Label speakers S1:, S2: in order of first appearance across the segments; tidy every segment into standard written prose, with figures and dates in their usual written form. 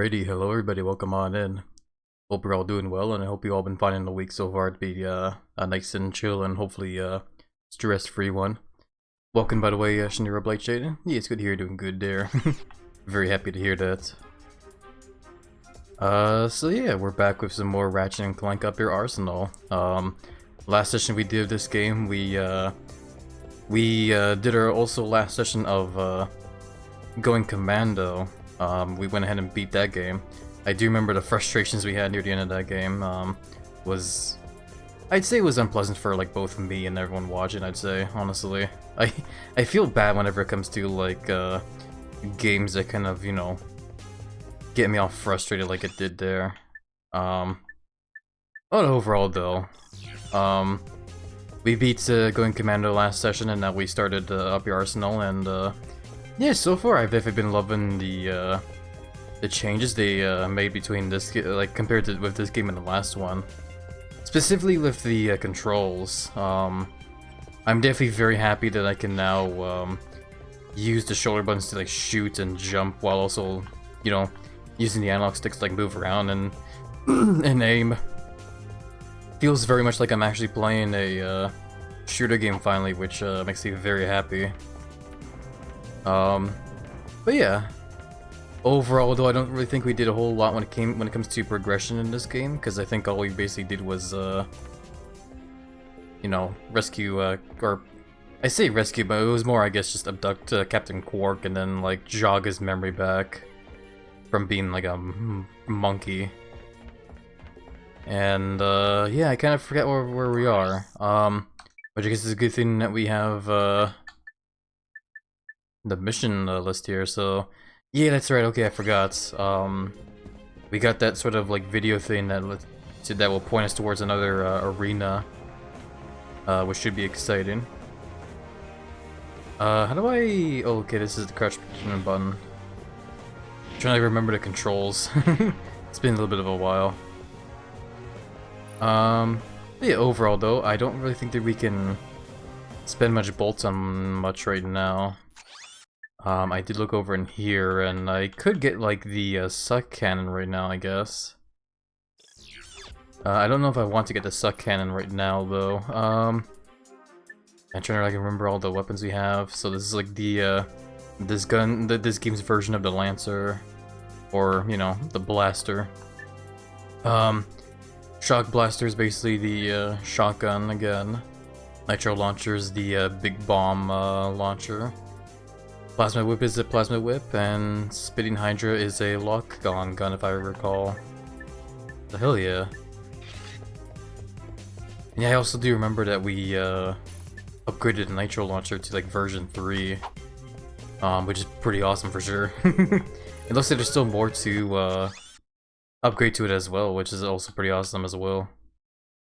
S1: Alrighty, hello everybody, welcome on in. Hope you're all doing well, and I hope you all been finding the week so far to be a nice and chill and hopefully stress-free one. Welcome, by the way, Shanira Blightshade. Yeah, it's good to hear you're doing good there. Very happy to hear that. So yeah, we're back with some more Ratchet and Clank Up Your Arsenal. Last session we did of this game, we did our also last session of going commando. We went ahead and beat that game. I do remember the frustrations we had near the end of that game. I'd say it was unpleasant for like both me and everyone watching. I'd say honestly, I feel bad whenever it comes to like games that kind of get me all frustrated like it did there. But overall though, we beat going commando last session, and now we started Up Your Arsenal, and yeah, so far I've definitely been loving the changes they made between this like compared to with this game and the last one. Specifically with the controls, I'm definitely very happy that I can now use the shoulder buttons to like shoot and jump while also, using the analog sticks to like move around and and aim. Feels very much like I'm actually playing a shooter game finally, which makes me very happy. But yeah, overall though, I don't really think we did a whole lot when it comes to progression in this game, because I think all we basically did was rescue or I say rescue, but it was more, I guess, just abduct Captain Quark and then like jog his memory back from being like a monkey. And yeah, I kind of forget where we are. Which I guess is a good thing that we have the mission list here. So yeah, that's right. Okay, I forgot. We got that sort of like video thing that will point us towards another arena, which should be exciting. How do I? Oh, okay, this is the crouch position button. I'm trying to remember the controls. It's been a little bit of a while. Yeah, overall though, I don't really think that we can spend much bolts on much right now. I did look over in here, and I could get like the suck cannon right now, I guess. I don't know if I want to get the suck cannon right now though. I'm trying to like remember all the weapons we have. So this is like the this game's version of the Lancer, or the blaster. Shock blaster is basically the shotgun again. Nitro launcher is the big bomb launcher. Plasma whip is a plasma whip, and spitting hydra is a lock-on gun, if I recall. The hell yeah. And yeah, I also do remember that we upgraded the nitro launcher to like version 3, which is pretty awesome for sure. It looks like there's still more to upgrade to it as well, which is also pretty awesome as well.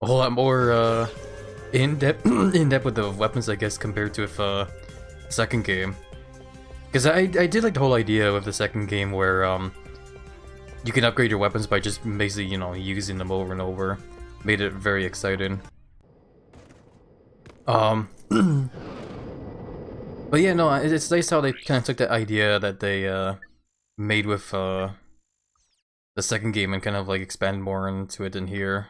S1: A whole lot more in depth with the weapons, I guess, compared to if second game. Because I did like the whole idea with the second game where you can upgrade your weapons by just basically using them over and over. Made it very exciting. But yeah, no, it's nice how they kind of took that idea that they made with the second game and kind of like expand more into it in here.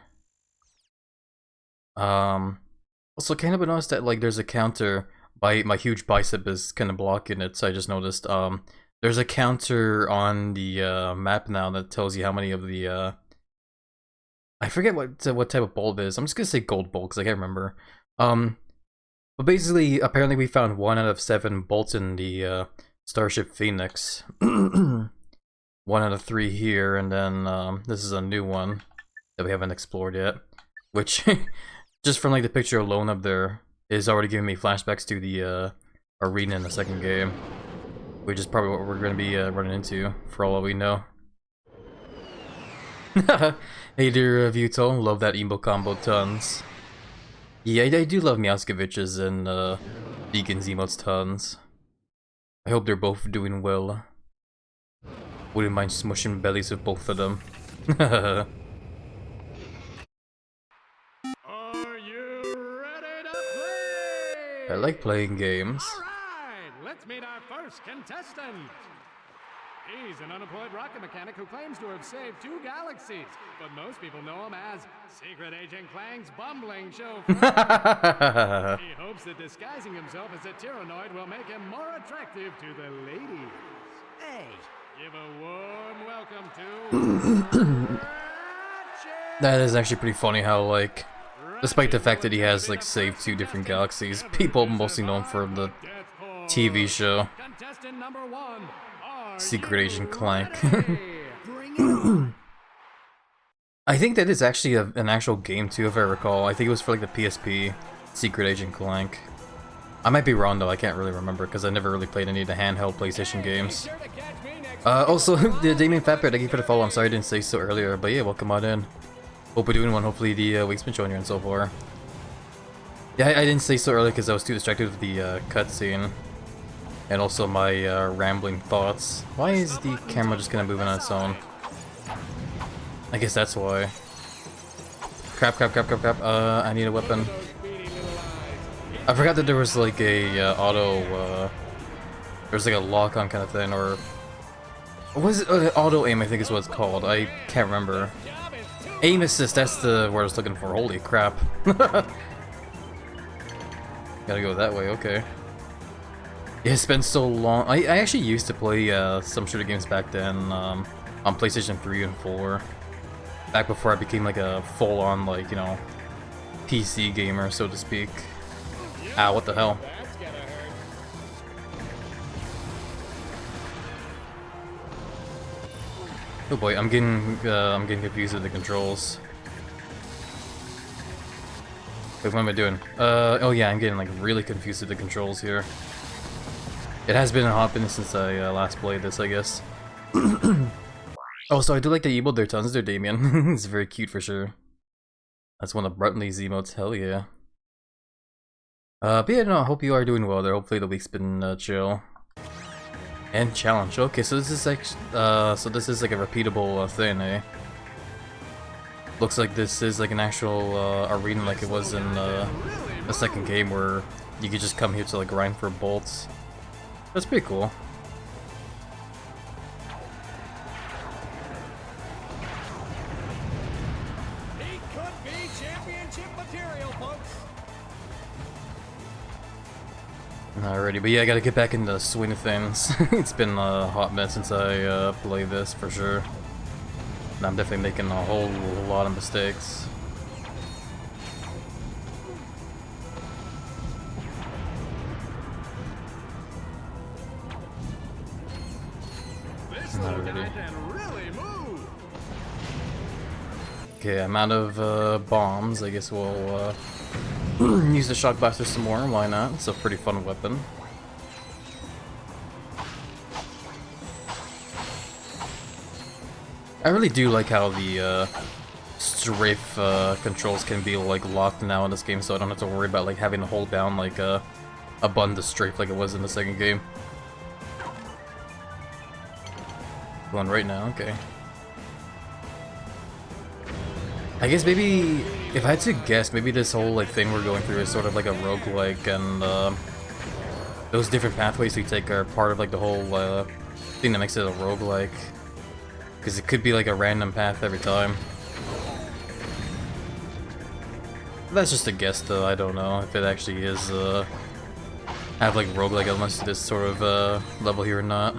S1: Also kind of noticed that like there's a counter. My huge bicep is kind of blocking it, so I just noticed there's a counter on the map now that tells you how many of the I forget what type of bolt it is. I'm just gonna say gold bolt because I can't remember. But basically, apparently we found 1 out of 7 bolts in the Starship Phoenix. 1 out of 3 here, and then this is a new one that we haven't explored yet, which just from like the picture alone up there is already giving me flashbacks to the arena in the second game, which is probably what we're going to be running into for all we know. Hey dear Vuto, love that emo combo tons. Yeah, I do love Meowskovich's and Deacon's emotes tons. I hope they're both doing well. Wouldn't mind smushing bellies with both of them. I like playing games.
S2: All right, let's meet our first contestant. He's an unemployed rocket mechanic who claims to have saved 2 galaxies, but most people know him as Secret Agent Clang's bumbling chauffeur. He hopes that disguising himself as a Tyrannoid will make him more attractive to the ladies. Hey, give a warm welcome to...
S1: That is actually pretty funny how, like, despite the fact that he has, like, saved 2 different galaxies, people mostly know him for the TV show
S2: Contestant number 1.
S1: Secret Agent Clank. I think that is actually an actual game too, if I recall. I think it was for like the PSP, Secret Agent Clank. I might be wrong though, I can't really remember because I never really played any of the handheld PlayStation games. Also, the Damien Fatbear, thank you for the follow. I'm sorry I didn't say so earlier, but yeah, welcome on in. Hope we're doing one. Hopefully the week's been showing you and so far. Yeah, I didn't say so earlier because I was too distracted with the cutscene. And also my rambling thoughts. Why is the camera just gonna move on its own? I guess that's why. Crap. I need a weapon. I forgot that there was like a auto, there's like a lock-on kind of thing, or... What was it? Auto aim, I think is what it's called. I can't remember. Aim assist, that's the word I was looking for. Holy crap. Gotta go that way, okay. It's been so long. I actually used to play some shooter games back then on PlayStation 3 and 4. Back before I became like a full-on, like, you know, PC gamer, so to speak. Ow, what the hell? Oh boy, I'm getting confused with the controls. Wait, what am I doing? Oh yeah, I'm getting like really confused with the controls here. It has been a hot minute since I last played this, I guess. Oh, so I do like the emote there, tons there, Damien. It's very cute for sure. That's one of Bruttley's emotes, hell yeah. But yeah, no, I hope you are doing well there. Hopefully the week's been chill. And challenge. Okay, so this is actually, so this is like a repeatable thing, eh? Looks like this is like an actual arena like it was in the second game where you could just come here to like grind for bolts. That's pretty cool.
S2: He could be championship material, folks.
S1: Alrighty, but yeah, I gotta get back into the swing of things. It's been a hot minute since I played this for sure. And I'm definitely making a whole lot of mistakes. Okay, I'm out of bombs. I guess we'll use the shock blaster some more. Why not? It's a pretty fun weapon. I really do like how the strafe controls can be like locked now in this game, so I don't have to worry about like having to hold down like a button to strafe like it was in the second game. Going right now, okay. I guess maybe, if I had to guess, maybe this whole like thing we're going through is sort of like a roguelike, and those different pathways we take are part of like the whole thing that makes it a roguelike. Because it could be like a random path every time. That's just a guess though, I don't know if it actually is have like roguelike elements to this sort of level here or not.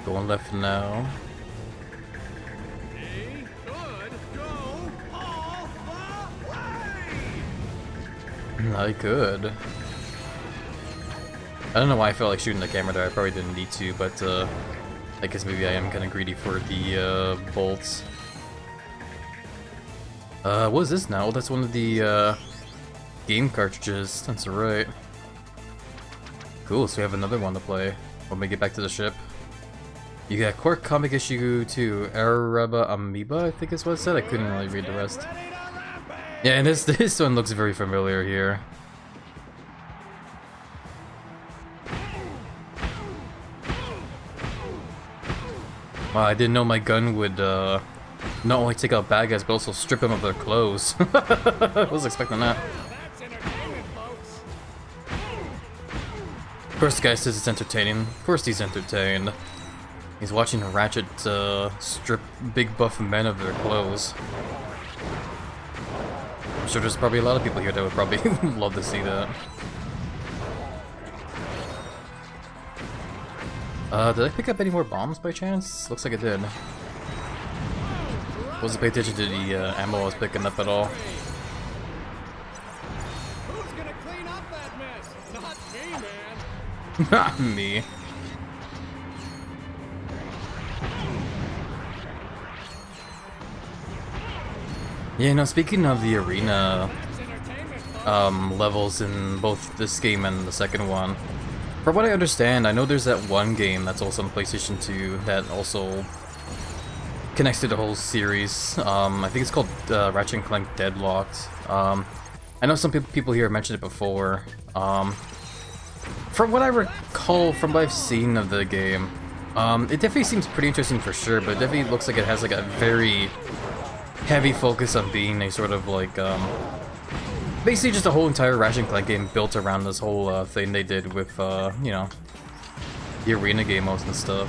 S1: Going left now.
S2: He could go all the way.
S1: I could. I don't know why I felt like shooting the camera there. I probably didn't need to, but I guess maybe I am kind of greedy for the bolts. What is this now? Oh, that's one of the game cartridges. That's right. Cool, so we have another one to play when we get back to the ship. You got Quark Comic Issue 2, Araba Amoeba, I think is what it said. I couldn't really read the rest. Yeah, and this one looks very familiar here. Wow, I didn't know my gun would not only take out bad guys, but also strip them of their clothes. I was expecting that. Of course, the guy says it's entertaining. Of course he's entertained. He's watching Ratchet strip big buff men of their clothes. I'm sure there's probably a lot of people here that would probably love to see that. Did I pick up any more bombs by chance? Looks like I did. Wasn't paying attention to the ammo I was picking up at all.
S2: Who's gonna clean up that mess? Not me, man.
S1: Not me. Yeah, no, speaking of the arena levels in both this game and the second one, from what I understand, I know there's that one game that's also on PlayStation 2 that also connects to the whole series. I think it's called Ratchet & Clank Deadlocked. I know some people here mentioned it before. From what I recall, from what I've seen of the game, it definitely seems pretty interesting for sure, but it definitely looks like it has like a very heavy focus on being a sort of like, basically just a whole entire Ratchet & Clank game built around this whole thing they did with, you know, the arena game modes and stuff.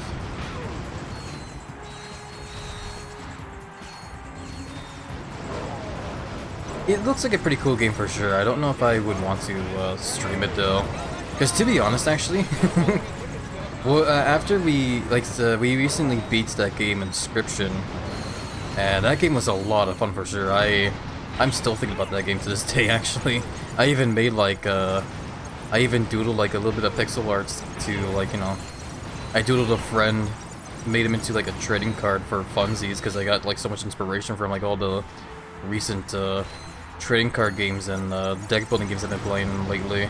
S1: It looks like a pretty cool game for sure. I don't know if I would want to stream it though, because to be honest, actually, well, after we we recently beat that game Inscription, and that game was a lot of fun for sure. I'm still thinking about that game to this day. Actually, I even made like I even doodled like a little bit of pixel arts to like, you know, I doodled a friend, made him into like a trading card for funsies because I got like so much inspiration from like all the recent trading card games and deck building games I've been playing lately.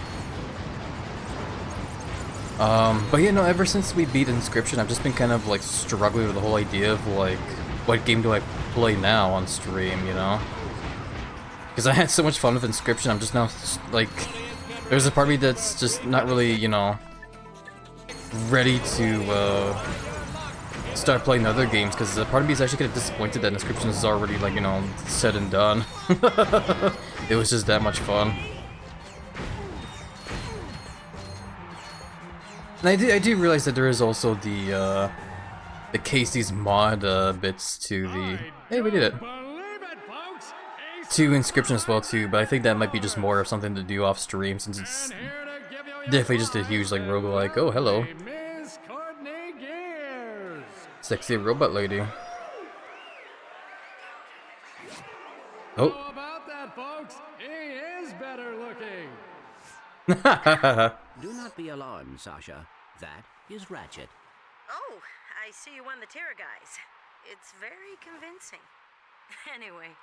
S1: But you know, ever since we beat Inscription, I've just been kind of like struggling with the whole idea of like, what game do I play now on stream, you know? Because I had so much fun with Inscription, I'm just now like, there's a part of me that's just not really, you know, ready to start playing other games, because part of me is actually kind of disappointed that Inscription is already, like, you know, said and done. It was just that much fun. And I do realize that there is also the Casey's mod bits to the... Hey, we did it! To Inscription as well too, but I think that might be just more of something to do off stream, since it's definitely just a huge like roguelike. Oh, hello. Sexy robot lady. Oh.
S2: How about that, folks? He is better looking.
S3: Do not be alarmed, Sasha. That is Ratchet.
S4: Oh, I see you won the Terror Guys. It's very convincing. Anyway,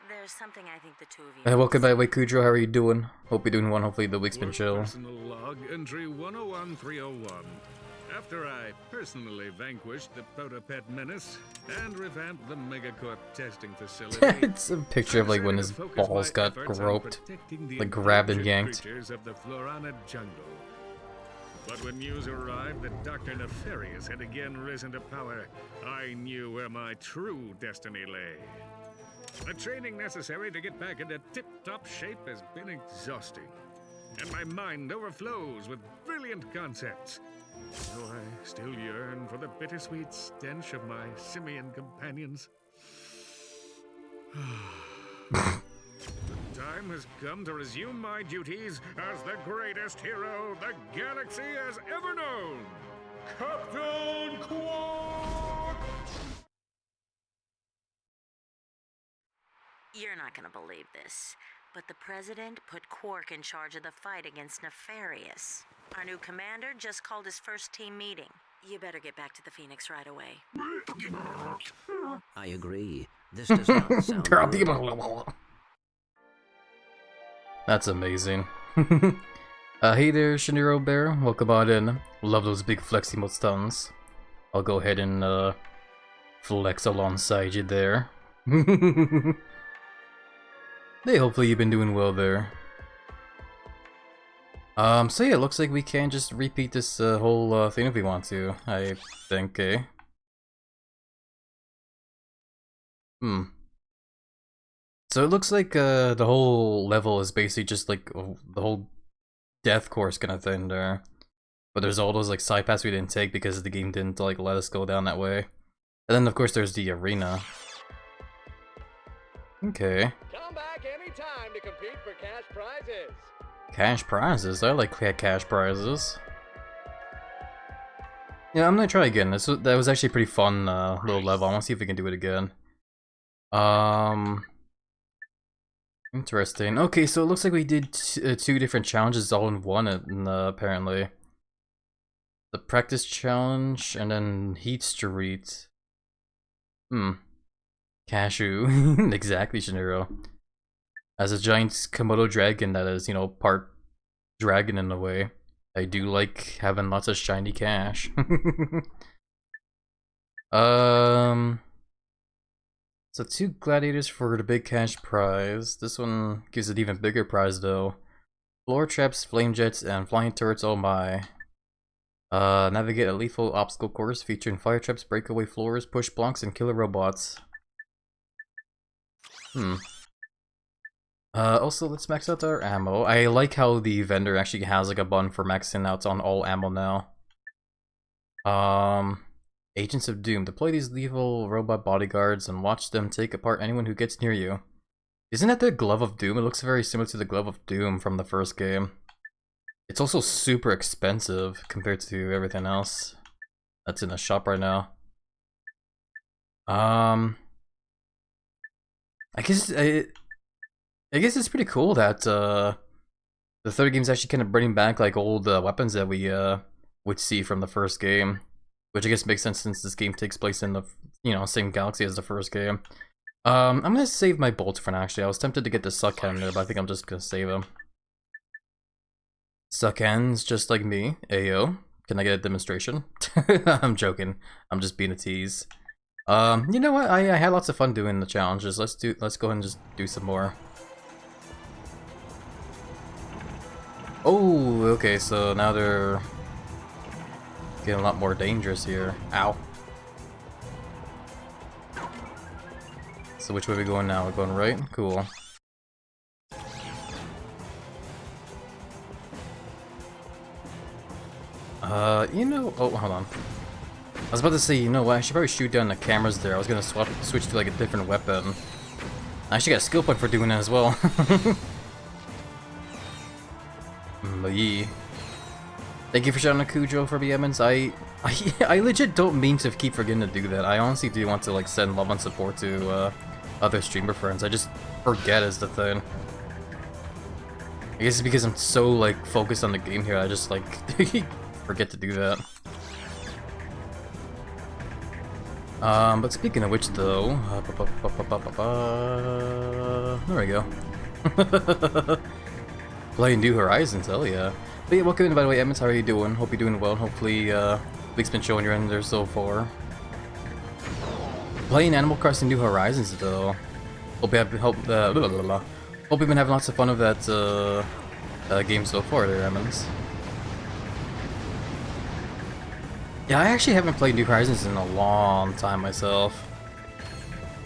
S4: there's something I think the two of you...
S1: Welcome by the way, Kudro. How are you doing? Hope you're doing well. Hopefully the week's been chill.
S5: Personal log entry 101301. After I personally vanquished the Protopet menace and revamped the Megacorp testing facility,
S1: It's a picture of like when his balls got groped, like grabbed and yanked.
S5: Of the Florana jungle. But when news arrived that Dr. Nefarious had again risen to power, I knew where my true destiny lay. The training necessary to get back into tip-top shape has been exhausting, and my mind overflows with brilliant concepts. Though I still yearn for the bittersweet stench of my simian companions. The time has come to resume my duties as the greatest hero the galaxy has ever known, Captain Quark!
S4: You're not gonna believe this, but the President put Quark in charge of the fight against Nefarious. Our new commander just called his first team meeting. You better get back to the Phoenix right away.
S3: I agree. This does not sound good.
S1: That's amazing. Hey there, Shiniro Bear. Welcome on in. Love those big flexy stunts. I'll go ahead and flex alongside you there. Hey, hopefully you've been doing well there. So yeah, it looks like we can just repeat this whole thing if we want to, I think, eh? So it looks like the whole level is basically just like the whole death course kind of thing there. But there's all those like side paths we didn't take because the game didn't like let us go down that way. And then of course there's the arena. Okay.
S2: Come back anytime to compete for cash prizes.
S1: Cash prizes? I like cash prizes. Yeah, I'm gonna try again. That was actually a pretty fun little level. I want to see if we can do it again. Interesting. Okay, so it looks like we did two different challenges all in one, apparently. The practice challenge and then Heat Street. Cashew. Exactly, Shiniro. As a giant Komodo dragon that is, you know, part dragon in a way. I do like having lots of shiny cash. So 2 gladiators for the big cash prize. This one gives an even bigger prize though. Floor traps, flame jets, and flying turrets, oh my. Navigate a lethal obstacle course featuring fire traps, breakaway floors, push blocks, and killer robots. Also, let's max out our ammo. I like how the vendor actually has like a button for maxing out on all ammo now. Agents of Doom. Deploy these lethal robot bodyguards and watch them take apart anyone who gets near you. Isn't that the Glove of Doom? It looks very similar to the Glove of Doom from the first game. It's also super expensive compared to everything else that's in the shop right now. I guess it's pretty cool that the third game's actually kind of bringing back like old weapons that we would see from the first game, which I guess makes sense since this game takes place in the same galaxy as the first game. I'm gonna save my bolts for now. Actually, I was tempted to get the suck hand there, but I think I'm just gonna save him. Suck hands just like me. Ayo. Can I get a demonstration? I'm joking. I'm just being a tease. You know what? I had lots of fun doing the challenges. Let's go ahead and just do some more. Oh, okay, so now they're getting a lot more dangerous here. Ow. So which way are we going now? We're going right? Cool. Oh, hold on. I was about to say, you know what, I should probably shoot down the cameras there. I was gonna switch to like a different weapon. I actually got a skill point for doing that as well. Yee. Thank you for shouting out Cujo for the Emmons. I legit don't mean to keep forgetting to do that. I honestly do want to like send love and support to other streamer friends. I just forget is the thing. I guess it's because I'm so like focused on the game here. I just like forget to do that. But speaking of which though, there we go. Playing New Horizons, hell yeah. But yeah, welcome in, by the way, Emmons, how are you doing? Hope you're doing well. Hopefully, week's been showing you're in there so far. Playing Animal Crossing New Horizons though. Hope you've been having lots of fun with that game so far there, Emmons. Yeah, I actually haven't played New Horizons in a long time myself.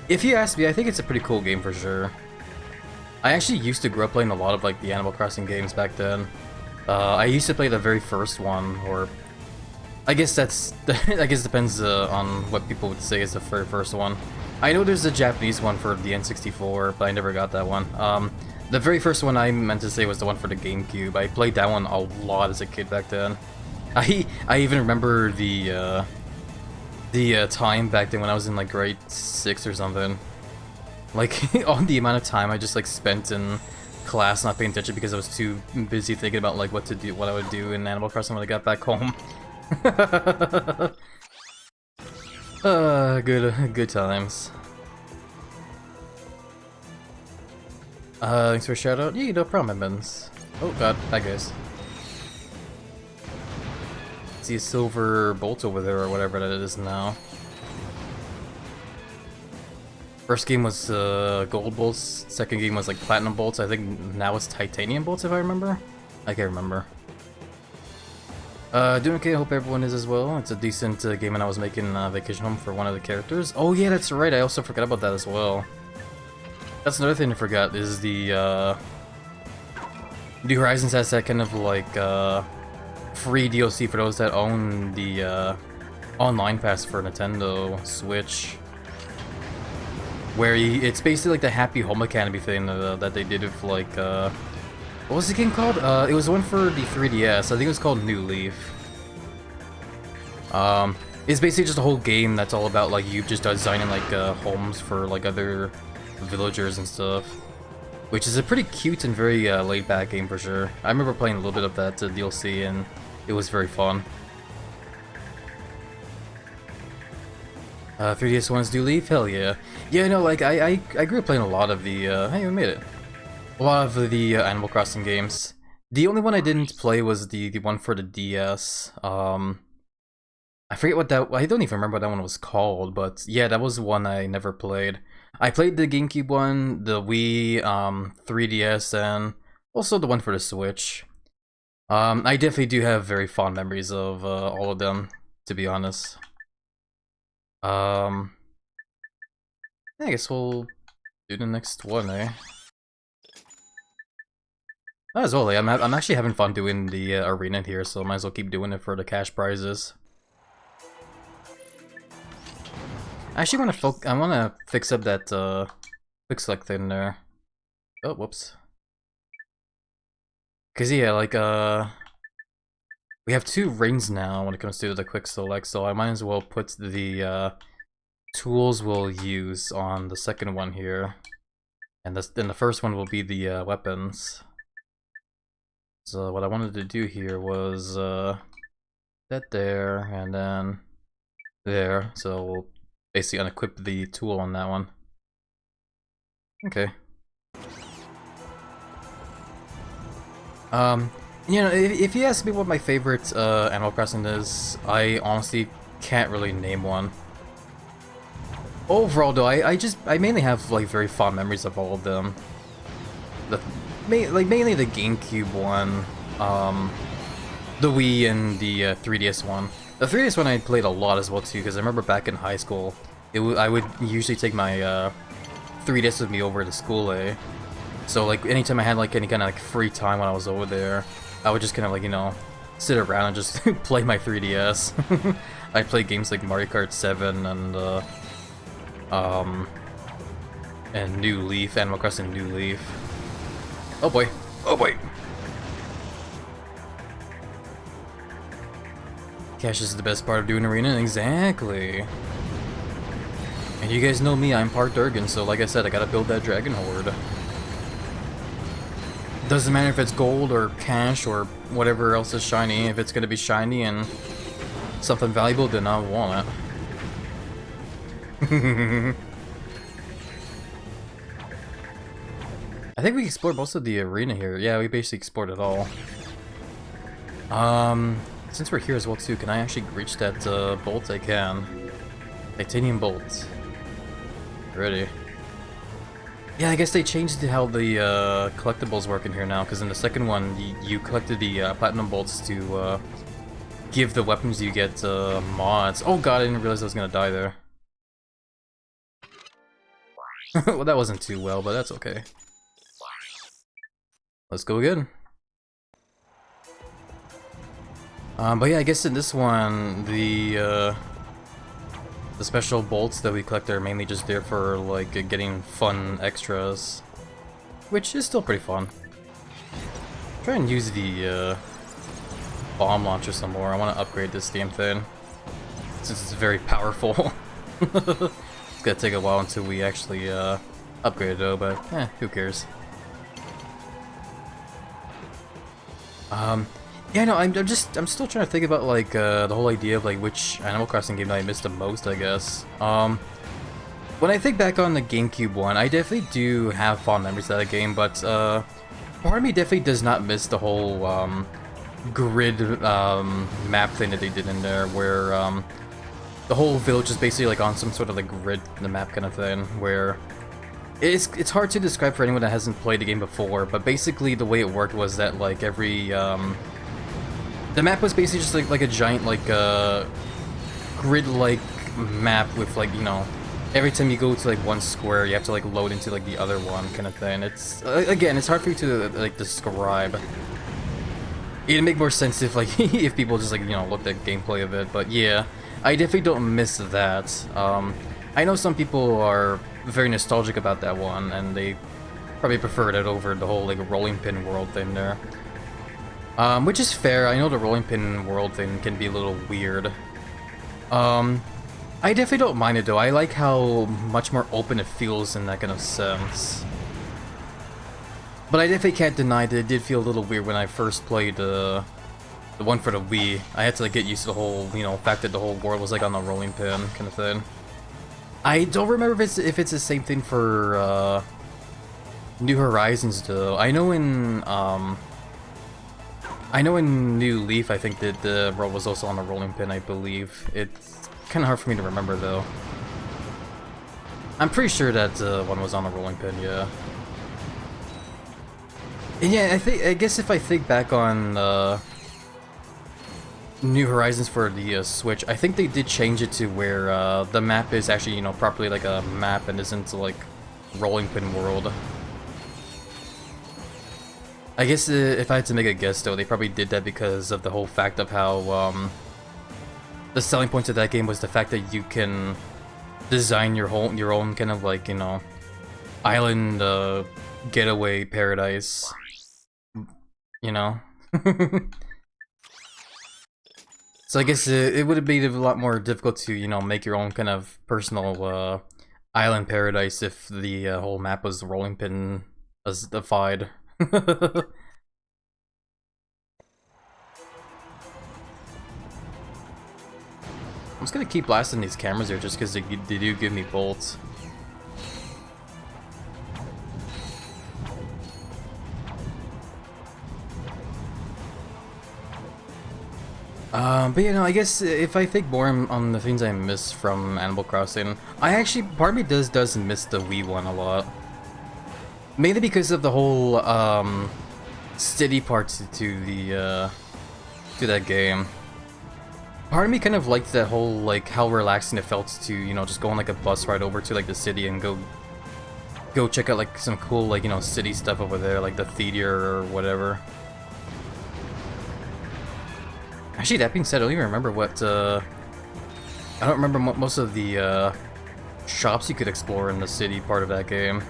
S1: If you ask me, I think it's a pretty cool game for sure. I actually used to grow up playing a lot of like the Animal Crossing games back then. I used to play the very first one, or I guess I guess depends on what people would say is the very first one. I know there's a Japanese one for the N64, but I never got that one. The very first one I meant to say was the one for the GameCube. I played that one a lot as a kid back then. I even remember the time back then when I was in like grade 6 or something. Like on the amount of time I just like spent in class not paying attention because I was too busy thinking about like what I would do in Animal Crossing when I got back home. Good times. Thanks for a shout out. Yeah, no problem, Emmons. Oh god, hi guys. See a silver bolt over there or whatever that is now. First game was gold bolts, second game was like platinum bolts, I think now it's titanium bolts if I remember? I can't remember. Doing okay, I hope everyone is as well. It's a decent game and I was making Vacation Home for one of the characters. Oh yeah, that's right, I also forgot about that as well. That's another thing I forgot, is the New Horizons has that kind of like free DLC for those that own the online pass for Nintendo Switch, where it's basically like the Happy Home Academy thing that they did with like what was the game called? It was one for the 3DS. I think it was called New Leaf. It's basically just a whole game that's all about like you just designing like homes for like other villagers and stuff, which is a pretty cute and very laid-back game for sure. I remember playing a little bit of that DLC and it was very fun. 3DS ones do leave? Hell yeah. Yeah, no, like I grew up playing a lot of the hey, we made it. A lot of the Animal Crossing games. The only one I didn't play was the one for the DS. I forget what that. I don't even remember what that one was called, but yeah, that was one I never played. I played the GameCube one, the Wii, 3DS, and also the one for the Switch. I definitely do have very fond memories of all of them, to be honest. I guess we'll do the next one, eh? As well, like, I'm actually having fun doing the arena here, so might as well keep doing it for the cash prizes. I actually I wanna fix up that quick select thing there. Oh, whoops. Cause yeah, like we have 2 rings now when it comes to the quick select, so I might as well put the tools we'll use on the second one here, and then the first one will be the weapons. So what I wanted to do here was that there, and then there, so we'll basically unequip the tool on that one. Okay. You know, if you ask me what my favorite Animal Crossing is, I honestly can't really name one. Overall, though, I mainly have like very fond memories of all of them. Mainly the GameCube one, the Wii, and the 3DS one. The 3DS one I played a lot as well too, because I remember back in high school, I would usually take my 3DS with me over to school, eh? So like anytime I had like any kind of like free time when I was over there, I would just kind of like, you know, sit around and just play my 3DS. I'd play games like Mario Kart 7 and New Leaf, Animal Crossing New Leaf. Oh boy, oh boy. Cash is the best part of doing arena, exactly. And you guys know me, I'm part Durgan, so like I said, I gotta build that dragon horde. Doesn't matter if it's gold or cash or whatever else is shiny. If it's gonna be shiny and something valuable, then I want it. I think we explored most of the arena here. Yeah, we basically explored it all. Since we're here as well too, can I actually reach that bolt? I can. Titanium bolt. Ready. Yeah, I guess they changed how the collectibles work in here now, because in the second one, you collected the platinum bolts to give the weapons you get mods. Oh god, I didn't realize I was gonna die there. Well, that wasn't too well, but that's okay. Let's go again. But yeah, I guess in this one, the special bolts that we collect are mainly just there for like getting fun extras, which is still pretty fun. Try and use the bomb launcher some more. I want to upgrade this damn thing since it's very powerful. It's gonna take a while until we actually upgrade it though, but who cares? Yeah, no, I'm still trying to think about like the whole idea of like which Animal Crossing game that I missed the most, I guess. When I think back on the GameCube one, I definitely do have fond memories of that game, but part of me definitely does not miss the whole grid map thing that they did in there, where the whole village is basically like on some sort of like grid in the map kind of thing, where it's hard to describe for anyone that hasn't played the game before, but basically the way it worked was that like every the map was basically just like a giant like grid-like map with like, you know, every time you go to like one square you have to like load into like the other one kind of thing. It's again, it's hard for you to like describe. It'd make more sense if like if people just like looked at gameplay of it, but yeah, I definitely don't miss that. I know some people are very nostalgic about that one, and they probably preferred it over the whole like rolling pin world thing there. Which is fair. I know the rolling pin world thing can be a little weird. I definitely don't mind it though. I like how much more open it feels in that kind of sense. But I definitely can't deny that it did feel a little weird when I first played the one for the Wii. I had to like get used to the whole, fact that the whole world was like on a rolling pin kind of thing. I don't remember if it's the same thing for New Horizons though. I know in New Leaf, I think that the world was also on a rolling pin. I believe it's kind of hard for me to remember though. I'm pretty sure that one was on a rolling pin, yeah. And yeah, I guess if I think back on New Horizons for the Switch, I think they did change it to where the map is actually, properly like a map and isn't like rolling pin world. I guess if I had to make a guess though, they probably did that because of the whole fact of how the selling point of that game was the fact that you can design your own kind of like, island getaway paradise. So I guess it would have been a lot more difficult to, make your own kind of personal island paradise if the whole map was rolling pin as defied. I'm just gonna keep blasting these cameras here just because they do give me bolts. But I guess if I think more on the things I miss from Animal Crossing, part of me does miss the Wii one a lot. Mainly because of the whole city part to that game. Part of me kind of liked that whole like how relaxing it felt to just go on like a bus ride over to like the city and go check out like some cool like city stuff over there, like the theater or whatever. Actually, that being said, I don't even remember what I don't remember most of the shops you could explore in the city part of that game.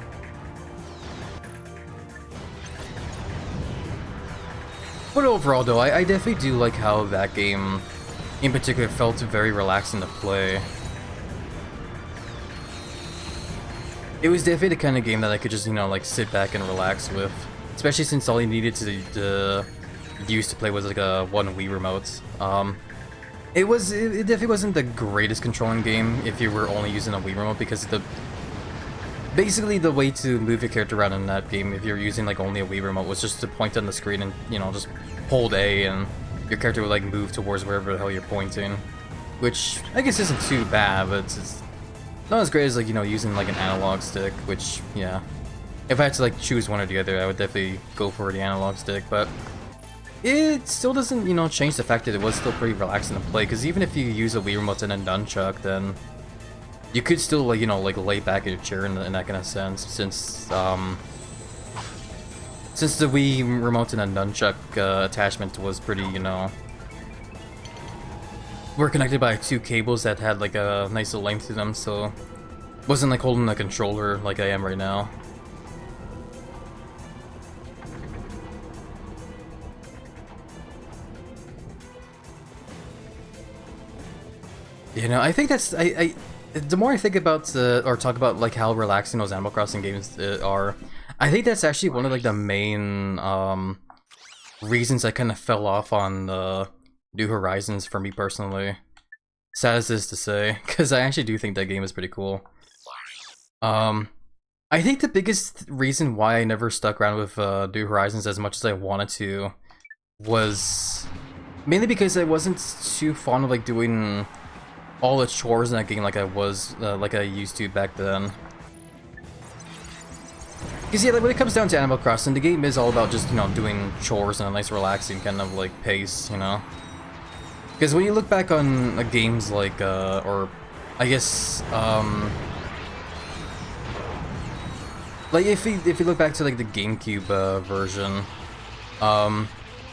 S1: But overall though, I definitely do like how that game in particular felt very relaxing to play. It was definitely the kind of game that I could just, like sit back and relax with. Especially since all you needed to use to play was like a one Wii remote. It definitely wasn't the greatest controlling game if you were only using a Wii remote, because basically the way to move your character around in that game, if you're using like only a Wii remote, was just to point on the screen and just hold A and your character would like move towards wherever the hell you're pointing, which I guess isn't too bad, but it's not as great as like using like an analog stick, which yeah, if I had to like choose one or the other, I would definitely go for the analog stick. But it still doesn't change the fact that it was still pretty relaxing to play, because even if you use a Wii remote and a nunchuck, then you could still like like lay back in your chair in that kind of sense, since the Wii remote and a nunchuck attachment was pretty were connected by two cables that had like a nice little length to them, so it wasn't like holding a controller like I am right now. I think that's the more I think about or talk about like how relaxing those Animal Crossing games are, I think that's actually one of like the main reasons I kind of fell off on New Horizons for me personally. Sad as this to say, because I actually do think that game is pretty cool. I think the biggest reason why I never stuck around with New Horizons as much as I wanted to was mainly because I wasn't too fond of like doing all the chores in that game like I used to back then. Because yeah, like, when it comes down to Animal Crossing, the game is all about just, doing chores in a nice relaxing kind of like pace, Because when you look back on games like, or I guess, like if you look back to like the GameCube version,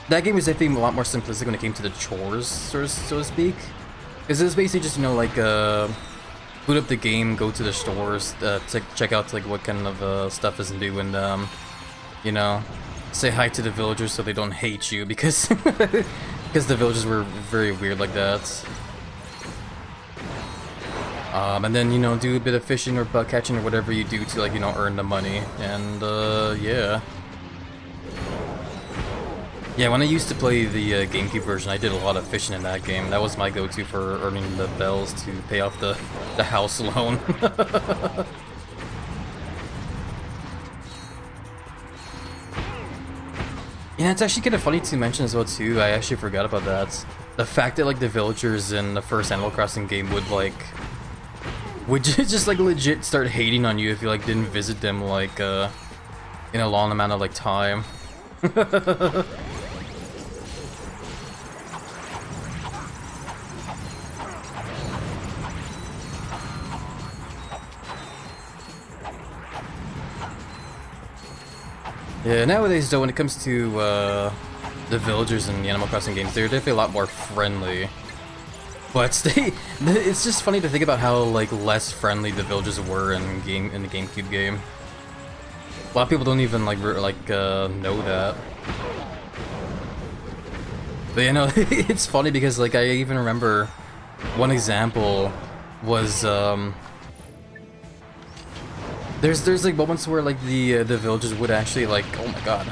S1: that game was definitely a lot more simplistic when it came to the chores, so to speak. Because it was basically just, you know, like, boot up the game, go to the stores, to check out, like, what kind of, stuff is new, and, you know, say hi to the villagers so they don't hate you, because, because the villagers were very weird like that. And then, you know, do a bit of fishing or bug catching or whatever you do to, like, you know, earn the money, and, yeah. Yeah, when I used to play the GameCube version, I did a lot of fishing in that game. That was my go-to for earning the bells to pay off the house loan. Yeah, it's actually kind of funny to mention as well, too. I actually forgot about that. The fact that, like, the villagers in the first Animal Crossing game would just, like, legit start hating on you if you, like, didn't visit them, like, in a long amount of, like, time. Yeah, nowadays though, when it comes to the villagers in the Animal Crossing games, they're definitely a lot more friendly. But it's just funny to think about how like less friendly the villagers were in the GameCube game. A lot of people don't even like know that. But you know, it's funny because like I even remember one example was There's like moments where like the villagers would actually like, oh my god,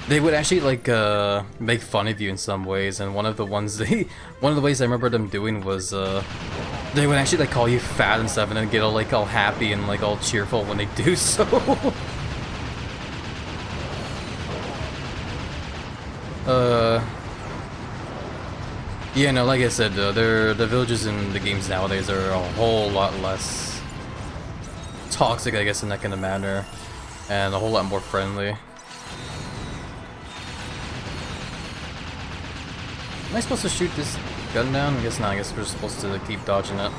S1: they would actually like make fun of you in some ways, and one of the ways I remember them doing was they would actually like call you fat and stuff, and then get all happy and like all cheerful when they do so. Yeah, no, like I said, the villagers in the games nowadays are a whole lot less toxic, I guess, in that kind of manner, and a whole lot more friendly. Am I supposed to shoot this gun down? I guess not. I guess we're supposed to keep dodging it.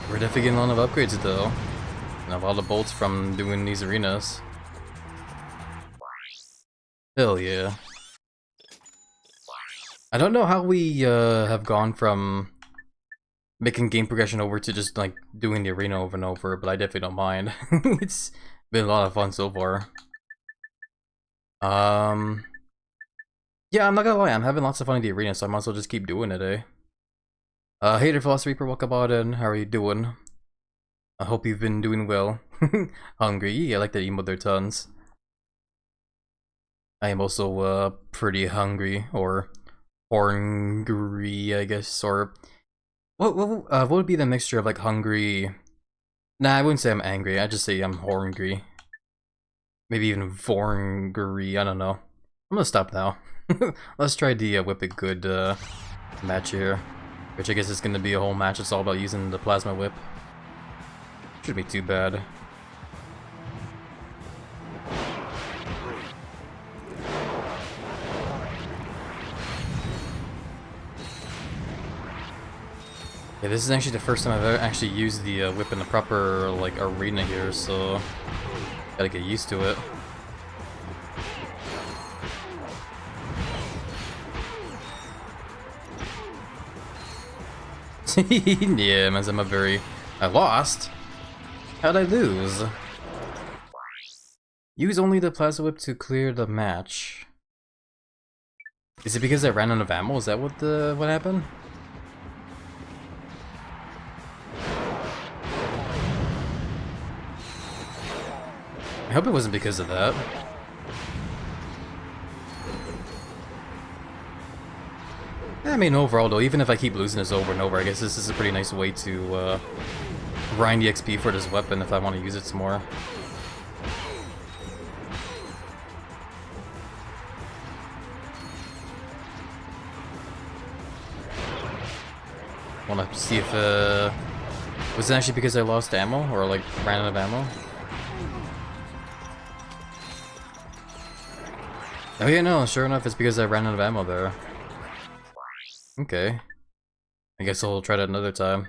S1: We're definitely getting a lot of upgrades though, and a lot of bolts from doing these arenas. Hell yeah. I don't know how we have gone from making game progression over to just like doing the arena over and over, but I definitely don't mind. It's been a lot of fun so far. Yeah, I'm not gonna lie, I'm having lots of fun in the arena, so I might as well just keep doing it, eh? Hey there, Philosopher Reaper, welcome on in. How are you doing? I hope you've been doing well. Hungry, I like that emote there tons. I am also pretty hungry, or horngry, I guess, or what would be the mixture of like hungry? Nah, I wouldn't say I'm angry. I'd just say I'm horngry. Maybe even vorngry. I don't know. I'm gonna stop now. Let's try the Whip It Good match here, which I guess is gonna be a whole match. It's all about using the plasma whip. Shouldn't be too bad. Yeah, this is actually the first time I've ever actually used the whip in the proper like arena here, so gotta get used to it. Yeah, man, I lost? How'd I lose? Use only the plasma whip to clear the match. Is it because I ran out of ammo? Is that what happened? I hope it wasn't because of that. I mean, overall though, even if I keep losing this over and over, I guess this is a pretty nice way to grind the XP for this weapon if I want to use it some more. Want to see if was it actually because I lost ammo or like ran out of ammo? Oh yeah, no, sure enough, it's because I ran out of ammo there. Okay. I guess I'll try that another time.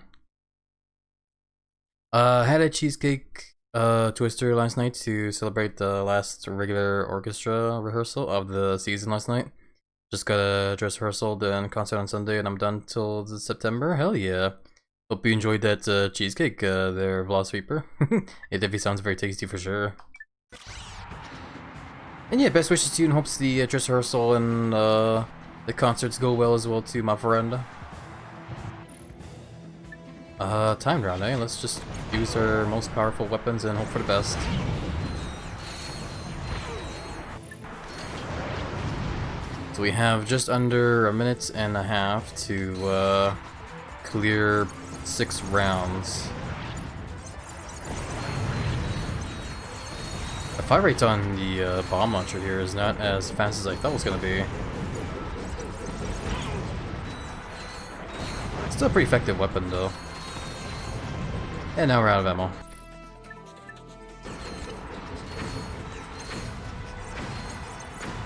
S1: Had a cheesecake Twister last night to celebrate the last regular orchestra rehearsal of the season last night. Just got a dress rehearsal, then concert on Sunday, and I'm done till September. Hell yeah. Hope you enjoyed that cheesecake there, Velociraptor. It definitely sounds very tasty for sure. And yeah, best wishes to you and hopes the dress rehearsal and the concerts go well as well too, my friend. Time round, eh? Let's just use our most powerful weapons and hope for the best. So we have just under a minute and a half to clear 6 rounds. The fire rate on the bomb launcher here is not as fast as I thought it was gonna be. Still a pretty effective weapon though. And now we're out of ammo.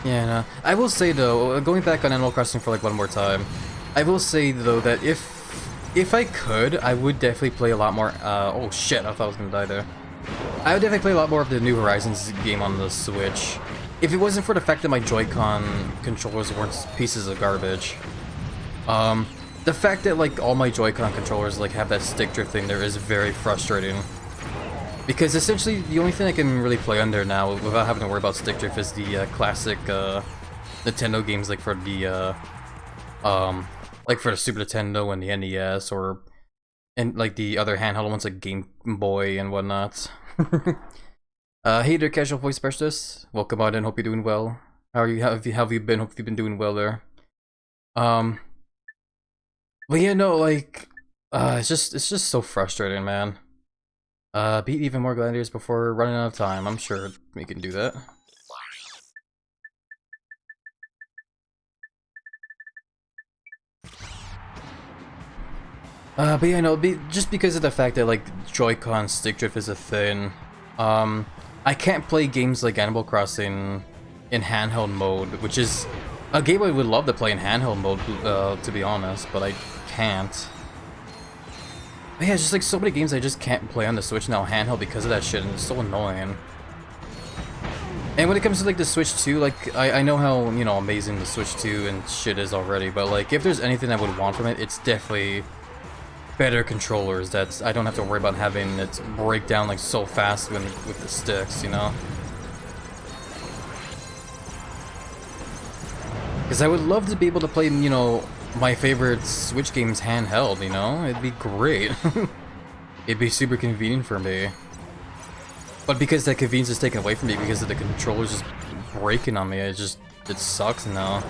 S1: Yeah, no. I will say though, going back on Animal Crossing for like one more time, I will say though that if I could, I would definitely play a lot more. Oh shit! I thought I was gonna die there. I would definitely play a lot more of the New Horizons game on the Switch. If it wasn't for the fact that my Joy-Con controllers weren't pieces of garbage. The fact that like all my Joy-Con controllers like have that stick drift thing there is very frustrating. Because essentially the only thing I can really play on there now without having to worry about stick drift is the classic Nintendo games like for the Super Nintendo and the NES and like the other handheld ones like Game Boy and whatnot. Hey there, casual voice specialist. Welcome on in. Hope you're doing well. How have you been? Hope you've been doing well there. But yeah, no, like, it's just so frustrating, man. Beat even more gladiators before running out of time. I'm sure we can do that. But yeah, no, just because of the fact that like Joy-Con stick drift is a thing, I can't play games like Animal Crossing in handheld mode, which is a game I would love to play in handheld mode, to be honest, but I can't. But yeah, just like so many games I just can't play on the Switch now handheld because of that shit, and it's so annoying. And when it comes to like the Switch 2, like I know how, you know, amazing the Switch 2 and shit is already, but like if there's anything I would want from it, it's definitely better controllers that I don't have to worry about having it break down like so fast with the sticks, you know? Because I would love to be able to play, you know, my favorite Switch games handheld, you know? It'd be great. It'd be super convenient for me. But because that convenience is taken away from me because of the controllers just breaking on me, it sucks now.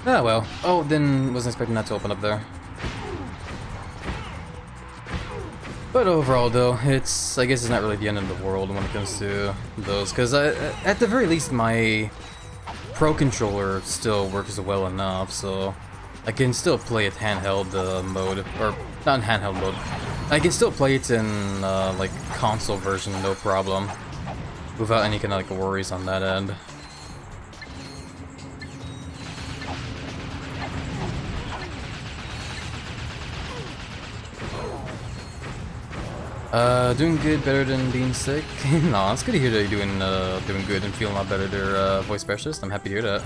S1: Ah well. Oh, then wasn't expecting that to open up there. But overall though, I guess it's not really the end of the world when it comes to those, because at the very least my Pro Controller still works well enough, so I can still play it handheld mode, or not in handheld mode. I can still play it in like console version, no problem, without any kind of like worries on that end. Doing good, better than being sick. No, it's good to hear that you're doing good and feeling a lot better there, voice specialist. I'm happy to hear that.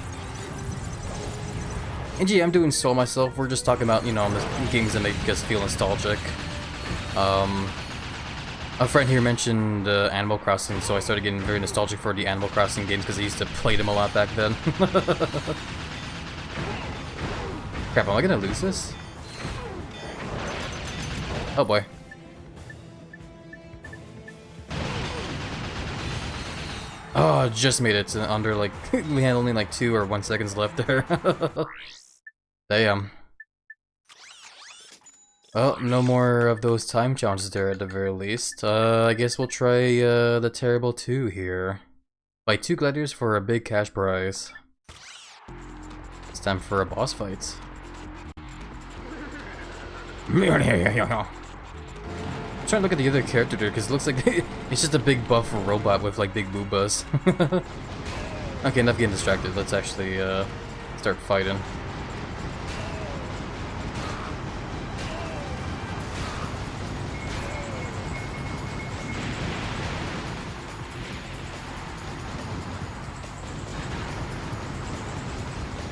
S1: And gee, I'm doing so myself. We're just talking about, you know, the games that make us feel nostalgic. A friend here mentioned Animal Crossing, so I started getting very nostalgic for the Animal Crossing games because I used to play them a lot back then. Crap, am I gonna lose this? Oh boy. Oh, just made it under like we had only like 2 or 1 seconds left there. Damn. Well, no more of those time challenges there at the very least. I guess we'll try the Terrible 2 here. Buy 2 gladiators for a big cash prize. It's time for a boss fight. I'm trying to look at the other character there because it looks like it's just a big buff robot with like big boobas. Okay, enough getting distracted. Let's actually start fighting.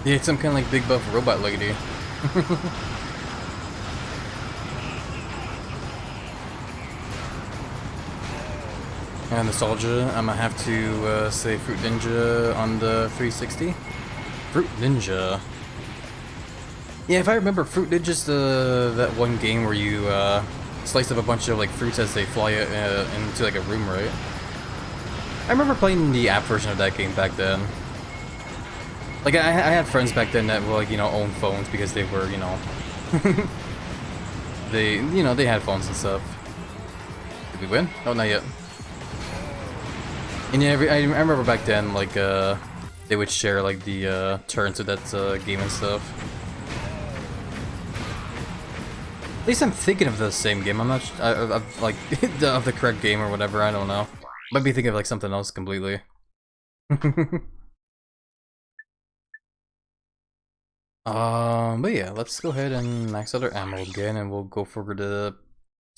S1: Yeah, it's some kind of like big buff robot lady. And nostalgia, I'm gonna have to say Fruit Ninja on the 360. Fruit Ninja. Yeah, if I remember, Fruit Ninja's that one game where you slice up a bunch of like fruits as they fly into like a room, right? I remember playing the app version of that game back then. Like I had friends back then that were like, you know, owned phones because they were, you know, they had phones and stuff. Did we win? Oh, not yet. And yeah, I remember back then, like, they would share, like, the, turns to that, game and stuff. At least I'm thinking of the same game, I'm not, like, of the correct game or whatever, I don't know. Might be thinking of, like, something else completely. But yeah, let's go ahead and max out our ammo again, and we'll go for the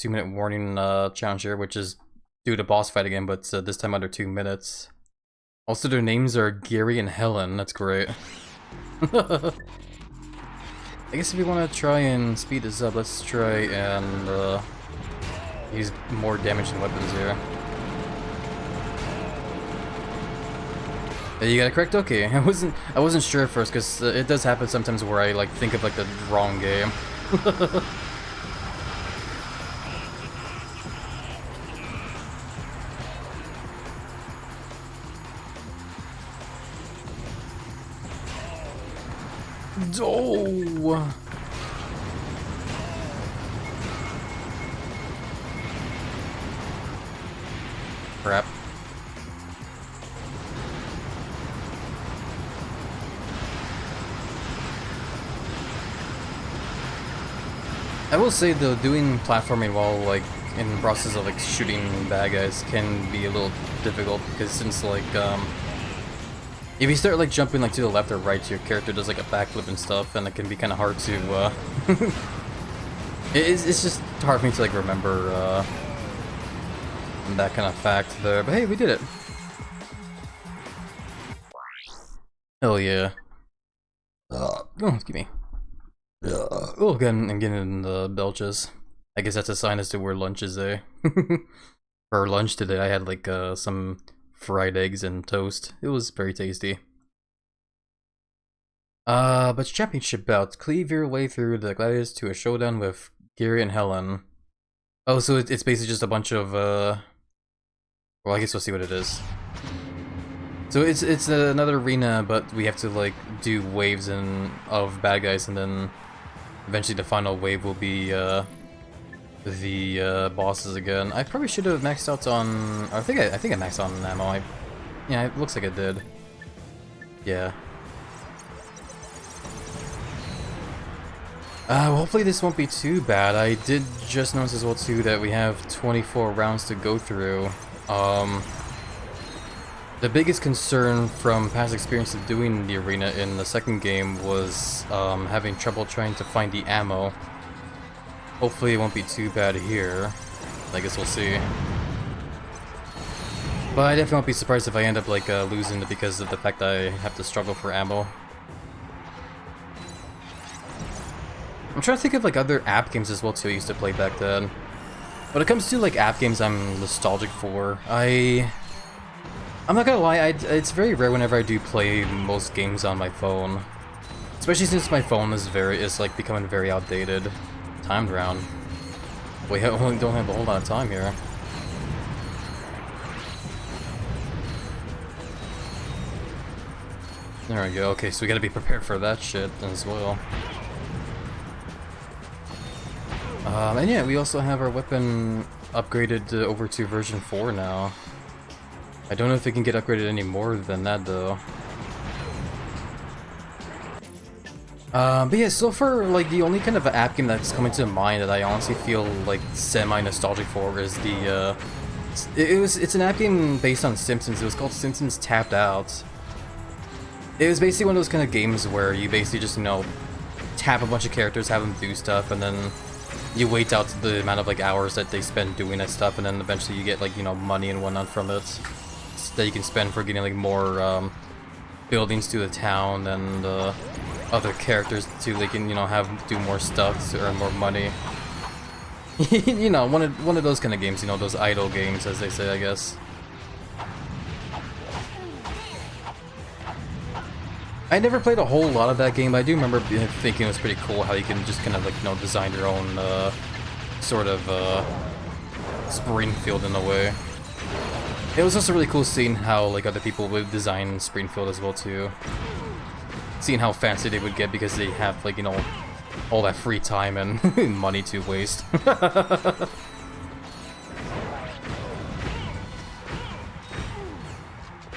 S1: 2-minute warning, challenge here, which is do the boss fight again, but this time under 2 minutes. Also, their names are Gary and Helen. That's great. I guess if you want to try and speed this up, let's try and use more damage than weapons here. You got it correct? Okay. I wasn't sure at first because it does happen sometimes where I like think of like the wrong game. Oh! Crap. I will say though, doing platforming while like in the process of like shooting bad guys can be a little difficult because since like if you start like jumping like to the left or right, your character does like a backflip and stuff, and it can be kind of hard to it's just hard for me to like remember that kind of fact there. But hey, we did it. Hell yeah. Oh, excuse me. Oh, again, I'm getting in the belches. I guess that's a sign as to where lunch is, eh? For lunch today, I had like some fried eggs and toast. It was very tasty. But championship bout. Cleave your way through the gladiators to a showdown with Gary and Helen. Oh, so it's basically just a bunch of, well, I guess we'll see what it is. So it's another arena, but we have to, like, do waves of bad guys, and then eventually the final wave will be, the bosses again. I probably should have maxed out on. I think I maxed out on ammo. Yeah, it looks like I did. Yeah. Well, hopefully this won't be too bad. I did just notice as well too that we have 24 rounds to go through. The biggest concern from past experience of doing the arena in the second game was having trouble trying to find the ammo. Hopefully it won't be too bad here. I guess we'll see. But I definitely won't be surprised if I end up like losing it because of the fact that I have to struggle for ammo. I'm trying to think of like other app games as well too I used to play back then. When it comes to like app games I'm nostalgic for, I'm not gonna lie, it's very rare whenever I do play most games on my phone. Especially since my phone is like becoming very outdated. Timed round. We only don't have a whole lot of time here. There we go. Okay, so we gotta be prepared for that shit as well. And yeah, we also have our weapon upgraded over to version 4 now. I don't know if it can get upgraded any more than that though. But yeah, so far, like, the only kind of app game that's coming to mind that I honestly feel, like, semi-nostalgic for is the, it's an app game based on Simpsons. It was called Simpsons Tapped Out. It was basically one of those kind of games where you basically just, you know, tap a bunch of characters, have them do stuff, and then you wait out the amount of, like, hours that they spend doing that stuff, and then eventually you get, like, you know, money and whatnot from it that you can spend for getting, like, more, buildings to the town and other characters to they can do more stuff to earn more money. You know, one of those kind of games. You know, those idle games, as they say, I guess. I never played a whole lot of that game, but I do remember thinking it was pretty cool how you can just kind of like, you know, design your own sort of Springfield in a way. It was also really cool seeing how like other people would design Springfield as well too. Seeing how fancy they would get because they have like, you know, all that free time and money to waste.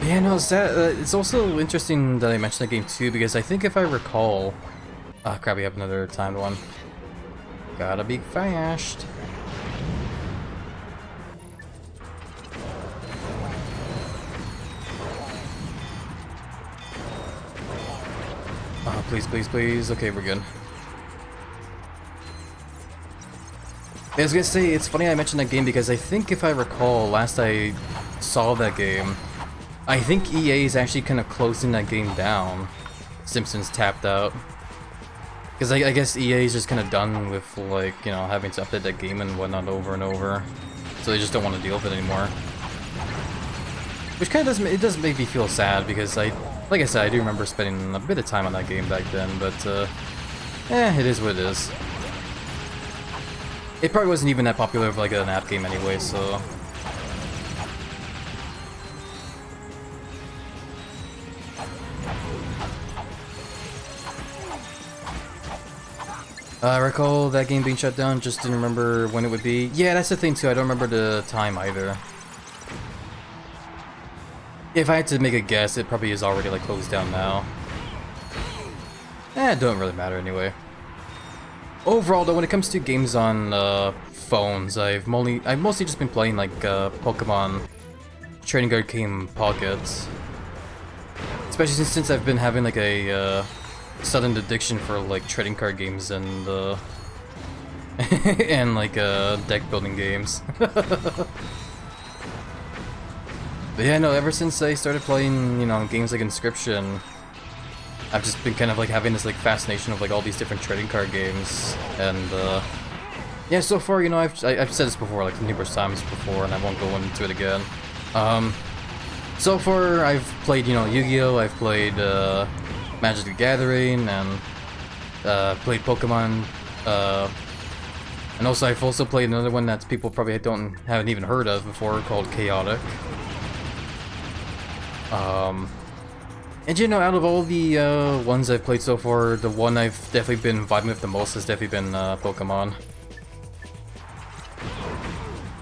S1: Yeah, no, it's also interesting that I mentioned the game too, because I think if I recall... Ah, crap, we have another timed one. Gotta be fast. Oh, please, please, please. Okay, we're good. I was gonna say, it's funny I mentioned that game because I think if I recall, last I saw that game, I think EA is actually kind of closing that game down. Simpsons tapped out. Because I guess EA is just kind of done with, like, you know, having to update that game and whatnot over and over. So they just don't want to deal with it anymore. Which kind of does make me feel sad because like I said, I do remember spending a bit of time on that game back then, but it is what it is. It probably wasn't even that popular of like an app game anyway, so... I recall that game being shut down, just didn't remember when it would be. Yeah, that's the thing too, I don't remember the time either. If I had to make a guess, it probably is already like closed down now. It don't really matter anyway. Overall though, when it comes to games on phones, I've mostly just been playing like Pokemon Trading Card Game Pockets. Especially since I've been having like a sudden addiction for like trading card games and and like deck building games. But yeah, no, ever since I started playing, you know, games like Inscription, I've just been kind of like having this like fascination of like all these different trading card games, and yeah, so far, you know, I've said this before like numerous times before, and I won't go into it again. So far, I've played, you know, Yu-Gi-Oh, I've played Magic the Gathering, and played Pokemon, and also I've also played another one that people probably haven't even heard of before, called Chaotic. And you know, out of all the ones I've played so far, the one I've definitely been vibing with the most has definitely been Pokemon.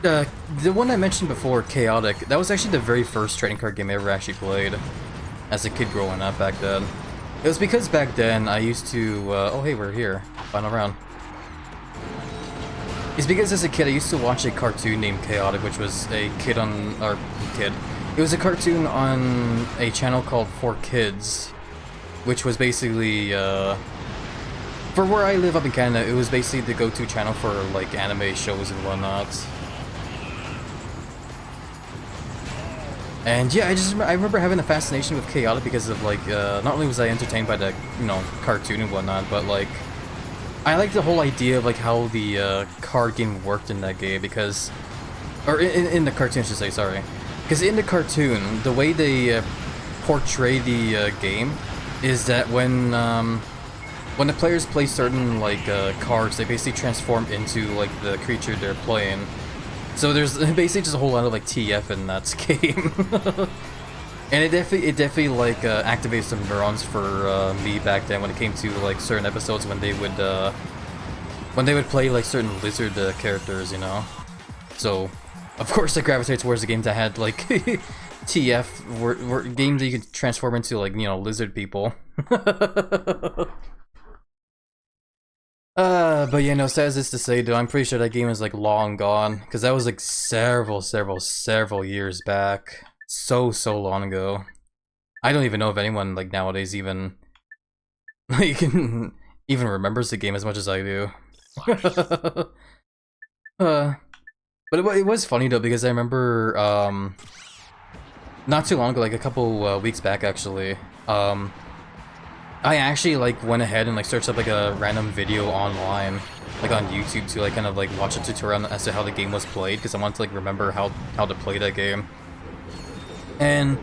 S1: The one I mentioned before, Chaotic, that was actually the very first trading card game I ever actually played as a kid growing up back then. It was because back then I used to, oh hey, we're here, final round. It's because as a kid I used to watch a cartoon named Chaotic, which was a it was a cartoon on a channel called 4Kids, which was basically, for where I live up in Canada, it was basically the go-to channel for like anime shows and whatnot. And yeah, I remember having a fascination with Chaotic because of like, not only was I entertained by the, you know, cartoon and whatnot, but like, I liked the whole idea of like how the card game worked in that game because, or in the cartoon I should say, sorry. Because in the cartoon, the way they portray the game is that when the players play certain like cards, they basically transform into like the creature they're playing. So there's basically just a whole lot of like TF in that game, and it definitely like activated some neurons for me back then when it came to like certain episodes when they would play like certain lizard characters, you know. So. Of course, I gravitated towards the games that had like TF, were games that you could transform into like, you know, lizard people. But yeah, no, sad as it's to say though, I'm pretty sure that game is like long gone, because that was like several years back, so long ago. I don't even know if anyone like nowadays even like even remembers the game as much as I do. But it was funny though, because I remember, not too long ago, like a couple weeks back actually, I actually like went ahead and like searched up like a random video online, like on YouTube, to like kind of like watch a tutorial as to how the game was played, because I wanted to like remember how to play that game. And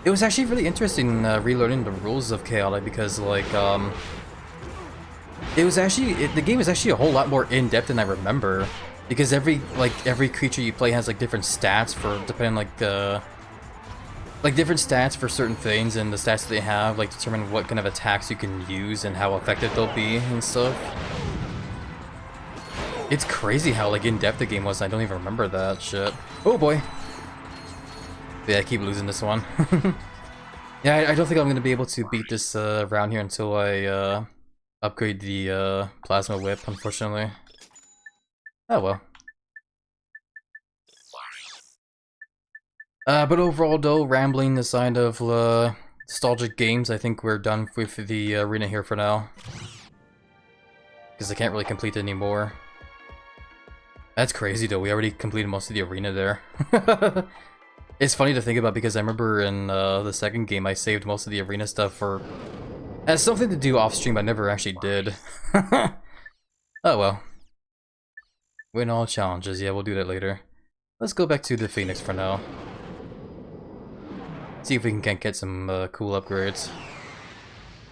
S1: it was actually really interesting relearning the rules of Chaotic, because like it was actually the game is actually a whole lot more in depth than I remember, because every creature you play has like different stats for depending like different stats for certain things, and the stats that they have like determine what kind of attacks you can use and how effective they'll be and stuff. It's crazy how like in depth the game was. I don't even remember that shit. Oh boy. Yeah, I keep losing this one. Yeah, I don't think I'm gonna be able to beat this round here until I upgrade the plasma whip, unfortunately. Oh well. But overall though, rambling aside of nostalgic games, I think we're done with the arena here for now. Because I can't really complete it anymore. That's crazy though, we already completed most of the arena there. It's funny to think about, because I remember in the second game I saved most of the arena stuff for as something to do off stream, but I never actually did. Oh well. Win all challenges, yeah, we'll do that later. Let's go back to the Phoenix for now. See if we can get some cool upgrades.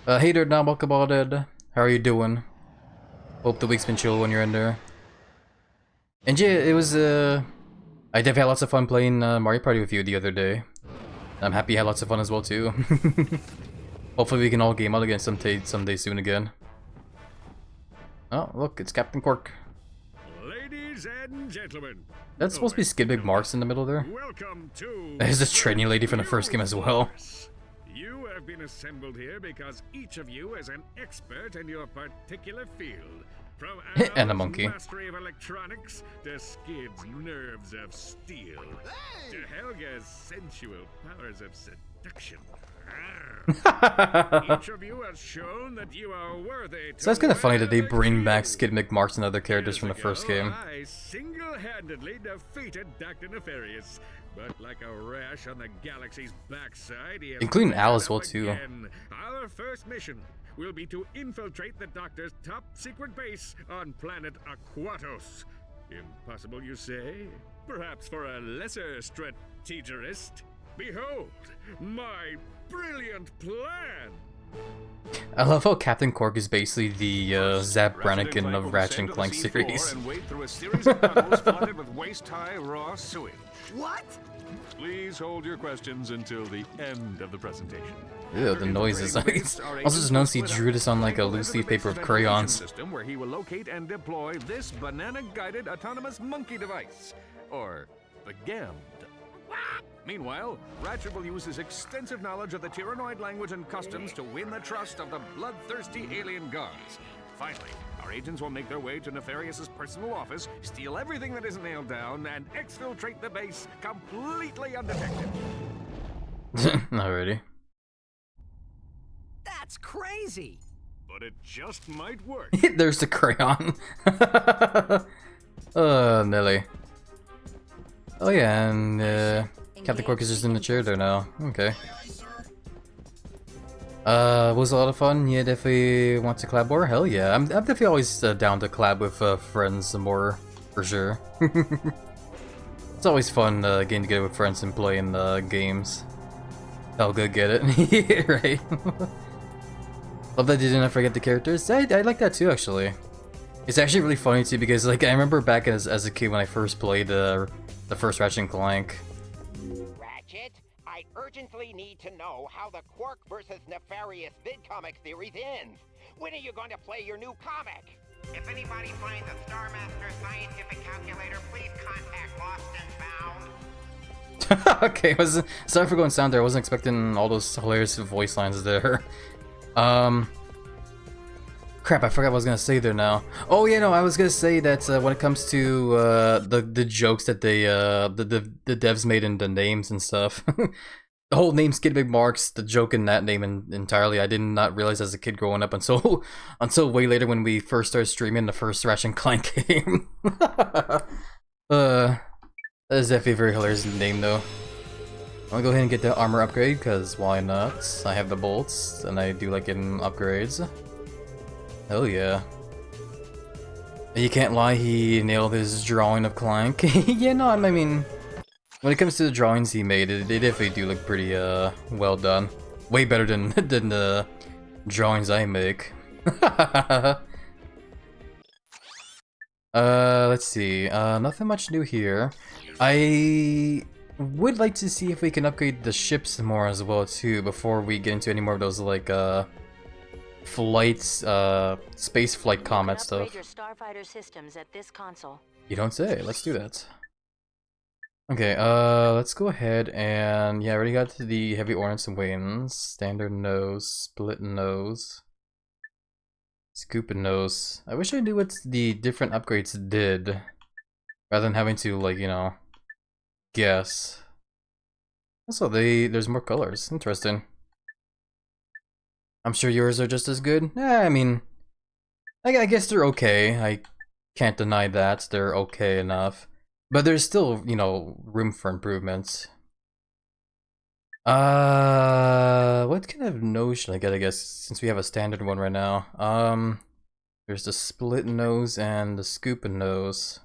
S1: Hey there, Nabokabalded. How are you doing? Hope the week's been chill when you're in there. And yeah, it was I definitely had lots of fun playing Mario Party with you the other day. I'm happy you had lots of fun as well too. Hopefully we can all game out again someday soon again. Oh, look, it's Captain Cork.
S5: Ladies and gentlemen,
S1: That's supposed to be Skid Big Marks in the middle there.
S5: welcome to
S1: There's this training lady from the first game as well.
S5: You have been assembled here because each of you is an expert in your particular field. From
S1: And a
S5: Al's
S1: monkey.
S5: mastery of electronics to Skid's nerves of steel, to Helga's sensual powers of seduction. Each of you has shown that you are worthy to
S1: So that's kind of funny that they
S5: wear the
S1: bring back
S5: cube.
S1: Skid McMarks and other characters from the
S5: Years
S1: first
S5: ago,
S1: game.
S5: I single-handedly defeated Dr. Nefarious, but like a rash on the galaxy's backside, he has
S1: Including
S5: flared
S1: Al as well
S5: up
S1: too.
S5: again. Our first mission will be to infiltrate the Doctor's top-secret base on planet Aquatos. Impossible, you say? Perhaps for a lesser strategist. Behold, my brilliant plan!
S1: I love how Captain Cork is basically the Zap Brannigan of Ratchet and Clank series.
S6: And wade through a series of tunnels flooded with waist-high raw sewage.
S7: What?
S6: Please hold your questions until the end of the presentation.
S1: Ew, the noises. I also just noticed he drew this on like a loose leaf paper of crayons.
S6: System where he will locate and deploy this banana-guided autonomous monkey device, or the GAMD. Meanwhile, Ratchet will use his extensive knowledge of the Tyrannoid language and customs to win the trust of the bloodthirsty alien guards. Finally, our agents will make their way to Nefarious's personal office, steal everything that isn't nailed down, and exfiltrate the base completely undetected.
S1: Alrighty.
S7: That's crazy.
S5: But it just might work.
S1: There's the crayon. Nelly. Oh yeah, and Captain Cork is just in the chair there now. Okay. Was a lot of fun. Yeah, definitely want to collab more. Hell yeah, I'm definitely always down to collab with friends more, for sure. It's always fun getting together with friends and playing games. Helga, get it? Yeah, right. Love that you didn't forget the characters. I like that too, actually. It's actually really funny too, because like I remember back as a kid when I first played the first Ratchet and Clank.
S8: Ratchet, I urgently need to know how the Quark versus Nefarious vidcomic series ends. When are you going to play your new comic? If anybody finds a Star Master scientific calculator, please contact Lost and Found.
S1: Okay, sorry for going sound there. I wasn't expecting all those hilarious voice lines there. Crap, I forgot what I was gonna say there now. Oh yeah, no, I was gonna say that when it comes to the jokes that they the devs made in the names and stuff, the whole name Skid Big Marks, the joke in that name entirely, I did not realize as a kid growing up until way later when we first started streaming the first Ratchet and Clank game. That is definitely a very hilarious name though. I'll go ahead and get the armor upgrade, because why not? I have the bolts, and I do like getting upgrades. Hell yeah. You can't lie, he nailed his drawing of Clank. Yeah, no, I mean, when it comes to the drawings he made, they definitely do look pretty well done. Way better than the drawings I make. Let's see. Nothing much new here. I would like to see if we can upgrade the ships more as well too before we get into any more of those like flights, space flight combat stuff.
S4: Your starfighter systems at this console.
S1: You don't say. Let's do that. Okay, let's go ahead and yeah, I already got to the heavy ordnance and wings, standard nose, split nose, scoop and nose. I wish I knew what the different upgrades did, rather than having to like, you know, guess. Also, there's more colors. Interesting. I'm sure yours are just as good. I mean, I guess they're okay. I can't deny that they're okay enough. But there's still, you know, room for improvements. What kind of nose should I get, I guess, since we have a standard one right now? There's the split nose and the scoop nose.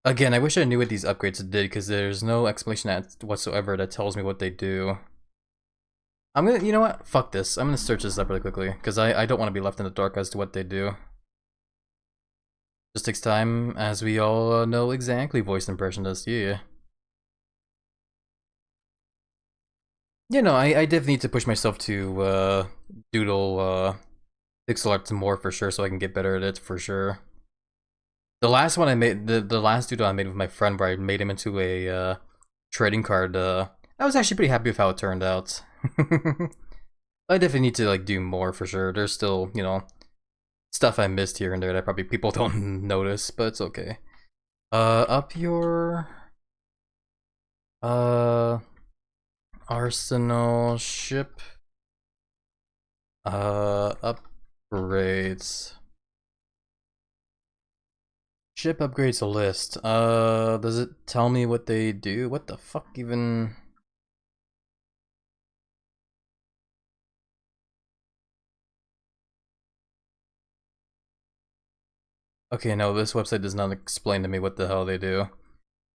S1: Again, I wish I knew what these upgrades did, because there's no explanation whatsoever that tells me what they do. I'm gonna, you know what? Fuck this. I'm gonna search this up really quickly, because I don't want to be left in the dark as to what they do. Just takes time, as we all know exactly voice impression does, yeah. You know, I definitely need to push myself to doodle pixel art some more for sure, so I can get better at it for sure. The last one I made, the last doodle I made with my friend, where I made him into a trading card, I was actually pretty happy with how it turned out. I definitely need to like do more for sure. There's still, you know, stuff I missed here and there that probably people don't notice, but it's okay. Up your arsenal ship upgrades. Ship upgrades list. Does it tell me what they do? What the fuck even? Okay, no, this website does not explain to me what the hell they do.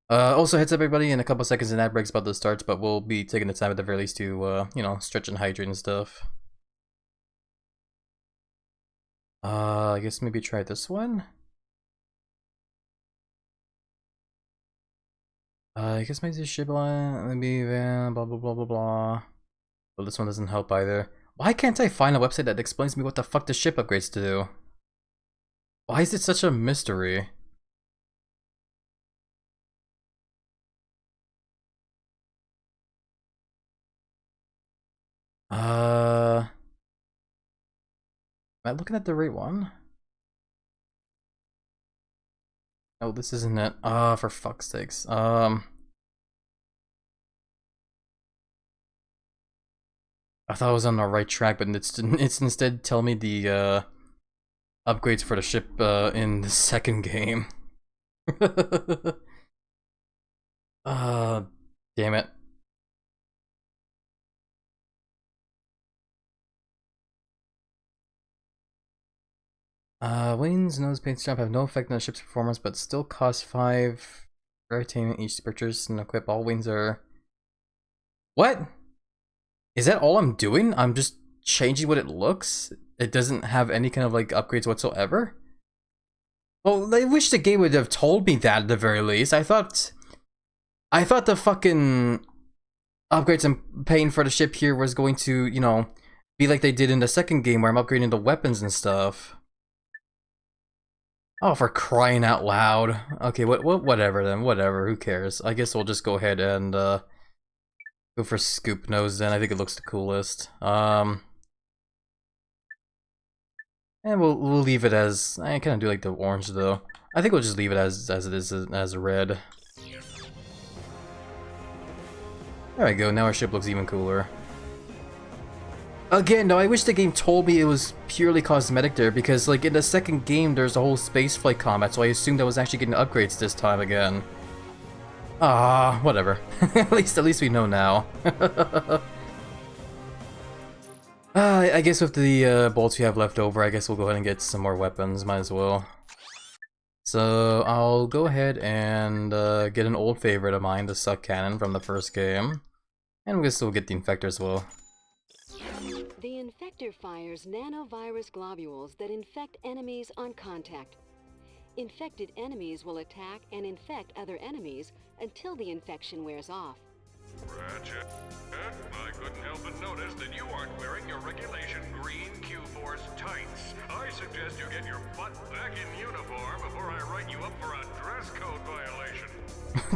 S1: Also, heads up everybody, in a couple seconds an ad break's about to start, but we'll be taking the time at the very least to, you know, stretch and hydrate and stuff. I guess maybe try this one? I guess maybe this ship line, maybe blah blah blah blah blah. But this one doesn't help either. Why can't I find a website that explains to me what the fuck the ship upgrades to do? Why is it such a mystery? Am I looking at the right one? Oh, this isn't it. For fuck's sakes. I thought I was on the right track, but it's instead telling me the upgrades for the ship in the second game. Damn it. Wings, nose paint strap have no effect on the ship's performance, but still cost 5 attainment each to purchase and equip. All wings are... What? Is that all I'm doing? I'm just changing what it looks? It doesn't have any kind of like upgrades whatsoever? Well, I wish the game would have told me that at the very least. I thought the fucking upgrades I'm paying for the ship here was going to, you know, be like they did in the second game where I'm upgrading the weapons and stuff. Oh, for crying out loud. Okay, whatever then, whatever, who cares? I guess we'll just go ahead and go for scoop nose then. I think it looks the coolest. And we'll leave it as, I kind of do like the orange though. I think we'll just leave it as it is, as red. There we go, now our ship looks even cooler. Again, though, I wish the game told me it was purely cosmetic there, because like in the second game there's a whole spaceflight combat, so I assumed I was actually getting upgrades this time again. Ah, whatever. at least we know now. I guess with the bolts we have left over, I guess we'll go ahead and get some more weapons. Might as well. So I'll go ahead and get an old favorite of mine, the suck cannon from the first game, and we'll still get the infector as well.
S7: The infector fires nanovirus globules that infect enemies on contact. Infected enemies will attack and infect other enemies until the infection wears off.
S5: Ratchet, I couldn't help but notice that you aren't wearing your regulation green Q-Force tights. I suggest you get your butt back in uniform before I write you up for a dress code violation.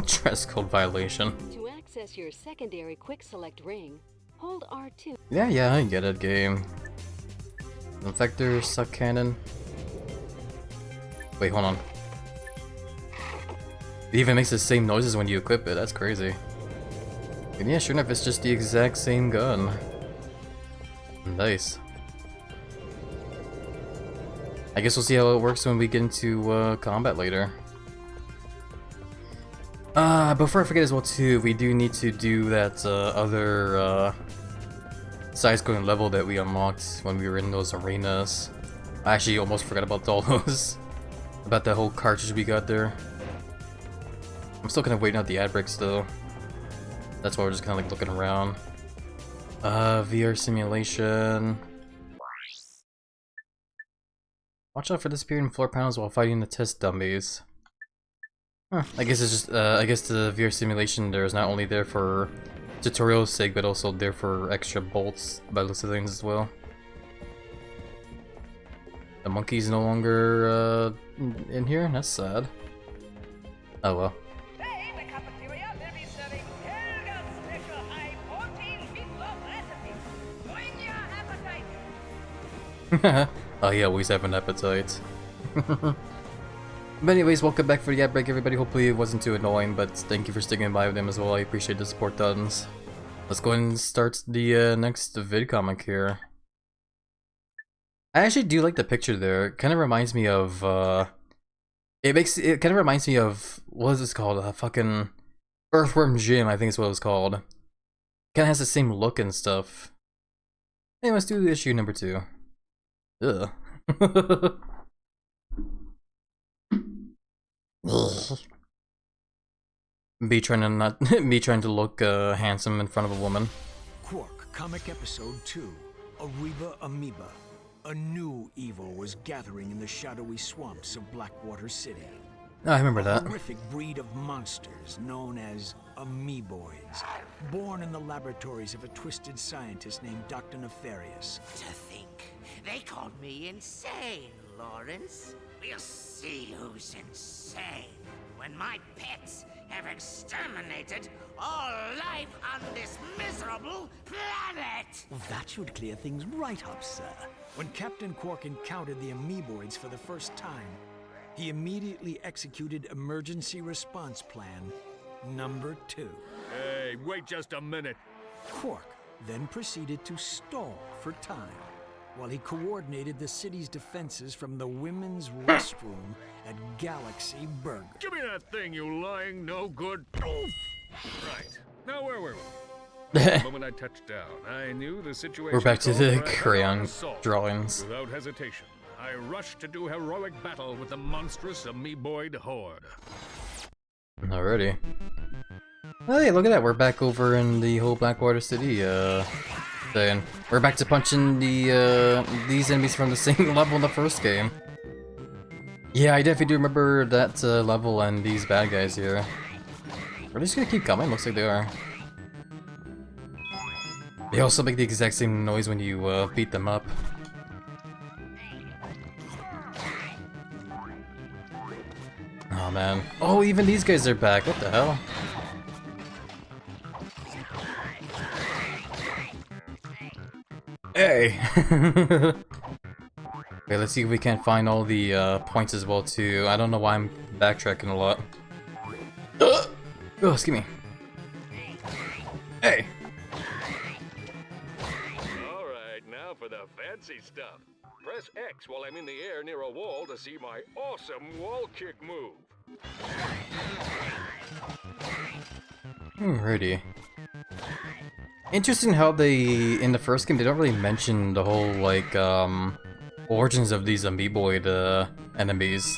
S1: Dress code violation.
S7: To access your secondary quick select ring, hold R2.
S1: Yeah, I get it, game. Infector, suck cannon. Wait, hold on. It even makes the same noises when you equip it, that's crazy. And yeah, sure enough, it's just the exact same gun. Nice. I guess we'll see how it works when we get into combat later. Before I forget as well too, we do need to do that other side-scrolling level that we unlocked when we were in those arenas. I actually almost forgot about all those. About that whole cartridge we got there. I'm still kind of waiting out the ad breaks though. That's why we're just kind of like looking around. VR simulation. Watch out for disappearing floor panels while fighting the test dummies. Huh, I guess it's just, I guess the VR simulation there is not only there for tutorial's sake, but also there for extra bolts by the looks of things as well. The monkey's no longer, in here? That's sad. Oh well.
S9: Today, the cafeteria will be serving Helga's special high-protein meatloaf recipe. Join your appetite.
S1: Oh, he always have an appetite. But anyways, welcome back for the ad break, everybody. Hopefully it wasn't too annoying, but thank you for sticking by with them as well. I appreciate the support, tons. Let's go ahead and start the next vid comic here. I actually do like the picture there. It kind of reminds me of it kind of reminds me of, what is this called? Fucking Earthworm Jim, I think is what it was called. Kind of has the same look and stuff. Anyway, let's do issue number 2. Ugh. Me trying to look handsome in front of a woman.
S10: Quark, comic episode 2, Ariba Amoeba. A new evil was gathering in the shadowy swamps of Blackwater City.
S1: Oh, I remember that.
S10: A horrific breed of monsters known as amoeboids, born in the laboratories of a twisted scientist named Dr. Nefarious.
S8: To think, they called me insane, Lawrence. We'll see who's insane when my pets have exterminated all life on this miserable planet.
S10: Well, that should clear things right up, sir. When Captain Quark encountered the amoeboids for the first time, he immediately executed Emergency Response Plan number 2.
S5: Hey, wait just a minute.
S10: Quark then proceeded to stall for time while he coordinated the city's defenses from the women's restroom at Galaxy Burger.
S5: Give me that thing, you lying no good. Right. Now where were we? The moment I touched down, I knew the situation.
S1: We're back to the
S5: called for a
S1: crayon
S5: assault.
S1: drawings.
S5: Without hesitation, I rushed to do heroic battle with the monstrous amoeboid horde.
S1: Alrighty. Oh, hey, look at that. We're back over in the whole Blackwater City thing. We're back to punching the these enemies from the same level in the first game. Yeah, I definitely do remember that level and these bad guys here. Are they just gonna keep coming? Looks like they are. They also make the exact same noise when you beat them up. Oh man. Oh, even these guys are back. What the hell? Hey! Okay, let's see if we can't find all the points as well too. I don't know why I'm backtracking a lot. Oh, excuse me. Hey!
S5: Alright, now for the fancy stuff. Press X while I'm in the air near a wall to see my awesome wall kick move.
S1: Alrighty. Interesting how they, in the first game, they don't really mention the whole, like, origins of these amoeboid, enemies.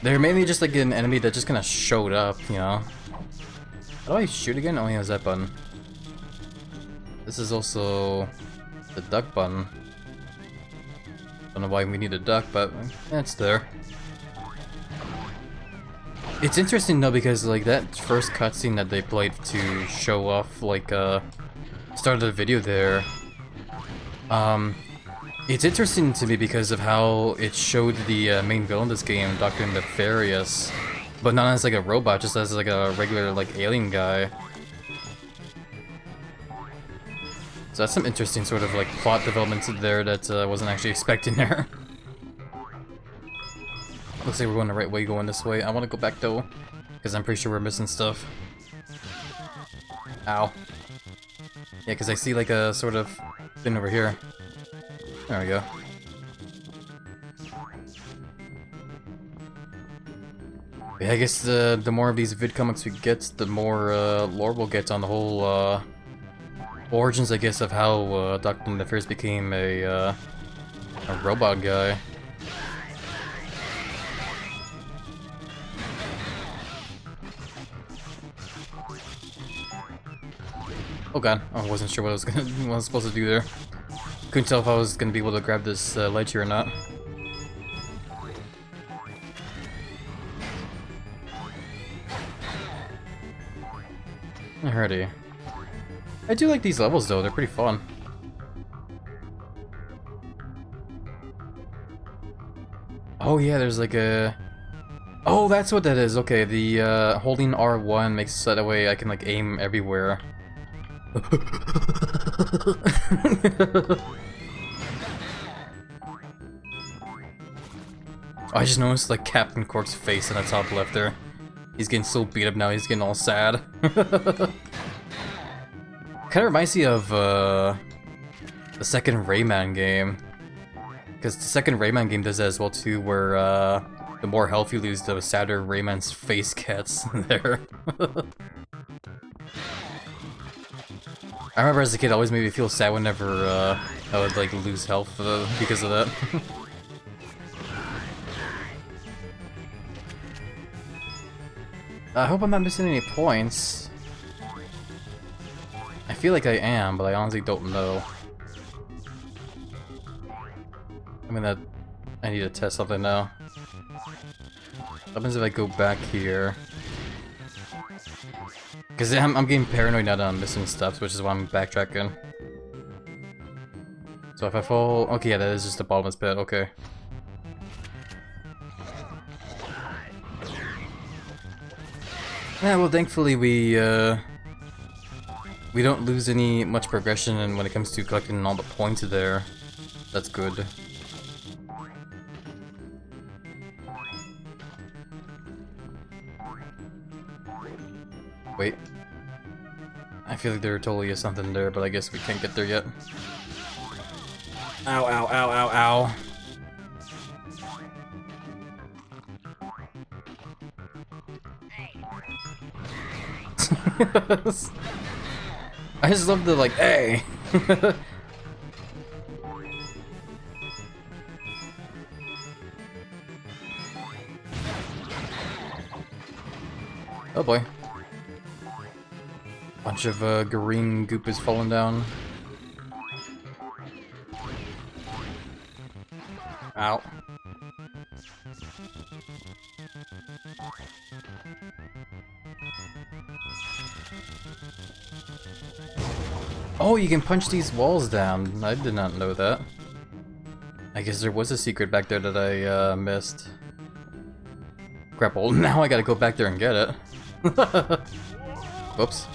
S1: They're mainly just, like, an enemy that just kinda showed up, you know? How do I shoot again? Oh, yeah, that button. This is also the duck button. Don't know why we need a duck, but it's there. It's interesting though because like that first cutscene that they played to show off like start of the video there. It's interesting to me because of how it showed the main villain of this game, Dr. Nefarious, but not as like a robot, just as like a regular like alien guy. So that's some interesting sort of like plot developments there that I wasn't actually expecting there. Looks like we're going the right way going this way. I want to go back though, because I'm pretty sure we're missing stuff. Ow. Yeah, because I see like a sort of thing over here. There we go. Yeah, I guess the more of these vid comics we get, the more lore we'll get on the whole origins, I guess, of how Dr. Nefarious became a robot guy. Oh god, I wasn't sure what I was supposed to do there. Couldn't tell if I was gonna be able to grab this ledge here or not. Alrighty. I do like these levels though, they're pretty fun. Oh yeah, there's like a... Oh, that's what that is, okay, the holding R1 makes it that way I can like aim everywhere. I just noticed like Captain Cork's face in the top left there. He's getting so beat up now, he's getting all sad. Kinda reminds me of the second Rayman game. Because the second Rayman game does that as well too, where the more health you lose, the sadder Rayman's face gets there. I remember as a kid, it always made me feel sad whenever I would like lose health because of that. I hope I'm not missing any points. I feel like I am, but I honestly don't know. I mean, I need to test something now. What happens if I go back here? Because I'm getting paranoid now that I'm missing stuff, which is why I'm backtracking. So if I fall... Okay, yeah, that is just the bottomless pit, okay. Yeah, well, thankfully we don't lose any much progression when it comes to collecting all the points there. That's good. Wait. I feel like there totally is something there, but I guess we can't get there yet. Ow, ow, ow, ow, ow. I just love the like, hey! Oh boy. Bunch of green goop is falling down. Ow. Oh, you can punch these walls down. I did not know that. I guess there was a secret back there that I missed. Crap, well, now I gotta go back there and get it. Whoops.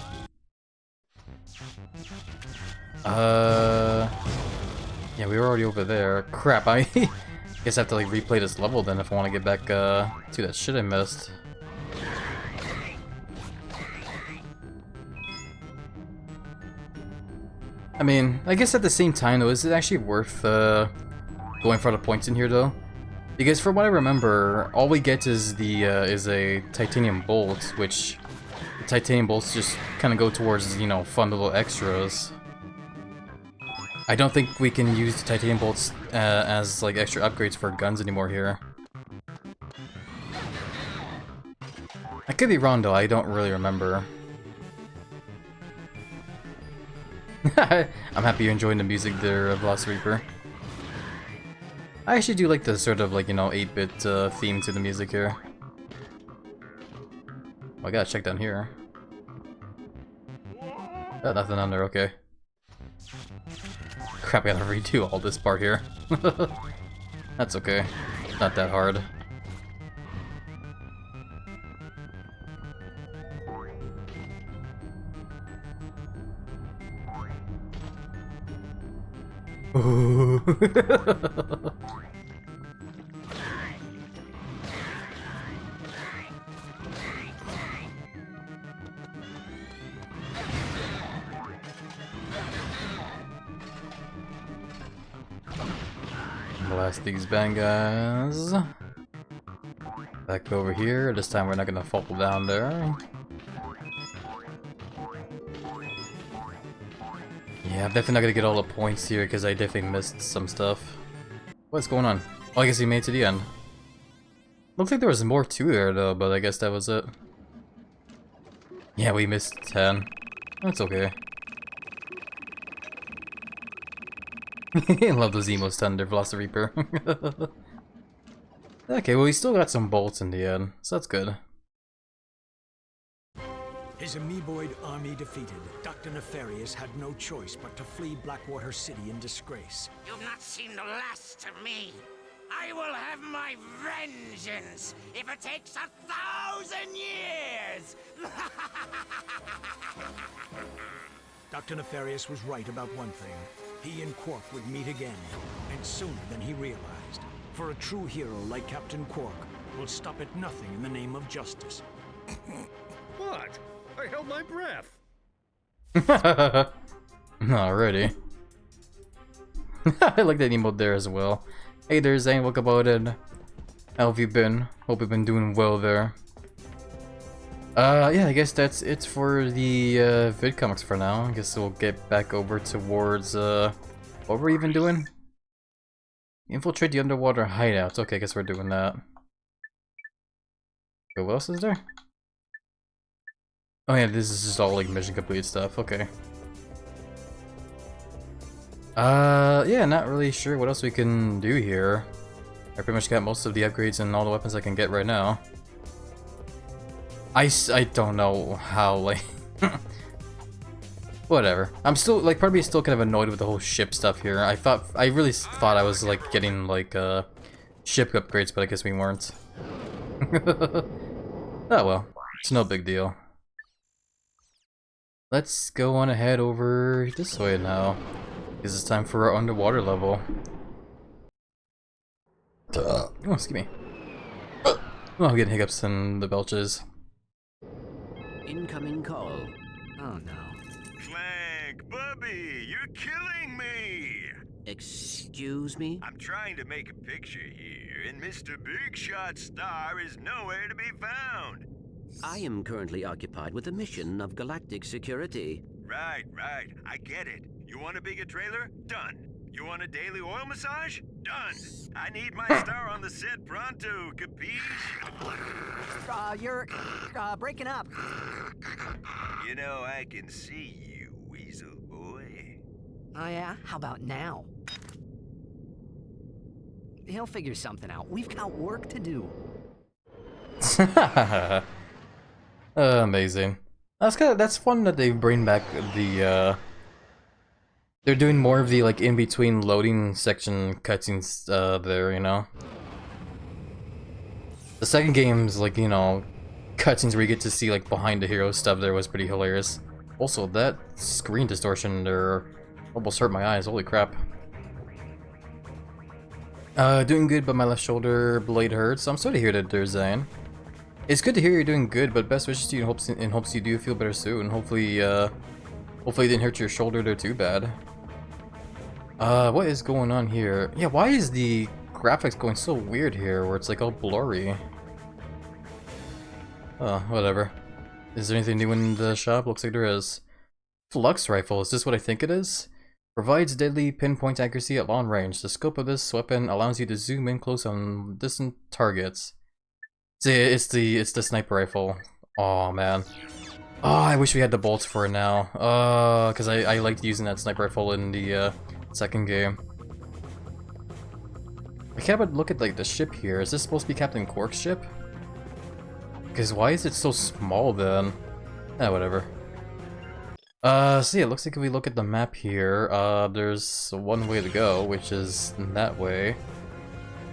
S1: Yeah, we were already over there. Crap, I guess I have to like replay this level then if I want to get back to that shit I missed. I mean, I guess at the same time though, is it actually worth going for the points in here though? Because from what I remember, all we get is the is a titanium bolt, which titanium bolts just kind of go towards, you know, fun little extras. I don't think we can use the titanium bolts as like extra upgrades for guns anymore here. I could be wrong though, I don't really remember. I'm happy you're enjoying the music there, Velociraptor. I actually do like the sort of like, you know, 8-bit theme to the music here. Oh, I gotta check down here. Oh, nothing under, okay. Crap, I gotta redo all this part here. That's okay. Not that hard. Ooh. Blast these bad guys. Back over here. This time we're not gonna fall down there. Yeah, I'm definitely not gonna get all the points here because I definitely missed some stuff. What's going on? Oh, I guess he made it to the end. Looks like there was more to there though, but I guess that was it. Yeah, we missed 10. That's okay. I love those emos thunder, Velociraptor. Okay, well we still got some bolts in the end, so that's good.
S10: His amoeboid army defeated, Dr. Nefarious had no choice but to flee Blackwater City in disgrace.
S8: You've not seen the last of me. I will have my vengeance if it takes 1,000 years.
S10: Dr. Nefarious was right about one thing. He and Quark would meet again, and sooner than he realized. For a true hero like Captain Quark will stop at nothing in the name of justice.
S5: What? I held my breath.
S1: Alrighty. I like that emote there as well. Hey there, Zane, welcome about it. How have you been? Hope you've been doing well there. Yeah, I guess that's it for the vid comics for now. I guess we'll get back over towards what were we even doing? Infiltrate the underwater hideouts. Okay, I guess we're doing that. Okay, what else is there? Oh yeah, this is just all like mission complete stuff. Okay. Yeah, not really sure what else we can do here. I pretty much got most of the upgrades and all the weapons I can get right now. I don't know how, like... Whatever. I'm still, like, part of me is still kind of annoyed with the whole ship stuff here. I really thought I was, like, getting, like, ship upgrades, but I guess we weren't. Oh well. It's no big deal. Let's go on ahead over this way now. Because it's time for our underwater level. Oh, excuse me. Oh, I'm getting hiccups and the belches.
S3: Incoming call. Oh no.
S11: Flank, Bubby, you're killing me!
S3: Excuse me?
S11: I'm trying to make a picture here, and Mr. Big Shot Star is nowhere to be found.
S3: I am currently occupied with a mission of galactic security.
S11: Right, I get it. You want a bigger trailer? Done. You want a daily oil massage? Done. I need my star on the set pronto, capiche?
S12: You're breaking up.
S11: You know, I can see you, weasel boy.
S12: Oh yeah? How about now? He'll figure something out. We've got work to do.
S1: Amazing. That's fun that they bring back the they're doing more of the like in between loading section cutscenes there, you know. The second game's like, you know, cutscenes where you get to see like behind the hero stuff there was pretty hilarious. Also, that screen distortion there almost hurt my eyes, holy crap. Doing good, but my left shoulder blade hurts. I'm sorry to hear that there, Zane. It's good to hear you're doing good, but best wishes to you in hopes you do feel better soon. Hopefully, hopefully it didn't hurt your shoulder there too bad. What is going on here? Yeah, why is the graphics going so weird here, where it's like all blurry? Oh, whatever. Is there anything new in the shop? Looks like there is. Flux rifle, is this what I think it is? Provides deadly pinpoint accuracy at long range. The scope of this weapon allows you to zoom in close on distant targets. It's the sniper rifle. Oh man. Oh, I wish we had the bolts for it now. Because I liked using that sniper rifle in the second game. I can't look at like the ship here. Is this supposed to be Captain Quark's ship? Because why is it so small then? Whatever. So yeah, it looks like if we look at the map here, there's one way to go, which is that way.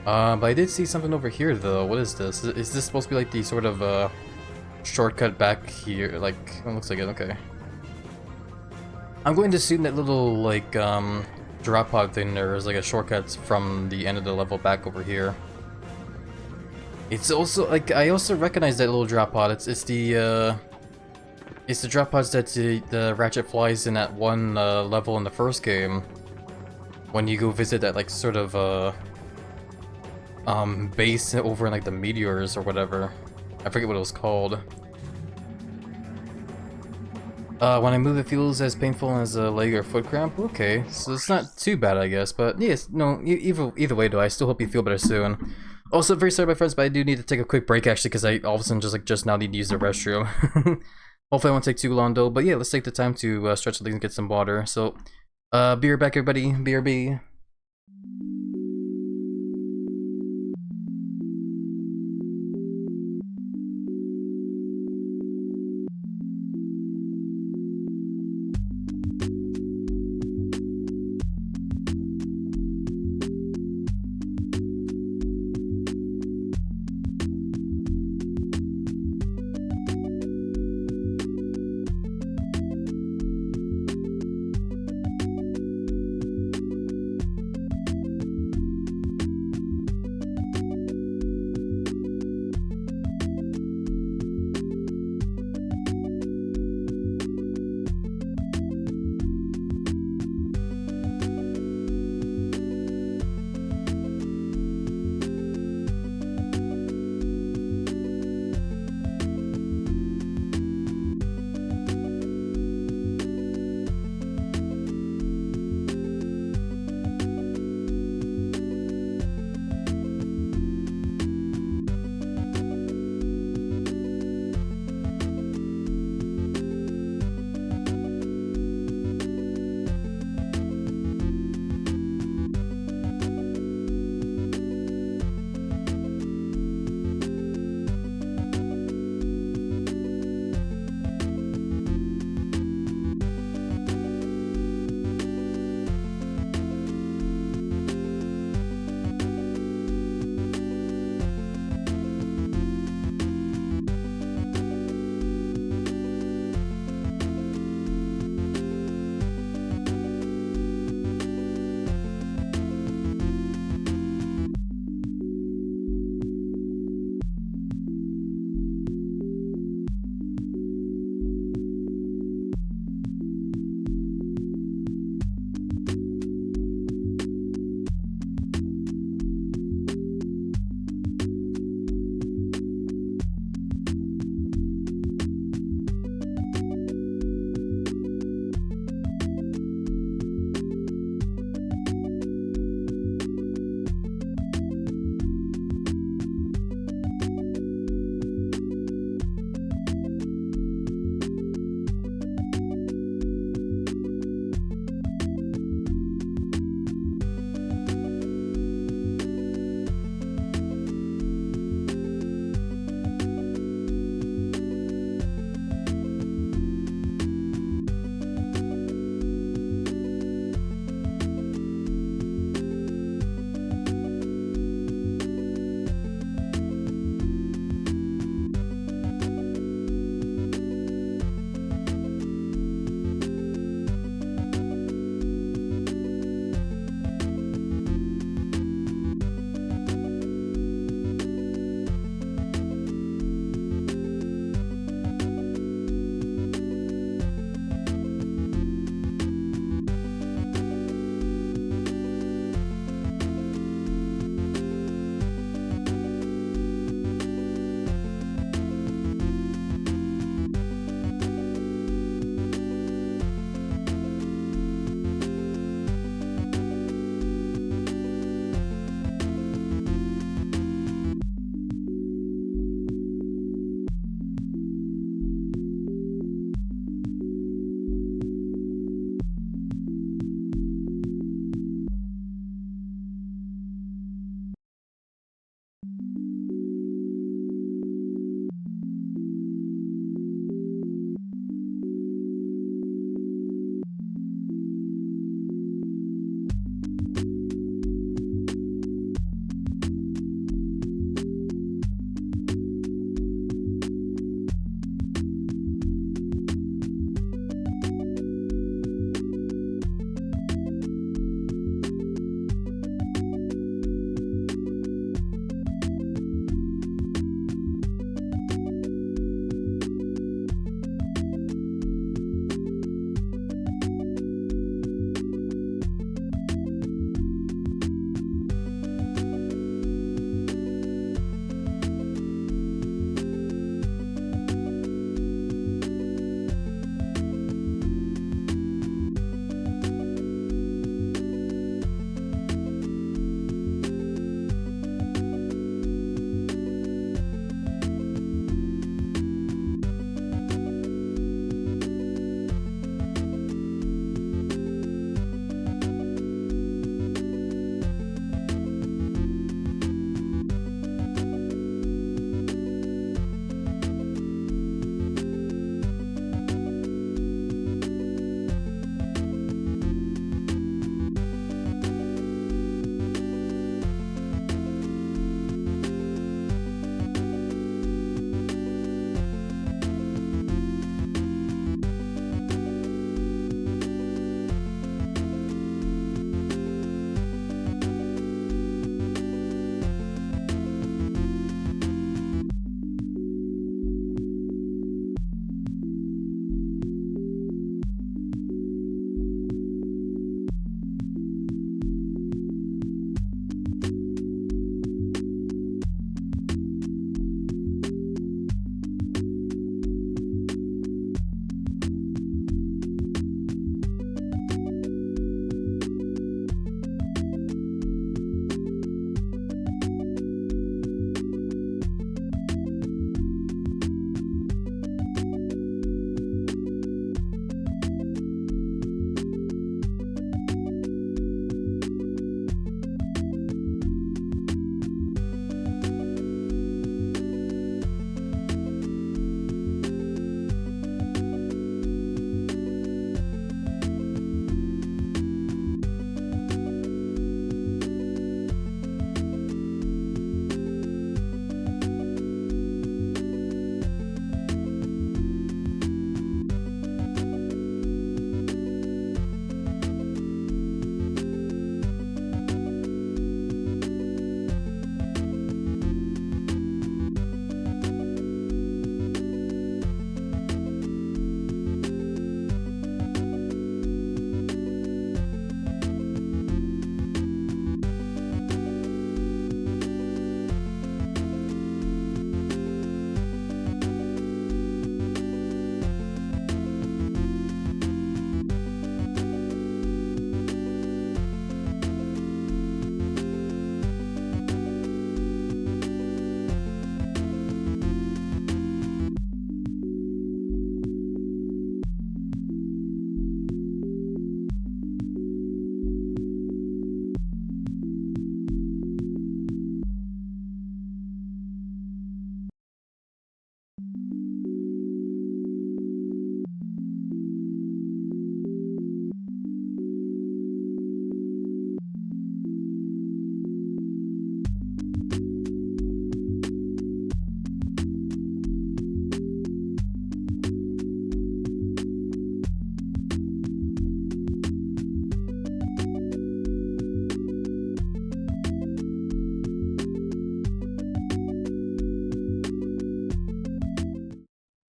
S1: But I did see something over here though. What is this? Is this supposed to be like the sort of shortcut back here? Like, it looks like it, okay. I'm going to assume that little like drop pod thing there is like a shortcut from the end of the level back over here. It's also like I also recognize that little drop pod. It's the drop pods that the Ratchet flies in at one level in the first game. When you go visit that like sort of base over in like the meteors or whatever. I forget what it was called. When I move, it feels as painful as a leg or foot cramp. Okay, so it's not too bad, I guess. But yes, no, either way, though, I still hope you feel better soon. Also, very sorry, my friends, but I do need to take a quick break actually, because I all of a sudden just now need to use the restroom. Hopefully, I won't take too long though. But yeah, let's take the time to stretch the legs and get some water. So, be right back, everybody. BRB.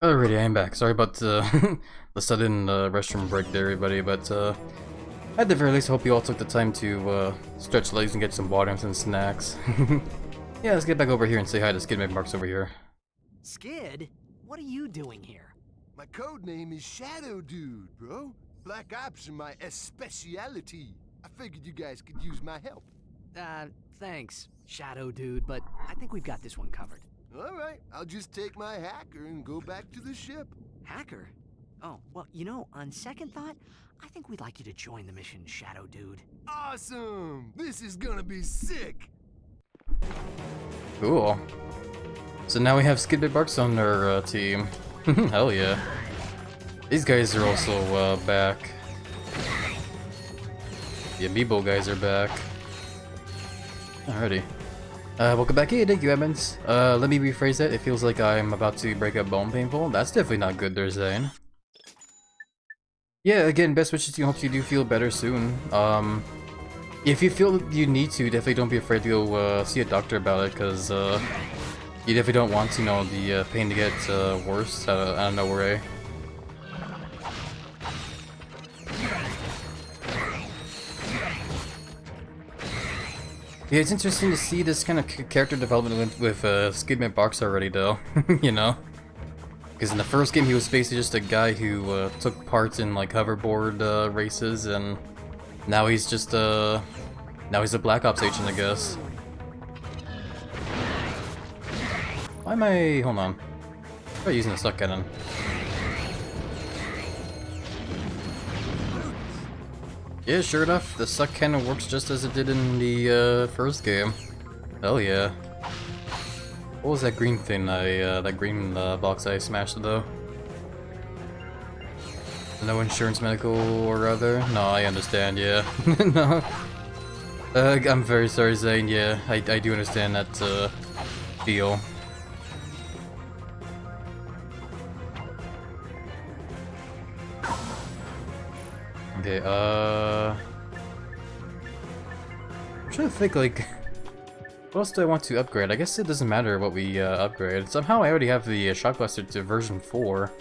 S1: Alrighty, I'm back. Sorry about the sudden restroom break there, everybody, but at the very least, I hope you all took the time to stretch legs and get some water and some snacks. Yeah, let's get back over here and say hi to Skid Marks over here.
S12: Skid? What are you doing here?
S13: My code name is Shadow Dude, bro. Black ops are my specialty. I figured you guys could use my help.
S12: Thanks, Shadow Dude, but I think we've got this one covered.
S13: Alright, I'll just take my hacker and go back to the ship.
S12: Hacker? Oh, well, you know, on second thought, I think we'd like you to join the mission, Shadow Dude.
S13: Awesome! This is gonna be sick!
S1: Cool. So now we have Skid Marks on our team. Hell yeah. These guys are also back. The Amiibo guys are back. Alrighty. Welcome back. Hey, thank you, Edmonds. Let me rephrase that. It feels like I'm about to break a bone painful. That's definitely not good, they're saying. Yeah, again, best wishes to you. Hope you do feel better soon. If you feel you need to, definitely don't be afraid to go see a doctor about it, because you definitely don't want, you know, the pain to get worse out of nowhere. Yeah, it's interesting to see this kind of character development with Skid Marks already, though. You know? Because in the first game, he was basically just a guy who took part in, like, hoverboard races, and now he's just, now he's a Black Ops agent, I guess. Why am I... hold on. I'm using a suck cannon. Yeah, sure enough, the suck cannon works just as it did in the first game. Hell yeah. What was that green thing that green box I smashed though? No insurance medical or other? No, I understand, yeah. No. I'm very sorry, Zane, yeah, I do understand that feel. Okay, I'm trying to think, like, what else do I want to upgrade? I guess it doesn't matter what we upgrade. Somehow I already have the Shockbuster to version 4.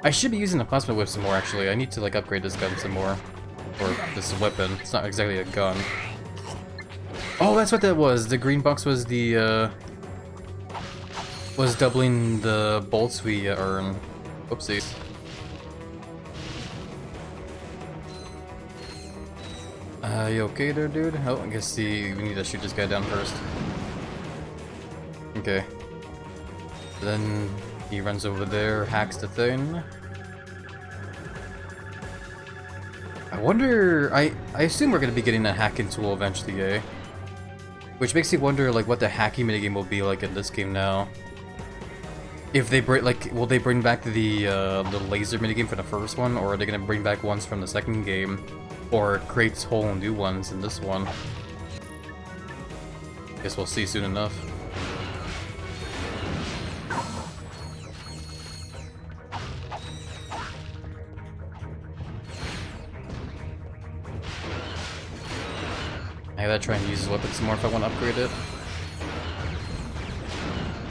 S1: I should be using the Plasma Whip some more, actually. I need to, like, upgrade this gun some more. Or this weapon. It's not exactly a gun. Oh, that's what that was! The green box was the, was doubling the bolts we earn. Oopsies. You okay there, dude? Oh, I guess we need to shoot this guy down first. Okay. Then he runs over there, hacks the thing. I wonder... I assume we're gonna be getting a hacking tool eventually, eh? Which makes me wonder, like, what the hacking minigame will be like in this game now. If they bring, like, will they bring back the laser minigame from the first one, or are they gonna bring back ones from the second game? Or create whole new ones in this one. Guess we'll see soon enough. I gotta try and use his weapon some more if I want to upgrade it.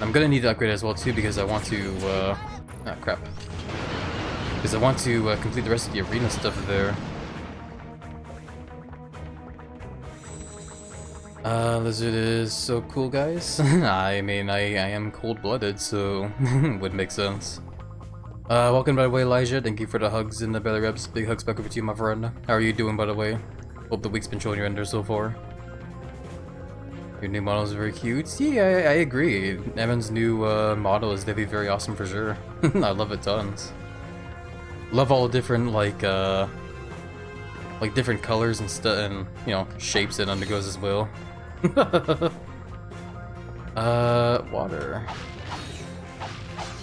S1: I'm gonna need to upgrade it as well too because I want to, ah crap. Because I want to complete the rest of the arena stuff there. Lizard is so cool, guys. I mean, I am cold-blooded, so would make sense. Welcome, by the way, Elijah. Thank you for the hugs and the belly rubs. Big hugs back over to you, my friend. How are you doing, by the way? Hope the week's been showing your ender so far. Your new model is very cute. Yeah, I agree. Evan's new model is definitely very awesome for sure. I love it tons. Love all the different, like different colors and stuff, and, you know, shapes it undergoes as well. Water.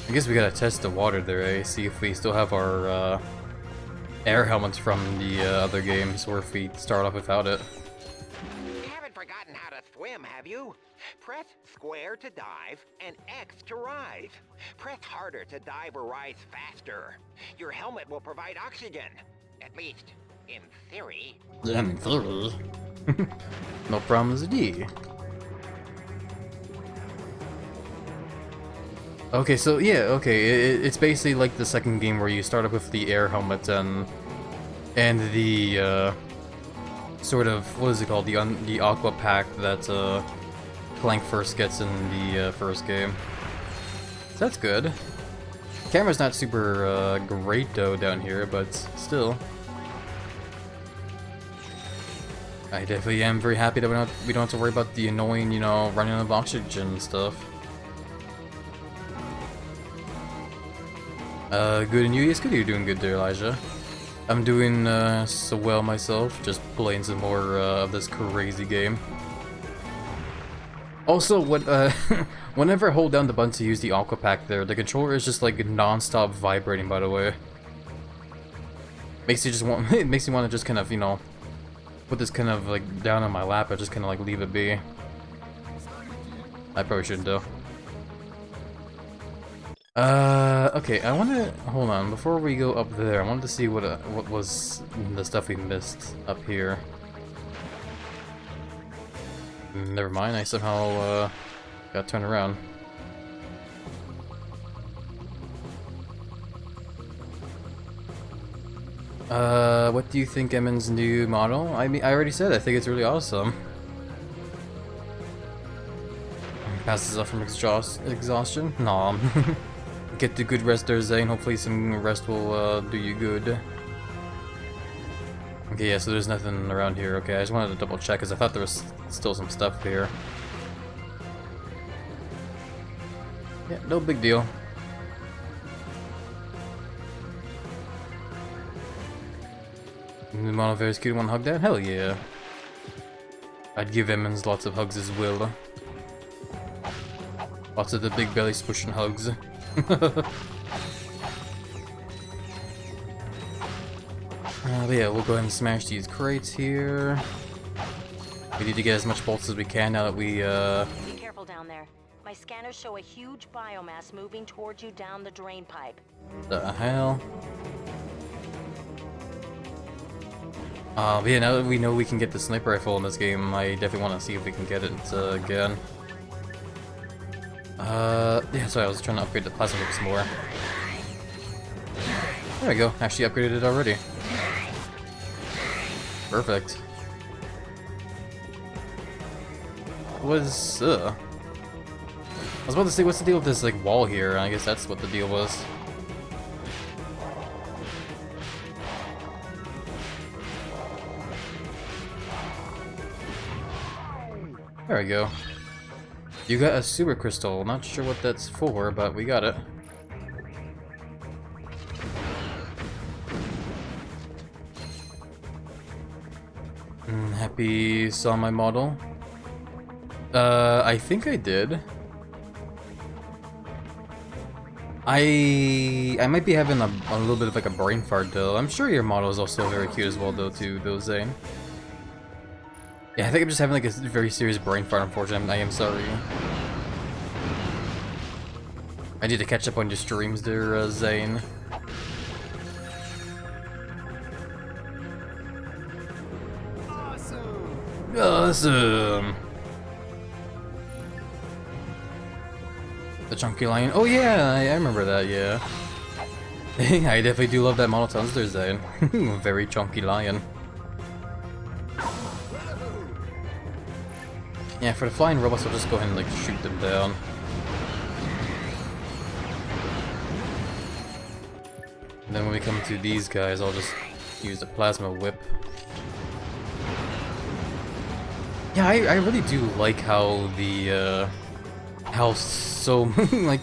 S1: I guess we gotta test the water there, eh? See if we still have our, air helmets from the, other games, or if we start off without it.
S8: You haven't forgotten how to swim, have you? Press square to dive and X to rise. Press harder to dive or rise faster. Your helmet will provide oxygen. At least, in theory.
S1: In theory. No problems, D. Okay, so yeah, okay, it's basically like the second game where you start off with the air helmet and the sort of, what is it called, the aqua pack that Clank first gets in the first game. So that's good. Camera's not super great though down here, but still. I definitely am very happy that we don't have to worry about the annoying, you know, running out of oxygen and stuff. Good, and you? Yes, good. You're doing good there, Elijah. I'm doing so well myself, just playing some more of this crazy game. Also, whenever I hold down the button to use the aqua pack there, the controller is just like non-stop vibrating, by the way. Makes you just want, it makes me want to just kind of, you know, put this kind of like down on my lap and just kind of like leave it be. I probably shouldn't though. Okay, I wanna, hold on, before we go up there, I wanted to see what was the stuff we missed up here. Never mind, I somehow, got turned around. What do you think Emin's new model? I mean, I already said I think it's really awesome. Passes off from exhaustion? Nah. Get the good rest there, Zane. Hopefully some rest will do you good. Okay, yeah, so there's nothing around here. Okay, I just wanted to double check because I thought there was still some stuff here. Yeah, no big deal. New model very cute. One hug that? Hell yeah. I'd give Emmons lots of hugs as well. Lots of the big belly spushing hugs. But yeah, we'll go ahead and smash these crates here. We need to get as much bolts as we can now that we
S4: Be careful down there. My scanners show a huge biomass moving towards you down the drain pipe.
S1: The hell? But yeah, now that we know we can get the sniper rifle in this game, I definitely want to see if we can get it again. Yeah, sorry, I was trying to upgrade the plasma whip some more. There we go, actually upgraded it already. Perfect. What is, I was about to say, what's the deal with this, like, wall here? I guess that's what the deal was. There we go. You got a super crystal. Not sure what that's for, but we got it. Happy saw my model? I think I did. I might be having a little bit of like a brain fart though. I'm sure your model is also very cute as well though too, though, Zane. Yeah, I think I'm just having like a very serious brain fart, unfortunately. I am sorry. I need to catch up on your streams there, Zane. Awesome! The chunky lion. Oh yeah, I remember that, yeah. I definitely do love that model tons there, Zane. Very chunky lion. Yeah, for the flying robots, I'll just go ahead and like shoot them down. And then when we come to these guys, I'll just use the plasma whip. Yeah, I really do like how the how so like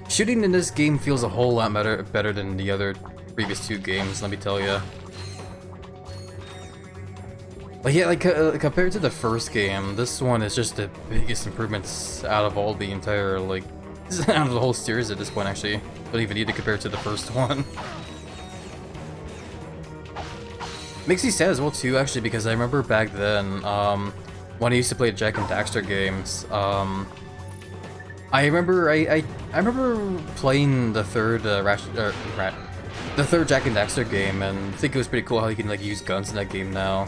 S1: shooting in this game feels a whole lot better than the other previous two games. Let me tell you. Like yeah, like compared to the first game, this one is just the biggest improvements out of all the entire like out of the whole series at this point. Actually, don't even need to compare it to the first one. Makes me sad as well too, actually, because I remember back then, when I used to play Jak and Daxter games, I remember playing the third the third Jak and Daxter game, and I think it was pretty cool how you can like use guns in that game now.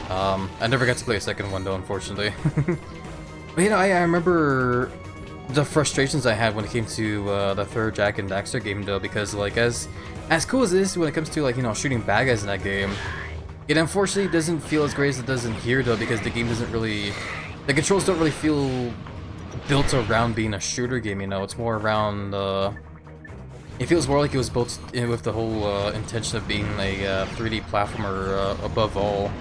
S1: I never got to play a second one though, unfortunately. But you know, I remember the frustrations I had when it came to the third Jack and Daxter game though, because like as cool as it is when it comes to like, you know, shooting bad guys in that game, it unfortunately doesn't feel as great as it does in here though, because the game doesn't really, the controls don't really feel built around being a shooter game, you know. It's more around it feels more like it was built with the whole intention of being a 3D platformer above all.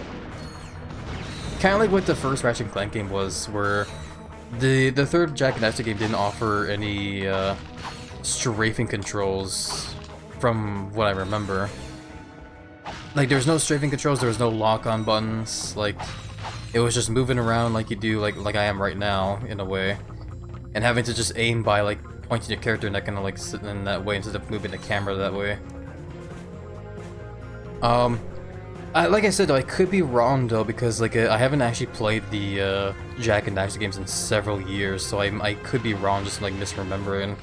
S1: Kind of like what the first Ratchet & Clank game was, where the third Jack and Daxter game didn't offer any strafing controls from what I remember. Like, there was no strafing controls, there was no lock-on buttons, like, it was just moving around like you do, like I am right now, in a way. And having to just aim by, like, pointing your character and that kind of, like, sitting in that way instead of moving the camera that way. Like I said, though, I could be wrong, though, because, like, I haven't actually played the Jack and Daxter games in several years, so I could be wrong, just, like, misremembering.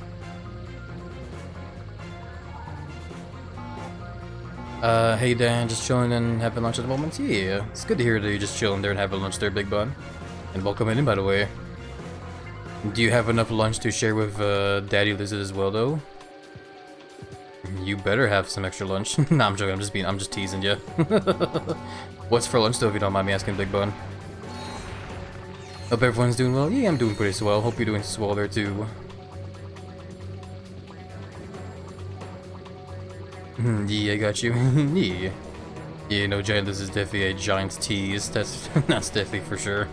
S1: Hey Dan, just chilling and having lunch at the moment? Yeah, it's good to hear that you're just chilling there and having lunch there, Big Bun. And welcome in, by the way. Do you have enough lunch to share with Daddy Lizard as well, though? You better have some extra lunch. Nah, I'm joking, I'm just teasing you. What's for lunch, though, if you don't mind me asking, Big Bun? Hope everyone's doing well? Yeah, I'm doing pretty swell. Hope you're doing swell there, too. Yeah, I got you. Yeah. Yeah, no, Giant, this is definitely a giant tease. That's definitely for sure.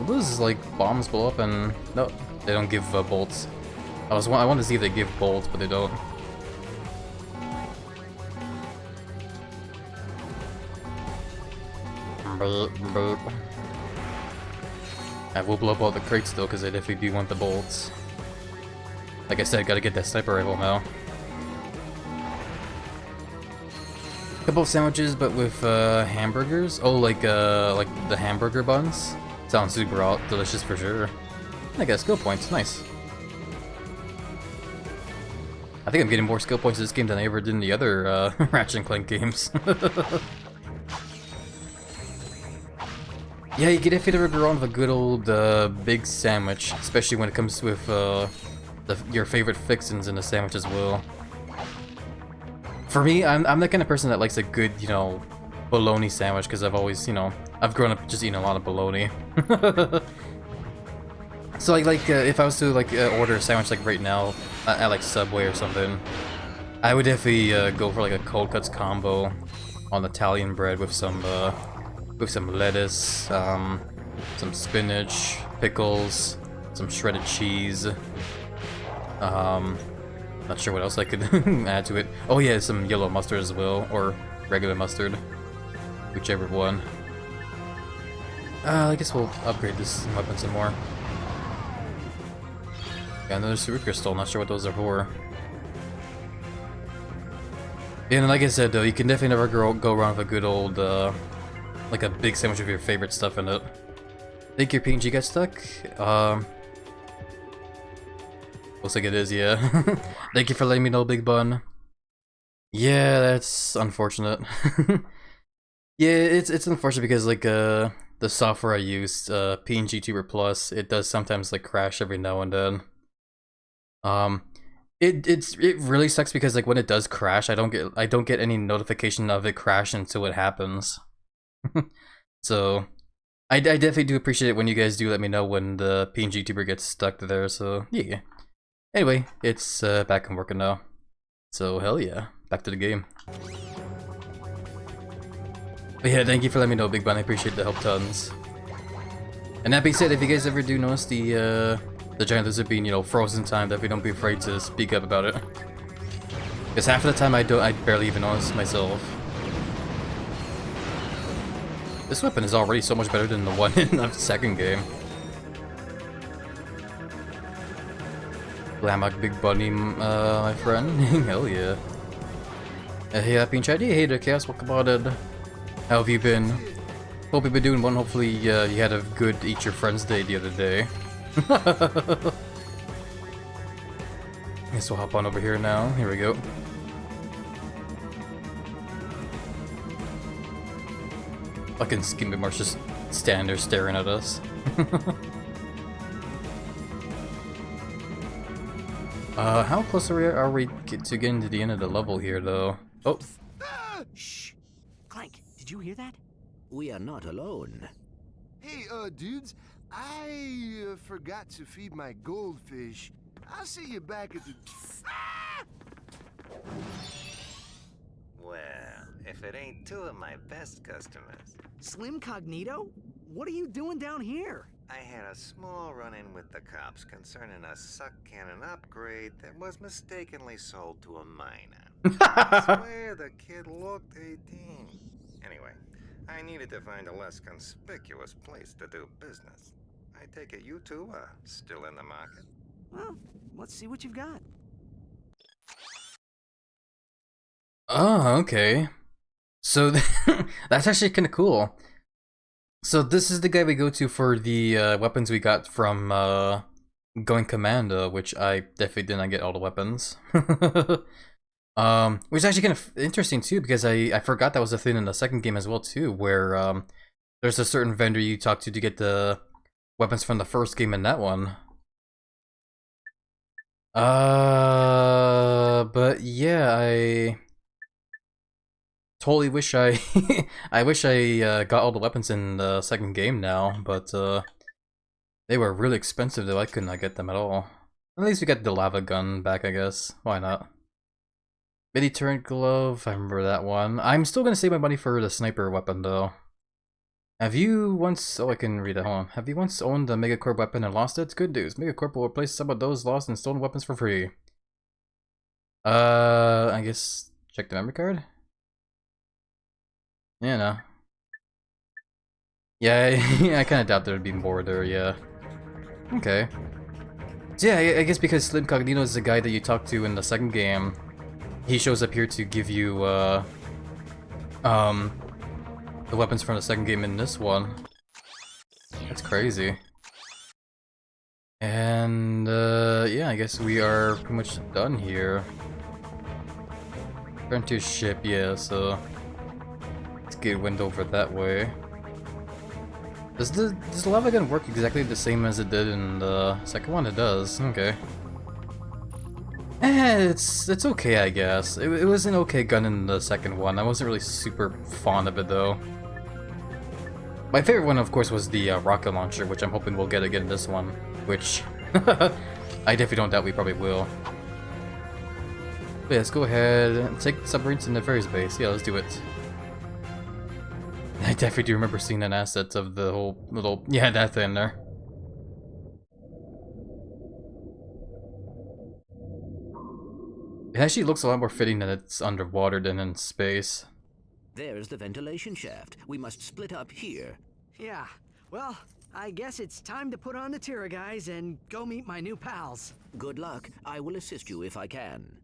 S1: Will those, like, bombs blow up and... No, they don't give bolts. I want to see if they give bolts, but they don't. Burp, burp. I will blow up all the crates though, because I definitely do want the bolts. Like I said, gotta get that sniper rifle now. Couple of sandwiches, but with hamburgers. Oh, like the hamburger buns. Sounds super delicious for sure. I got skill points. Nice. I think I'm getting more skill points in this game than I ever did in the other Ratchet & Clank games. Yeah, you get a fit of a go on with a good old big sandwich, especially when it comes with your favorite fixins in the sandwich as well. For me, I'm the kind of person that likes a good, you know, bologna sandwich, because I've always, you know, I've grown up just eating a lot of bologna. So like if I was to like order a sandwich like right now at like Subway or something, I would definitely go for like a cold cuts combo on Italian bread with some lettuce, some spinach, pickles, some shredded cheese. Not sure what else I could add to it. Oh yeah, some yellow mustard as well, or regular mustard, whichever one. I guess we'll upgrade this weapon some more. Got another super crystal, not sure what those are for. And like I said though, you can definitely never go wrong with a good old, like a big sandwich with your favorite stuff in it. Think your PNG got stuck? Looks like it is, yeah. Thank you for letting me know, Big Bun. Yeah, that's unfortunate. Yeah, it's unfortunate because like the software I used, PNG Tuber Plus, it does sometimes like crash every now and then. It really sucks because like when it does crash, I don't get any notification of it crash until it happens. So I definitely do appreciate it when you guys do let me know when the PNG Tuber gets stuck there. So yeah. Anyway, it's back and working now. So hell yeah, back to the game. But yeah, thank you for letting me know, Big Bun. I appreciate the help tons. And that being said, if you guys ever do notice the giant lizard being, you know, frozen time, definitely don't be afraid to speak up about it. Because half of the time I barely even notice myself. This weapon is already so much better than the one in the second game. Blamak Big Bunny, my friend. Hell yeah. Hey, Happy and Chatty. Hey there, Chaos. Welcome on in. How have you been? Hope you've been doing well. Hopefully, you had a good Eat Your Friends day the other day. Guess we'll hop on over here now. Here we go. Fucking Skimmy Marsh just standing there staring at us. How close are we to getting to the end of the level here, though? Oh.
S12: Shh! Clank, did you hear that?
S3: We are not alone.
S13: Hey, dudes, I forgot to feed my goldfish. I'll see you back at the...
S14: Well, if it ain't two of my best customers.
S12: Slim Cognito? What are you doing down here?
S14: I had a small run-in with the cops concerning a suck cannon upgrade that was mistakenly sold to a minor. I swear the kid looked 18. Anyway, I needed to find a less conspicuous place to do business. I take it you two are still in the market?
S12: Well, let's see what you've got.
S1: Oh, okay. So that's actually kind of cool. So this is the guy we go to for the weapons we got from going commando, which I definitely did not get all the weapons. Which is actually kind of interesting too, because I forgot that was a thing in the second game as well too, where there's a certain vendor you talk to get the weapons from the first game in that one. But yeah, I totally wish I got all the weapons in the second game now, but they were really expensive though. I could not get them at all. At least we got the lava gun back, I guess. Why not? Mini turret glove, I remember that one. I'm still gonna save my money for the sniper weapon though. Have you once... oh, I can read it, hold on. Have you once owned a Megacorp weapon and lost it? Good news. Megacorp will replace some of those lost and stolen weapons for free. I guess... check the memory card? Yeah, no. Yeah, I kinda doubt there'd be more there, yeah. Okay. So yeah, I guess because Slim Cognito is the guy that you talk to in the second game, he shows up here to give you, the weapons from the second game in this one. That's crazy. And, yeah, I guess we are pretty much done here. Turn to ship, yeah, so... let's get a window over that way. Does the lava gun work exactly the same as it did in the second one? It does, okay. It's okay, I guess. It was an okay gun in the second one. I wasn't really super fond of it, though. My favorite one, of course, was the rocket launcher, which I'm hoping we'll get again in this one. Which, I definitely don't doubt we probably will. But yeah, let's go ahead and take submarines in the ferry's base. Yeah, let's do it. I definitely do remember seeing an asset of the whole little... yeah, that thing there. It actually looks a lot more fitting that it's underwater than in space.
S3: There's the ventilation shaft. We must split up here.
S12: Yeah, well, I guess it's time to put on the Tira guys and go meet my new pals.
S3: Good luck. I will assist you if I can.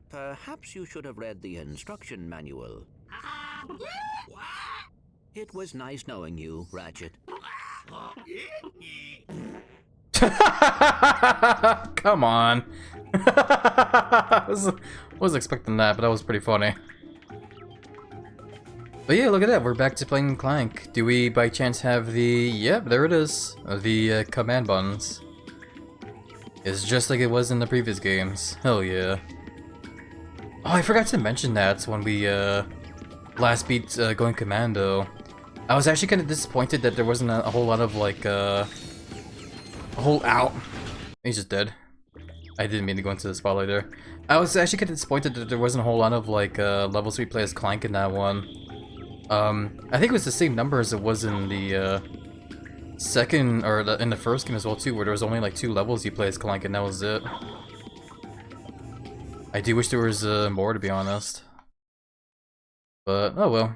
S3: Perhaps you should have read the instruction manual. It was nice knowing you, Ratchet.
S1: Come on. Was expecting that, but that was pretty funny. But yeah, look at that. We're back to playing Clank. Do we by chance have the... yep, there it is. The command buttons. It's just like it was in the previous games. Hell yeah. Oh, I forgot to mention that when we last beat going commando. I was actually kind of disappointed that there wasn't a whole lot of like a whole... ow. He's just dead. I didn't mean to go into the spotlight there. I was actually kind of disappointed that there wasn't a whole lot of like levels we play as Clank in that one. I think it was the same number as it was in the second, or in the first game as well too, where there was only like 2 levels you play as Clank and that was it. I do wish there was more, to be honest. But, oh well.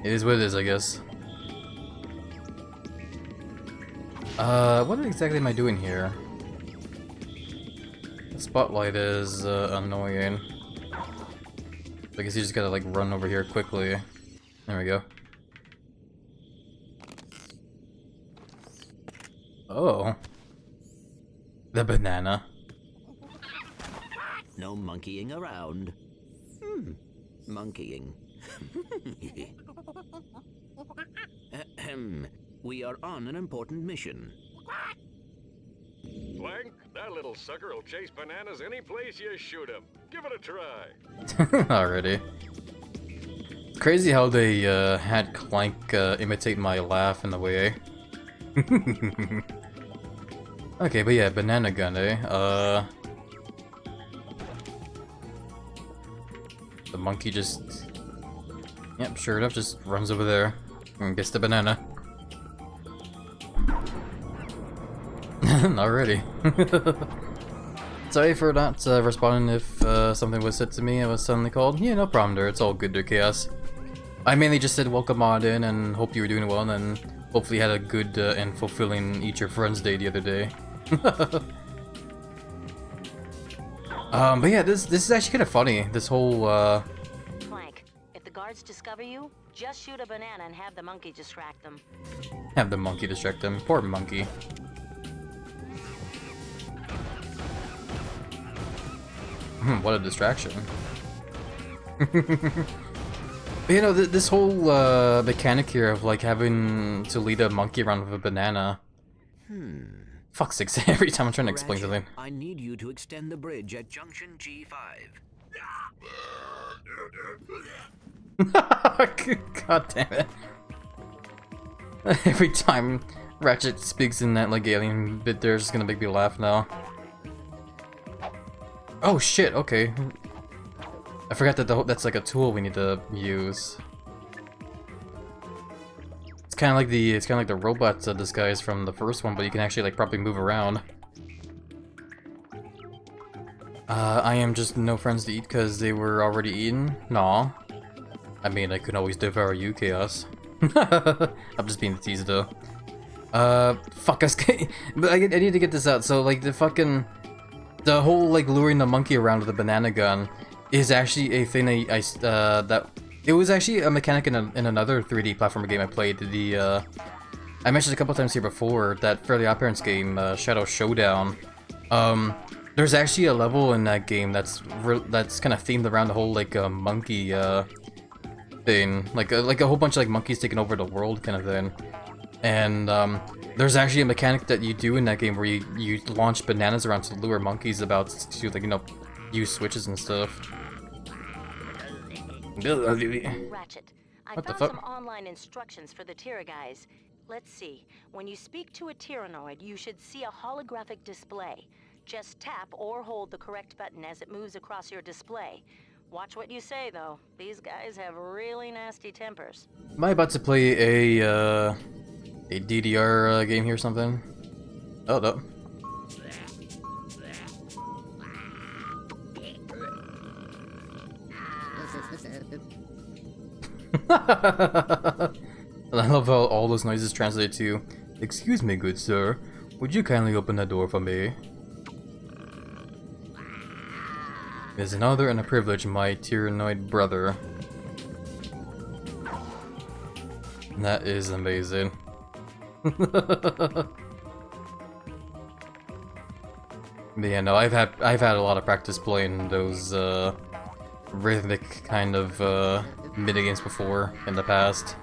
S1: It is what it is, I guess. What exactly am I doing here? The spotlight is annoying. I guess you just gotta like run over here quickly. There we go. Oh. The banana.
S3: No monkeying around. Monkeying. Ahem. We are on an important mission.
S5: Clank, that little sucker will chase bananas any place you shoot him. Give it a try.
S1: Already. It's crazy how they had Clank imitate my laugh in the way. Okay, but yeah, banana gun, eh? The monkey just... Yep, sure enough, just runs over there and gets the banana. Already. Sorry for not responding if something was said to me and was suddenly called. Yeah, no problem there, it's all good there, Chaos. I mainly just said welcome on in and hope you were doing well and hopefully had a good and fulfilling Eat Your Friends day the other day. But yeah, this is actually kind of funny. This whole
S4: Clank, if the guards discover you, just shoot a banana and have the monkey distract them.
S1: Have the monkey distract them. Poor monkey. What a distraction. But, you know, this whole mechanic here of like having to lead a monkey around with a banana. Fuck's sakes, every time I'm trying to explain something.
S3: I need you to extend the bridge at junction G5.
S1: God damn it. Every time Ratchet speaks in that like alien bit there, it's just gonna make me laugh now. Oh shit, okay. I forgot that that's like a tool we need to use. It's kind of like the robot disguise from the first one, but you can actually like probably move around. I am just no friends to eat because they were already eaten. Nah. I mean, I could always devour you, Chaos. I'm just being teased though. Fuck us. But I need to get this out. So like the whole like luring the monkey around with a banana gun is actually a thing that it was actually a mechanic in another 3D platformer game I played. I mentioned a couple times here before that Fairly Odd Parents game, Shadow Showdown. There's actually a level in that game that's kind of themed around the whole like monkey thing, like a whole bunch of like monkeys taking over the world kind of thing. And there's actually a mechanic that you do in that game where you launch bananas around to lure monkeys about to like, you know, use switches and stuff.
S4: Ratchet, I
S1: What the
S4: found
S1: fuck?
S4: some online instructions for the Tira guys. Let's see. When you speak to a Tyrannoid, you should see a holographic display. Just tap or hold the correct button as it moves across your display. Watch what you say, though. These guys have really nasty tempers.
S1: Am I about to play a DDR game here or something? Oh, no. I love how all those noises translate to, "Excuse me, good sir, would you kindly open the door for me?" It is an honor and a privilege, my Tyrannoid brother. That is amazing. But yeah, no, I've had a lot of practice playing those rhythmic kind of minigames before in the past.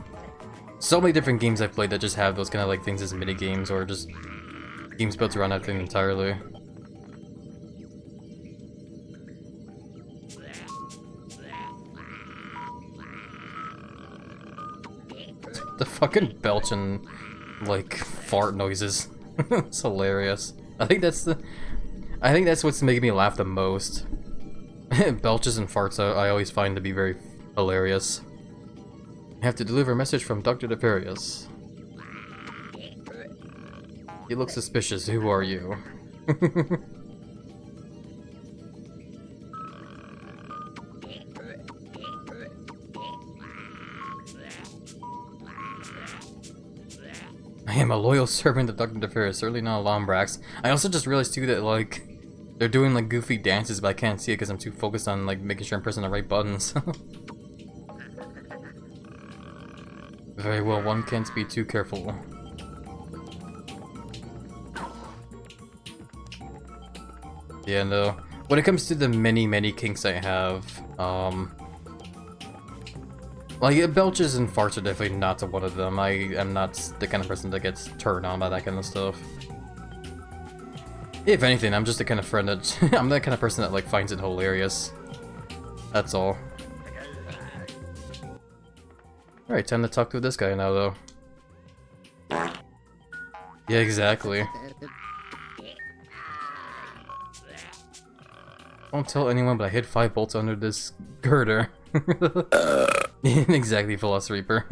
S1: So many different games I've played that just have those kind of like things as minigames or just games built around that thing entirely. The fucking belch and like fart noises. It's hilarious. I think that's what's making me laugh the most. Belches and farts I always find to be very hilarious. I have to deliver a message from Dr. Nefarious. You look suspicious. Who are you? I am a loyal servant of Dr. Nefarious, certainly not a Lombrax. I also just realized too that like they're doing like goofy dances, but I can't see it because I'm too focused on like making sure I'm pressing the right buttons. Very well, one can't be too careful. Yeah, no. When it comes to the many kinks I have, like belches and farts are definitely not one of them. I am not the kind of person that gets turned on by that kind of stuff. If anything, I'm just the kind of friend that I'm the kind of person that like finds it hilarious. That's all. Alright, time to talk to this guy now, though. Yeah, exactly. Don't tell anyone, but I hid 5 bolts under this girder. Exactly, Philosopher Reaper.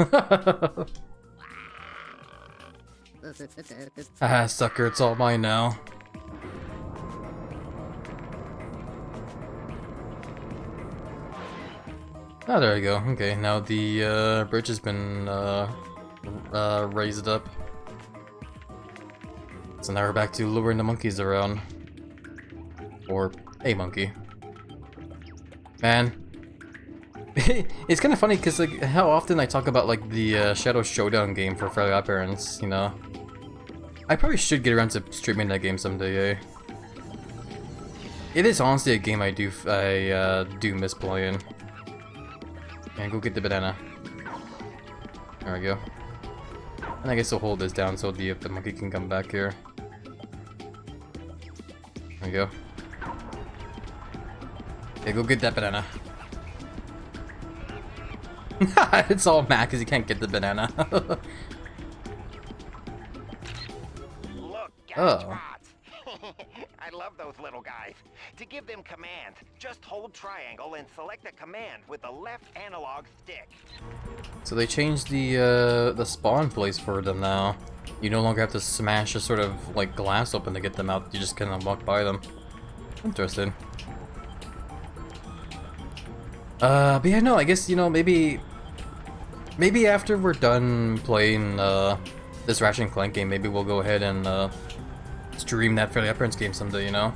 S1: Ah, sucker, it's all mine now. Oh, there we go. Okay, now the bridge has been raised up. So now we're back to luring the monkeys around. Or a monkey. Man. It's kind of funny because like how often I talk about like the Shadow Showdown game for Fairly Odd Parents, you know. I probably should get around to streaming that game someday, eh? It is honestly a game I do miss playing. And go get the banana. There we go. And I guess we'll hold this down so the monkey can come back here. There we go. Okay, go get that banana. It's all mad because he can't get the banana.
S8: Look,
S1: oh.
S8: I love those little guys. To give them command, just hold triangle and select a command with the left analog stick.
S1: So they changed the spawn place for them now. You no longer have to smash a sort of like glass open to get them out. You just kind of walk by them. Interesting. But yeah, no, I guess, you know, maybe after we're done playing this Ratchet & Clank game, maybe we'll go ahead and stream that Fairly Odd Parents game someday, you know?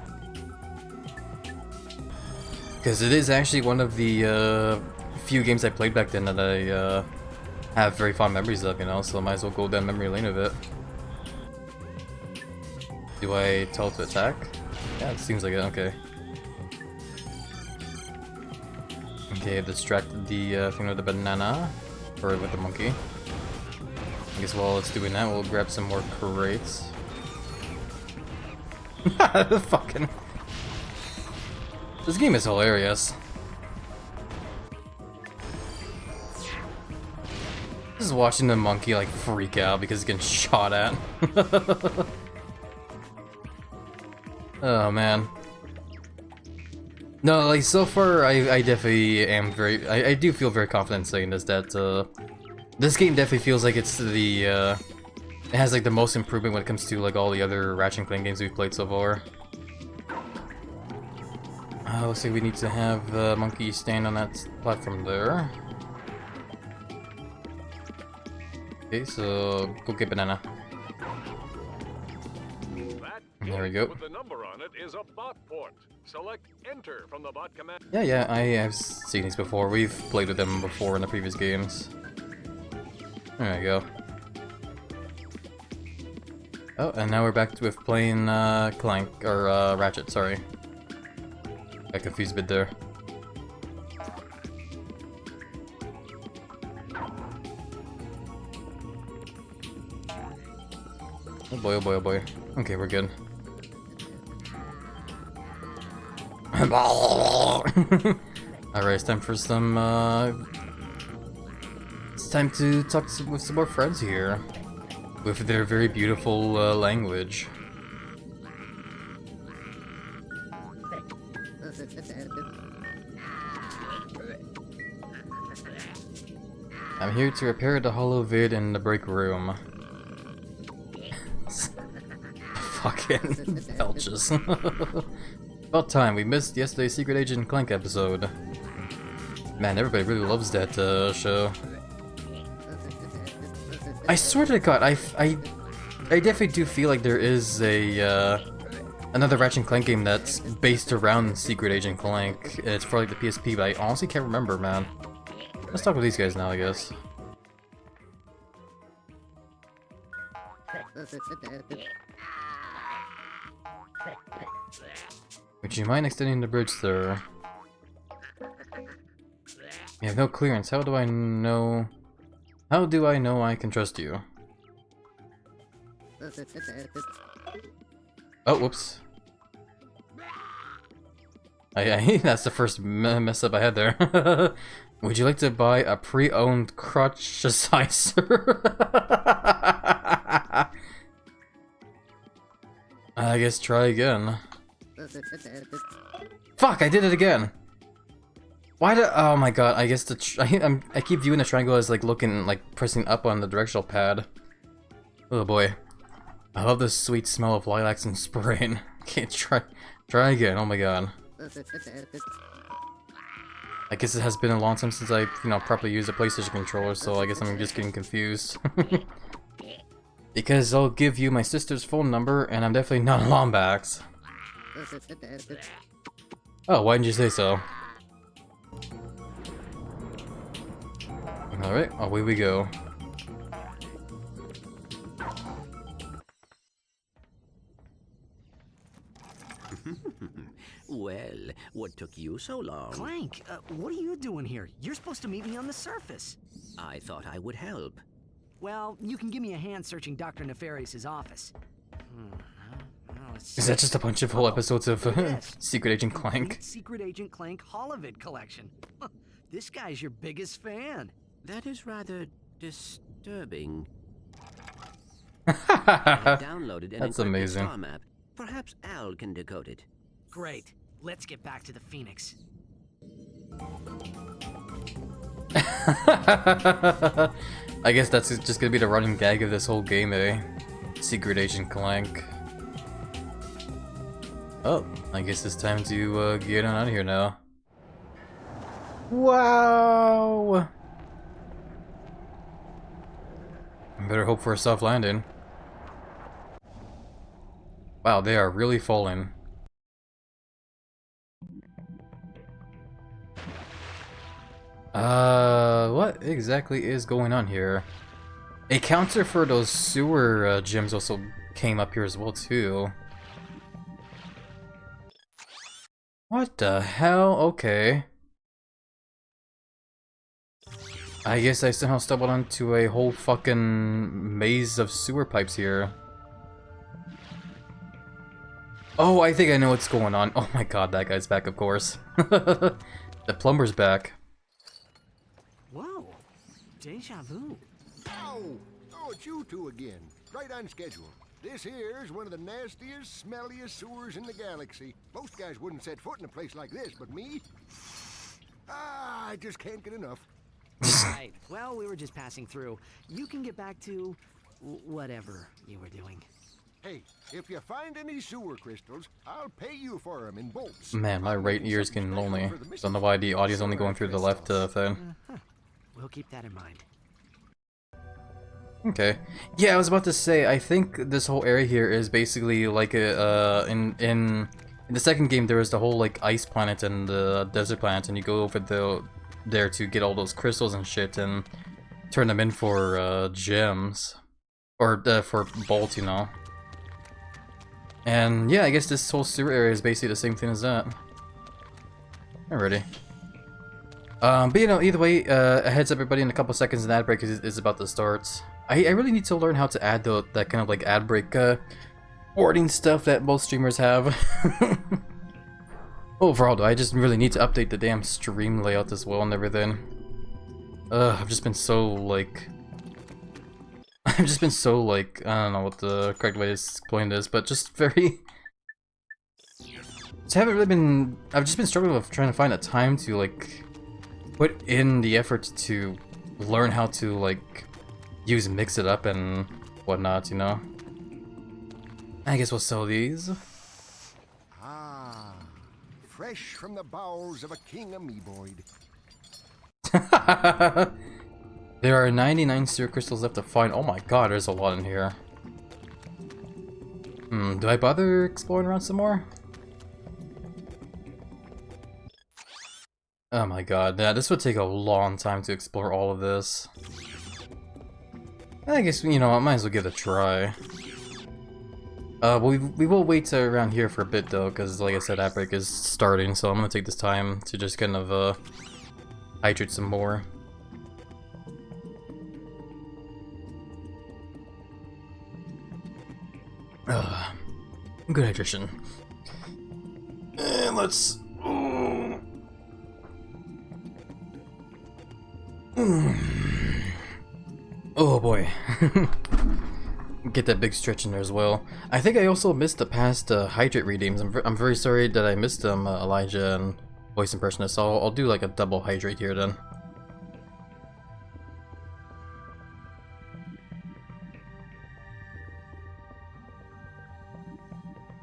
S1: Because it is actually one of the few games I played back then that I have very fond memories of, you know, so I might as well go down memory lane of it. Do I tell it to attack? Yeah, it seems like it, okay. Okay, I've distracted the thing with the banana, or with the monkey. I guess while it's doing that, we'll grab some more crates. Fucking... This game is hilarious. Just watching the monkey like freak out because he's getting shot at. Oh man. No, like so far I definitely am I do feel very confident saying this, that this game definitely feels like it's the it has like the most improvement when it comes to like all the other Ratchet & Clank games we've played so far. Looks like we need to have monkey stand on that platform there. Okay, so go get banana. There we go.
S6: With the number on it is a bot port. Select enter from the bot command.
S1: Yeah, I have seen these before. We've played with them before in the previous games. There we go. Oh, and now we're back with playing Clank, or Ratchet, sorry. Got confused a bit there. Oh boy, oh boy, oh boy. Okay, we're good. Alright, it's time for some, it's time to talk with some more friends here. With their very beautiful language. I'm here to repair the hollow vid in the break room. Fucking belches. About time, we missed yesterday's Secret Agent Clank episode. Man, everybody really loves that show. I swear to God, I definitely do feel like there is a another Ratchet & Clank game that's based around Secret Agent Clank. It's for like the PSP, but I honestly can't remember, man. Let's talk with these guys now, I guess. Would you mind extending the bridge, sir? You have no clearance. How do I know? How do I know I can trust you? Oh, whoops. That's the first mess up I had there. Would you like to buy a pre-owned crotch sizer? I guess try again. Fuck! I did it again. Why did? Oh my god! I guess I keep viewing the triangle as like looking like pressing up on the directional pad. Oh boy! I love the sweet smell of lilacs and spraying. Can't try again. Oh my god! I guess it has been a long time since I properly used a PlayStation controller, so I guess I'm just getting confused. Because I'll give you my sister's phone number, and I'm definitely not a Lombax. Oh, why didn't you say so? Alright, away we go.
S3: Well, what took you so long?
S12: Clank, what are you doing here? You're supposed to meet me on the surface.
S3: I thought I would help.
S12: Well, you can give me a hand searching Dr. Nefarious's office.
S1: Is that just a bunch of whole episodes of Secret Agent Clank?
S12: Secret Agent Clank Holovid collection. This guy's your biggest fan.
S3: That is rather disturbing. I have downloaded an
S1: That's
S3: encrypted
S1: amazing.
S3: star map. Perhaps Al can decode it.
S12: Great. Let's get back to the Phoenix.
S1: I guess that's just gonna be the running gag of this whole game, eh? Secret Agent Clank. Oh, I guess it's time to get on out of here now. Wow! I better hope for a soft landing. Wow, they are really falling. What exactly is going on here? A counter for those sewer gyms also came up here as well too. What the hell? Okay. I guess I somehow stumbled onto a whole fucking maze of sewer pipes here. Oh, I think I know what's going on. Oh my god, that guy's back, of course. The plumber's back.
S12: Whoa, deja vu.
S13: Oh, it's you two again. Right on schedule. This here's one of the nastiest, smelliest sewers in the galaxy. Most guys wouldn't set foot in a place like this, but me? I just can't get enough.
S12: Right, well, we were just passing through. You can get back to whatever you were doing.
S13: Hey, if you find any sewer crystals, I'll pay you for them in bolts.
S1: Man, my right ear's getting lonely. Don't know why the audio's only going through the left thing.
S12: We'll keep that in mind.
S1: Okay. Yeah, I was about to say, I think this whole area here is basically like a, in the second game there was the whole like ice planet and the desert planet, and you go over there to get all those crystals and shit and turn them in for gems. Or for bolts, you know. And yeah, I guess this whole sewer area is basically the same thing as that. Alrighty. But you know, either way, a heads up everybody, in a couple seconds an ad break is about to start. I really need to learn how to add that kind of like ad break wording stuff that most streamers have. Overall though, I just really need to update the damn stream layout as well and everything. I've just been so like... I don't know what the correct way to explain this, but just very... I've just been struggling with trying to find a time to like put in the effort to learn how to like use Mix It Up and whatnot, you know? I guess we'll sell these.
S13: Ah, fresh from the bowels of a king amoeboid.
S1: There are 99 sewer crystals left to find. Oh my god, there's a lot in here. Do I bother exploring around some more? Oh my god, yeah, this would take a long time to explore all of this. I guess, you know, I might as well give it a try. We will wait around here for a bit though, because like I said, ad break is starting, so I'm gonna take this time to just kind of hydrate some more. Good hydration. And let's Oh boy. Get that big stretch in there as well. I think I also missed the past hydrate redeems. I'm very sorry that I missed them, Elijah and voice impressionist. So I'll do like a double hydrate here then.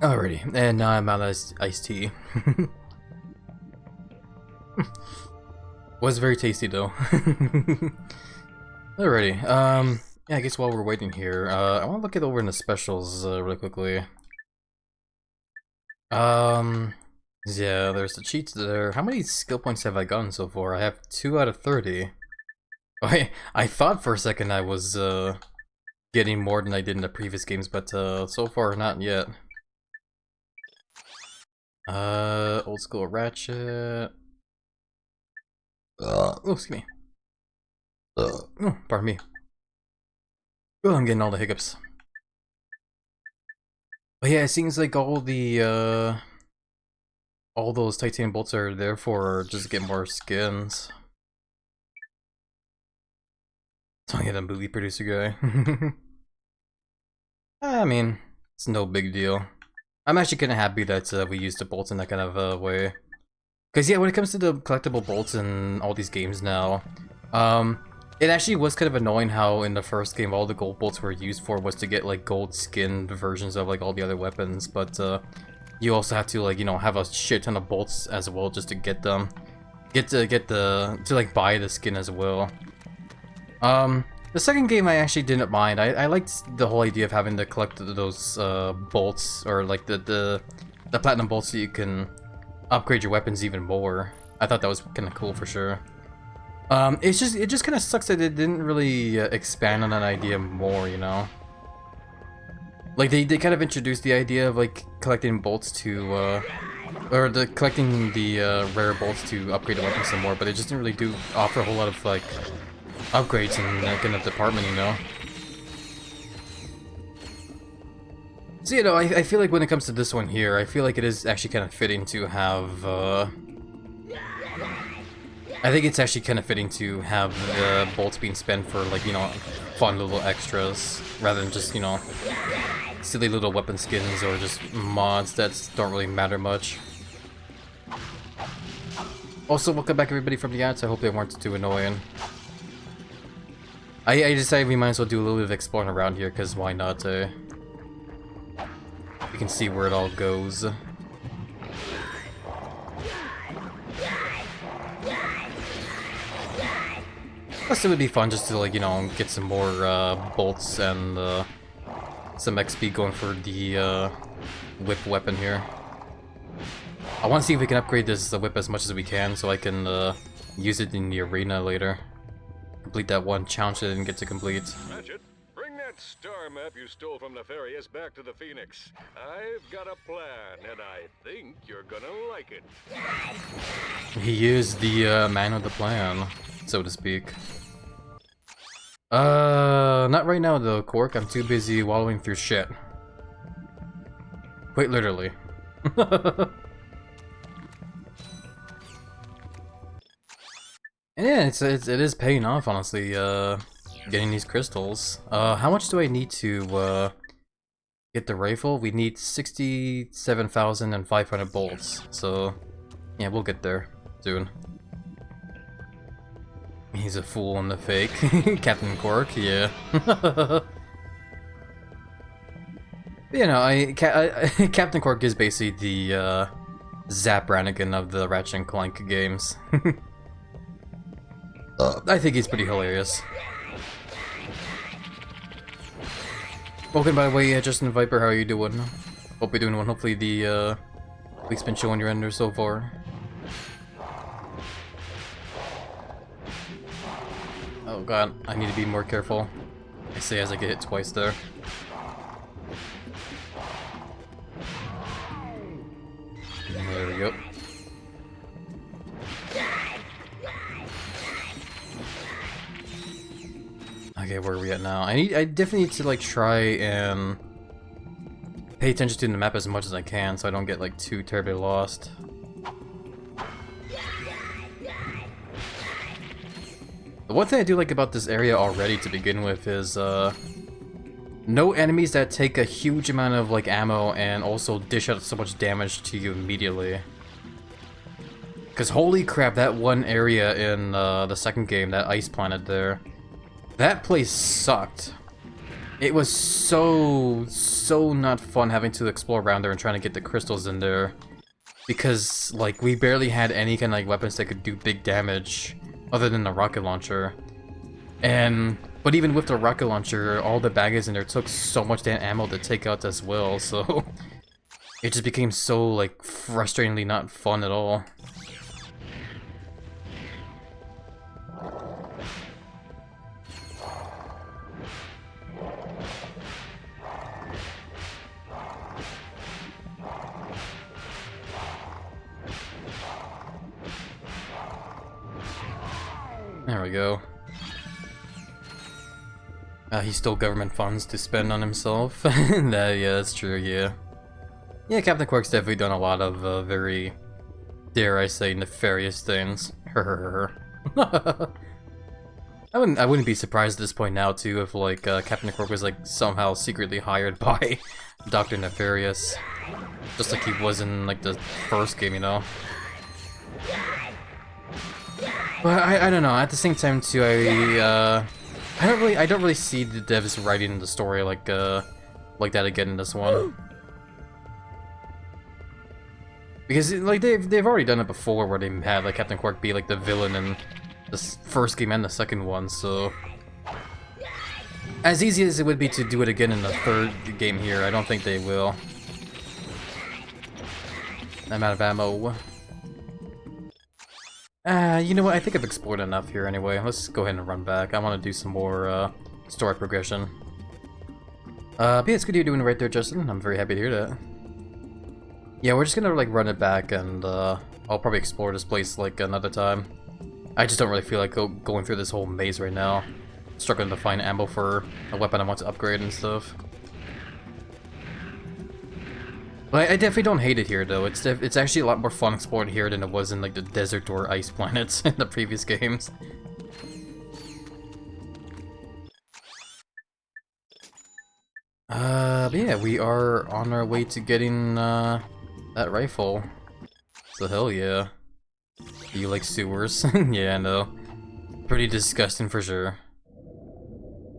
S1: Alrighty, and now I'm out of iced tea. Was very tasty though. Alrighty, yeah, I guess while we're waiting here, I want to look it over in the specials really quickly. Yeah, there's the cheats there. How many skill points have I gotten so far? I have 2 out of 30. I thought for a second I was getting more than I did in the previous games, but so far not yet. Old school Ratchet. Oh, excuse me. Oh, pardon me. Oh, I'm getting all the hiccups. But yeah, it seems like all the all those titanium bolts are there for just get more skins. So I get a movie producer guy. I mean, it's no big deal. I'm actually kind of happy that we used the bolts in that kind of way. Because yeah, when it comes to the collectible bolts in all these games now, it actually was kind of annoying how in the first game all the gold bolts were used for was to get like gold skinned versions of like all the other weapons, but you also have to like, you know, have a shit ton of bolts as well just to get them. To like buy the skin as well. The second game I actually didn't mind. I liked the whole idea of having to collect those bolts, or like the platinum bolts, so you can upgrade your weapons even more. I thought that was kind of cool for sure. It just kind of sucks that it didn't really expand on that idea more, you know. Like they kind of introduced the idea of like collecting bolts to or collecting the rare bolts to upgrade the weapons some more, but it just didn't really offer a whole lot of like upgrades in that kind of department, you know. So, you know, I feel like when it comes to this one here, I feel like it is actually kind of fitting to have, I think it's actually kind of fitting to have the bolts being spent for, like, you know, fun little extras, rather than just, you know, silly little weapon skins or just mods that don't really matter much. Also, welcome back everybody from the ads. I hope they weren't too annoying. I decided we might as well do a little bit of exploring around here, because why not? You can see where it all goes. Plus it would be fun just to, like, you know, get some more bolts and some XP going for the whip weapon here. I want to see if we can upgrade this whip as much as we can so I can use it in the arena later. Complete that one challenge I didn't get to complete.
S5: Ratchet, bring that star map you stole from Nefarious back to the Phoenix. I've got a plan, and I think you're gonna like it.
S1: He is the man of the plan, so to speak. Not right now though, Quark. I'm too busy wallowing through shit. Quite literally. And yeah, it is paying off, honestly, getting these crystals. How much do I need to, get the rifle? We need 67,500 bolts, so, yeah, we'll get there soon. He's a fool in the fake. Captain Quark, yeah. You know, Captain Quark is basically the, Zap Brannigan of the Ratchet and Clank games. I think he's pretty hilarious. Welcome, by the way, Justin Viper, how are you doing? Hope you're doing well. Hopefully the week's been showing your ender so far. Oh god, I need to be more careful. I say as I get hit twice there. There we go. Okay, where are we at now? I definitely need to like try and pay attention to the map as much as I can so I don't get like too terribly lost. The one thing I do like about this area already to begin with is no enemies that take a huge amount of like ammo and also dish out so much damage to you immediately. Because holy crap, that one area in the second game, that ice planet there, that place sucked. It was so not fun having to explore around there and trying to get the crystals in there. Because, like, we barely had any kind of like weapons that could do big damage other than the rocket launcher. But even with the rocket launcher, all the baggage in there took so much damn ammo to take out as well, so it just became so, like, frustratingly not fun at all. There we go. He stole government funds to spend on himself. Yeah, that's true, yeah. Yeah, Captain Quark's definitely done a lot of very, dare I say, nefarious things. I wouldn't be surprised at this point now, too, if, like, Captain Quark was, like, somehow secretly hired by Dr. Nefarious. Just like he was in, like, the first game, you know? But I don't know, at the same time, too, I don't really see the devs writing the story like that again in this one. Because like they've already done it before, where they had like Captain Quark be like the villain in the first game and the second one. So as easy as it would be to do it again in the third game here, I don't think they will. I'm out of ammo. You know what? I think I've explored enough here anyway. Let's go ahead and run back. I want to do some more story progression. But yeah, it's good you're doing it right there, Justin. I'm very happy to hear that. Yeah, we're just gonna like run it back, and I'll probably explore this place like another time. I just don't really feel like going through this whole maze right now. Struggling to find ammo for a weapon I want to upgrade and stuff. But I definitely don't hate it here, though. It's actually a lot more fun exploring here than it was in like the desert or ice planets in the previous games. But yeah, we are on our way to getting that rifle. So hell yeah. Do you like sewers? Yeah, I know. Pretty disgusting for sure.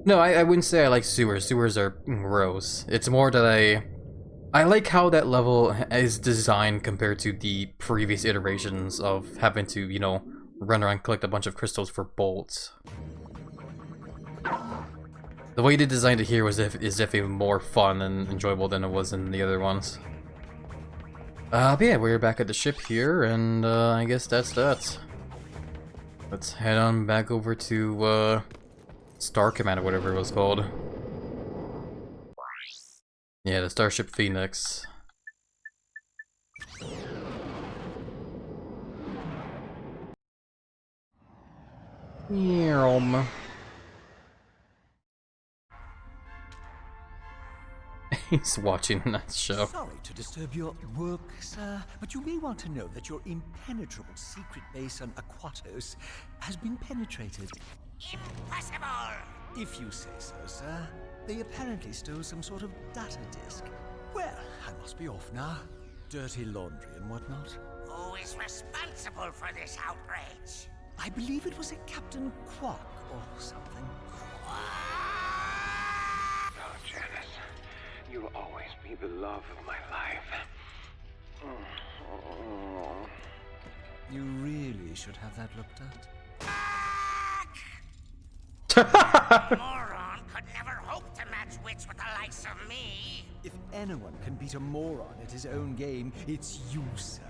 S1: No, I wouldn't say I like sewers. Sewers are gross. It's more that I like how that level is designed compared to the previous iterations of having to, you know, run around and collect a bunch of crystals for bolts. The way they designed it here is definitely more fun and enjoyable than it was in the other ones. But yeah, we're back at the ship here, and I guess that's that. Let's head on back over to Star Command or whatever it was called. Yeah, the Starship Phoenix. Yeah. He's watching that show.
S15: Sorry to disturb your work, sir, but you may want to know that your impenetrable secret base on Aquatos has been penetrated.
S8: Impossible!
S15: If you say so, sir. They apparently stole some sort of data disk. Well, I must be off now. Dirty laundry and whatnot.
S8: Who is responsible for this outrage?
S15: I believe it was a Captain Quark or something.
S16: Oh, Janice, you'll always be the love of my life.
S15: You really should have that looked at.
S8: Moron could never hope to match wits with the likes of me.
S15: If anyone can beat a moron at his own game, it's you, sir.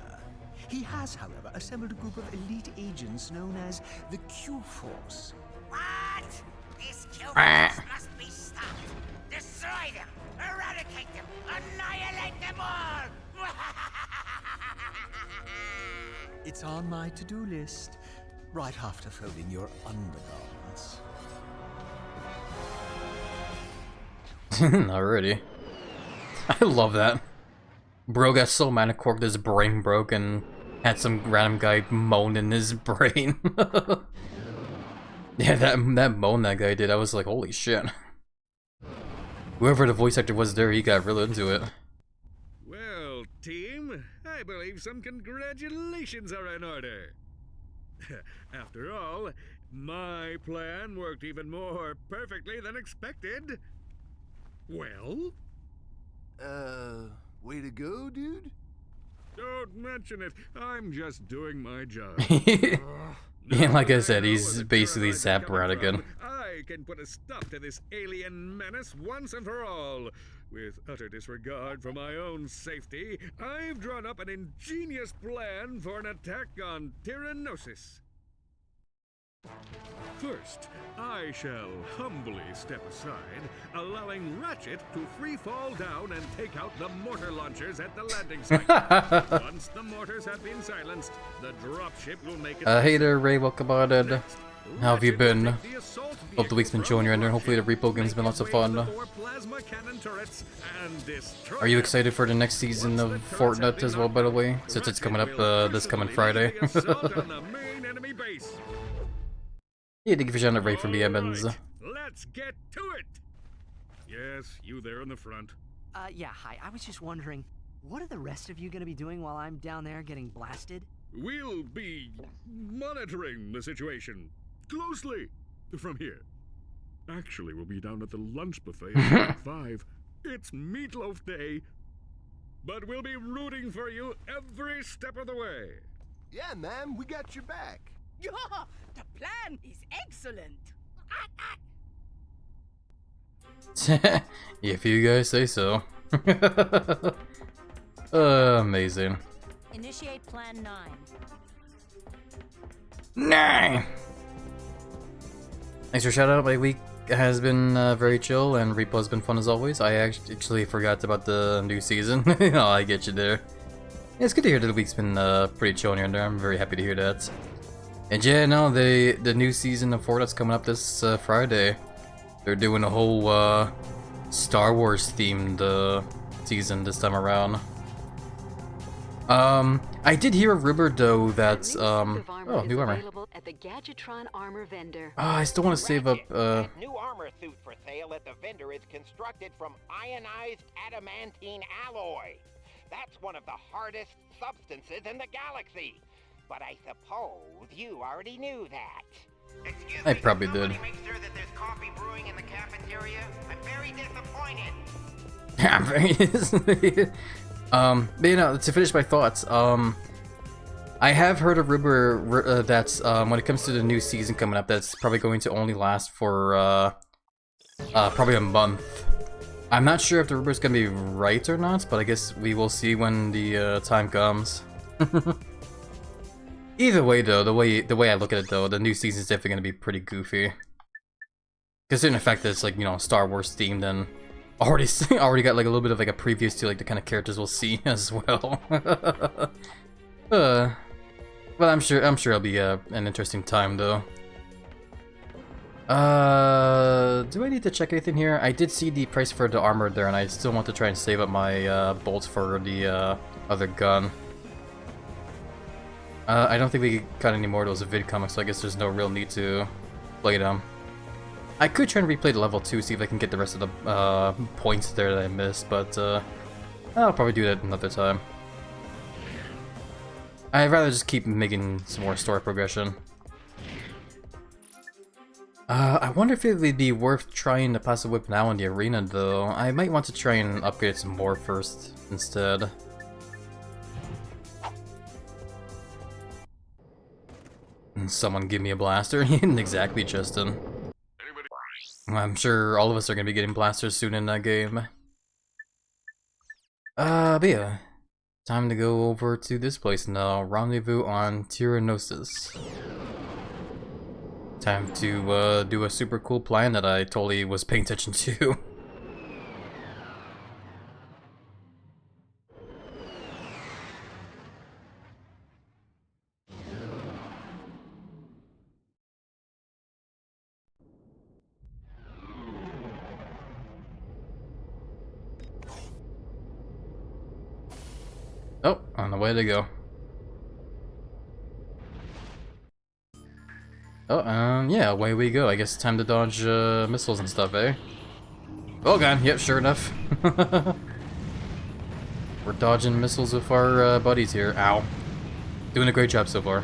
S15: He has, however, assembled a group of elite agents known as the Q-Force.
S8: What? This Q-Force must be stopped. Destroy them, eradicate them, annihilate them all.
S15: It's on my to-do list, right after folding your undergarments.
S1: Already. I love that. Bro got so mad at Quark his brain broke and had some random guy moan in his brain. Yeah, that moan that guy did, I was like, holy shit. Whoever the voice actor was there, he got real into it.
S5: Well, team, I believe some congratulations are in order. After all, my plan worked even more perfectly than expected. Well?
S13: Way to go, dude.
S5: Don't mention it. I'm just doing my job.
S1: Yeah, like I said, he's basically Zap Brannigan.
S5: I can put a stop to this alien menace once and for all. With utter disregard for my own safety, I've drawn up an ingenious plan for an attack on Tyrannosis. First, I shall humbly step aside, allowing Ratchet to free fall down and take out the mortar launchers at the landing site. Once the mortars have been silenced, the dropship will make it.
S1: Hey there, Ray, welcome on in. How have you been? Hope the week's been chilling your end, and hopefully the repo game's been lots of fun. Are you excited for the next season of Fortnite as well, by the way? Since it's coming up this coming Friday. Yeah, thank you for shouting out Ray from the Emmons.
S5: Let's get to it! Yes, you there in the front.
S12: Yeah, hi. I was just wondering, what are the rest of you gonna be doing while I'm down there getting blasted?
S5: We'll be monitoring the situation closely from here. Actually, we'll be down at the lunch buffet at 5. It's Meatloaf Day. But we'll be rooting for you every step of the way.
S13: Yeah, man, we got your back.
S9: Yeah, the plan is excellent.
S1: If you guys say so. Amazing.
S4: Initiate Plan 9.
S1: 9! Thanks for shout out. My week has been very chill, and Repo has been fun as always. I actually forgot about the new season. Oh, I get you there. Yeah, it's good to hear that the week's been pretty chill here and there. I'm very happy to hear that. And yeah, no, the new season of Fortnite's coming up this Friday. They're doing a whole Star Wars themed season this time around. I did hear a rumor though that oh, new armor.
S7: At the Gadgetron armor vendor.
S1: I still want to save up
S8: New armor suit for sale at the vendor is constructed from ionized adamantine alloy. That's one of the hardest substances in the galaxy. But I suppose you already knew that. Excuse
S1: I
S8: me,
S1: probably did.
S8: Make sure that there's coffee brewing in the cafeteria. I'm very disappointed.
S1: I'm very disappointed. But you know, to finish my thoughts, I have heard a rumor that's when it comes to the new season coming up, that's probably going to only last for probably a month. I'm not sure if the rumor's gonna be right or not, but I guess we will see when the time comes. Either way, though, the way I look at it, though, the new season's definitely gonna be pretty goofy. Considering the fact that it's like, you know, Star Wars themed and already got like a little bit of like a preview to like the kind of characters we'll see as well. Well, I'm sure it'll be an interesting time though. Do I need to check anything here? I did see the price for the armor there, and I still want to try and save up my bolts for the other gun. I don't think we got any more of those vid comics, so I guess there's no real need to play them. I could try and replay the level 2, see if I can get the rest of the points there that I missed, but I'll probably do that another time. I'd rather just keep making some more story progression. I wonder if it would be worth trying to pass a whip now in the arena, though. I might want to try and upgrade some more first, instead. And someone give me a blaster? Exactly, Justin. I'm sure all of us are gonna be getting blasters soon in that game. But yeah. Time to go over to this place now. Rendezvous on Tyrannosis. Time to do a super cool plan that I totally was paying attention to. Oh, on the way to go. Oh, yeah, away we go. I guess it's time to dodge missiles and stuff, eh? Oh god, yep, sure enough. We're dodging missiles with our buddies here. Ow. Doing a great job so far.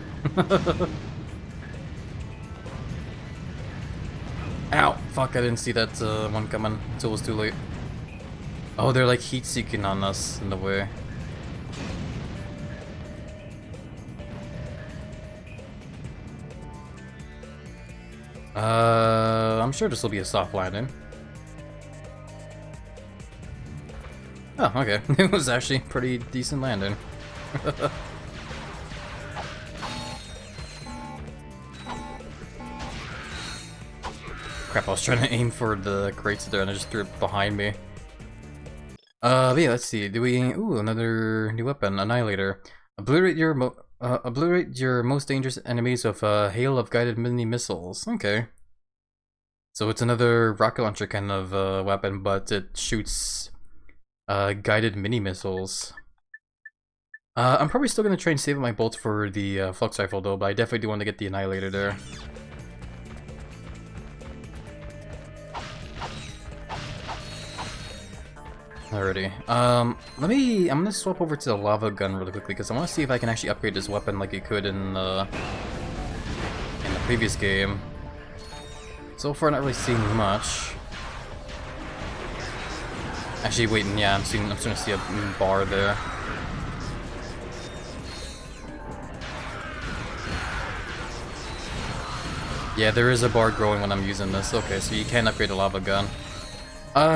S1: Ow! Fuck, I didn't see that one coming until it was too late. Oh, they're like heat-seeking on us in the way. I'm sure this will be a soft landing. Oh, okay. It was actually a pretty decent landing. Crap, I was trying to aim for the crates there and I just threw it behind me. But yeah, let's see. Do we... Ooh, another new weapon. Annihilator. Obliterate your most dangerous enemies with a hail of guided mini missiles. Okay. So it's another rocket launcher kind of weapon, but it shoots guided mini missiles. I'm probably still gonna try and save my bolts for the flux rifle though, but I definitely do want to get the Annihilator there. Alrighty. I'm gonna swap over to the lava gun really quickly because I want to see if I can actually upgrade this weapon like you could in the previous game. So far, not really seeing much. Actually, wait, yeah, I'm starting to see a bar there. Yeah, there is a bar growing when I'm using this. Okay, so you can upgrade a lava gun.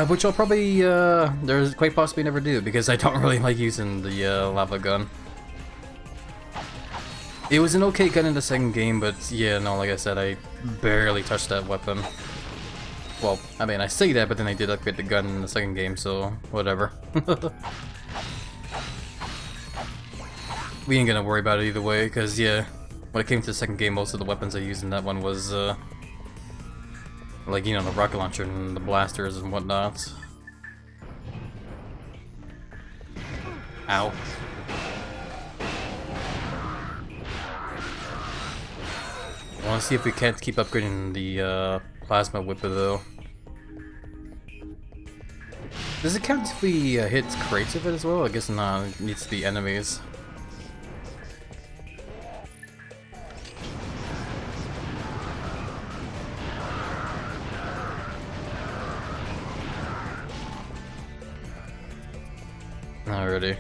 S1: Which I'll probably, there's quite possibly never do, because I don't really like using the, lava gun. It was an okay gun in the second game, but yeah, no, like I said, I barely touched that weapon. Well, I mean, I say that, but then I did upgrade the gun in the second game, so whatever. We ain't gonna worry about it either way, because yeah, when it came to the second game, most of the weapons I used in that one was, like, you know, the rocket launcher and the blasters and whatnot. Ow. I want to see if we can't keep upgrading the plasma whipper though. Does it count if we hit crates of it as well? I guess not, it needs to be enemies. Alrighty.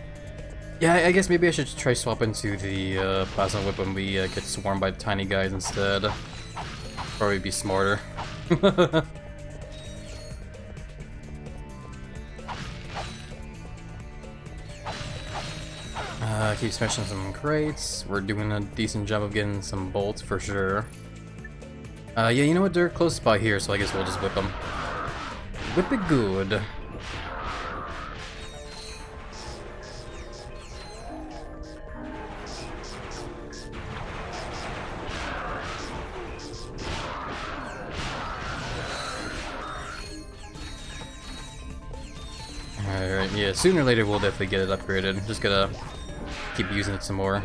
S1: Yeah, I guess maybe I should try swapping to the plasma whip when we get swarmed by tiny guys instead. Probably be smarter. Keep smashing some crates. We're doing a decent job of getting some bolts for sure. Yeah, you know what? They're close by here, so I guess we'll just whip them. Whip it good. Alright, yeah, sooner or later we'll definitely get it upgraded. Just gotta keep using it some more.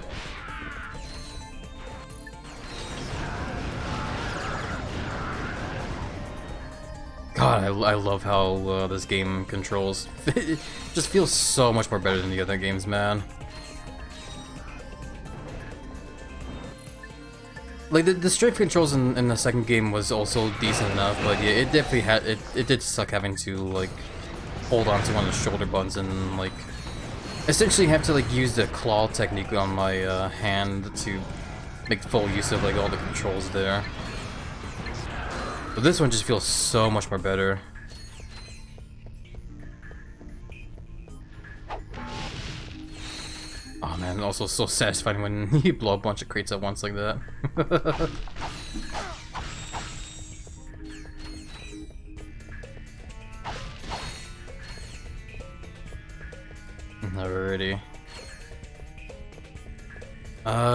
S1: God, I love how this game controls. It just feels so much more better than the other games, man. Like, the strafe controls in the second game was also decent enough, but yeah, it definitely had, it did suck having to, like, hold on to one of the shoulder buttons and, like, essentially have to, like, use the claw technique on my hand to make full use of, like, all the controls there. But this one just feels so much more better. Oh man, also so satisfying when you blow a bunch of crates at once like that. Alrighty.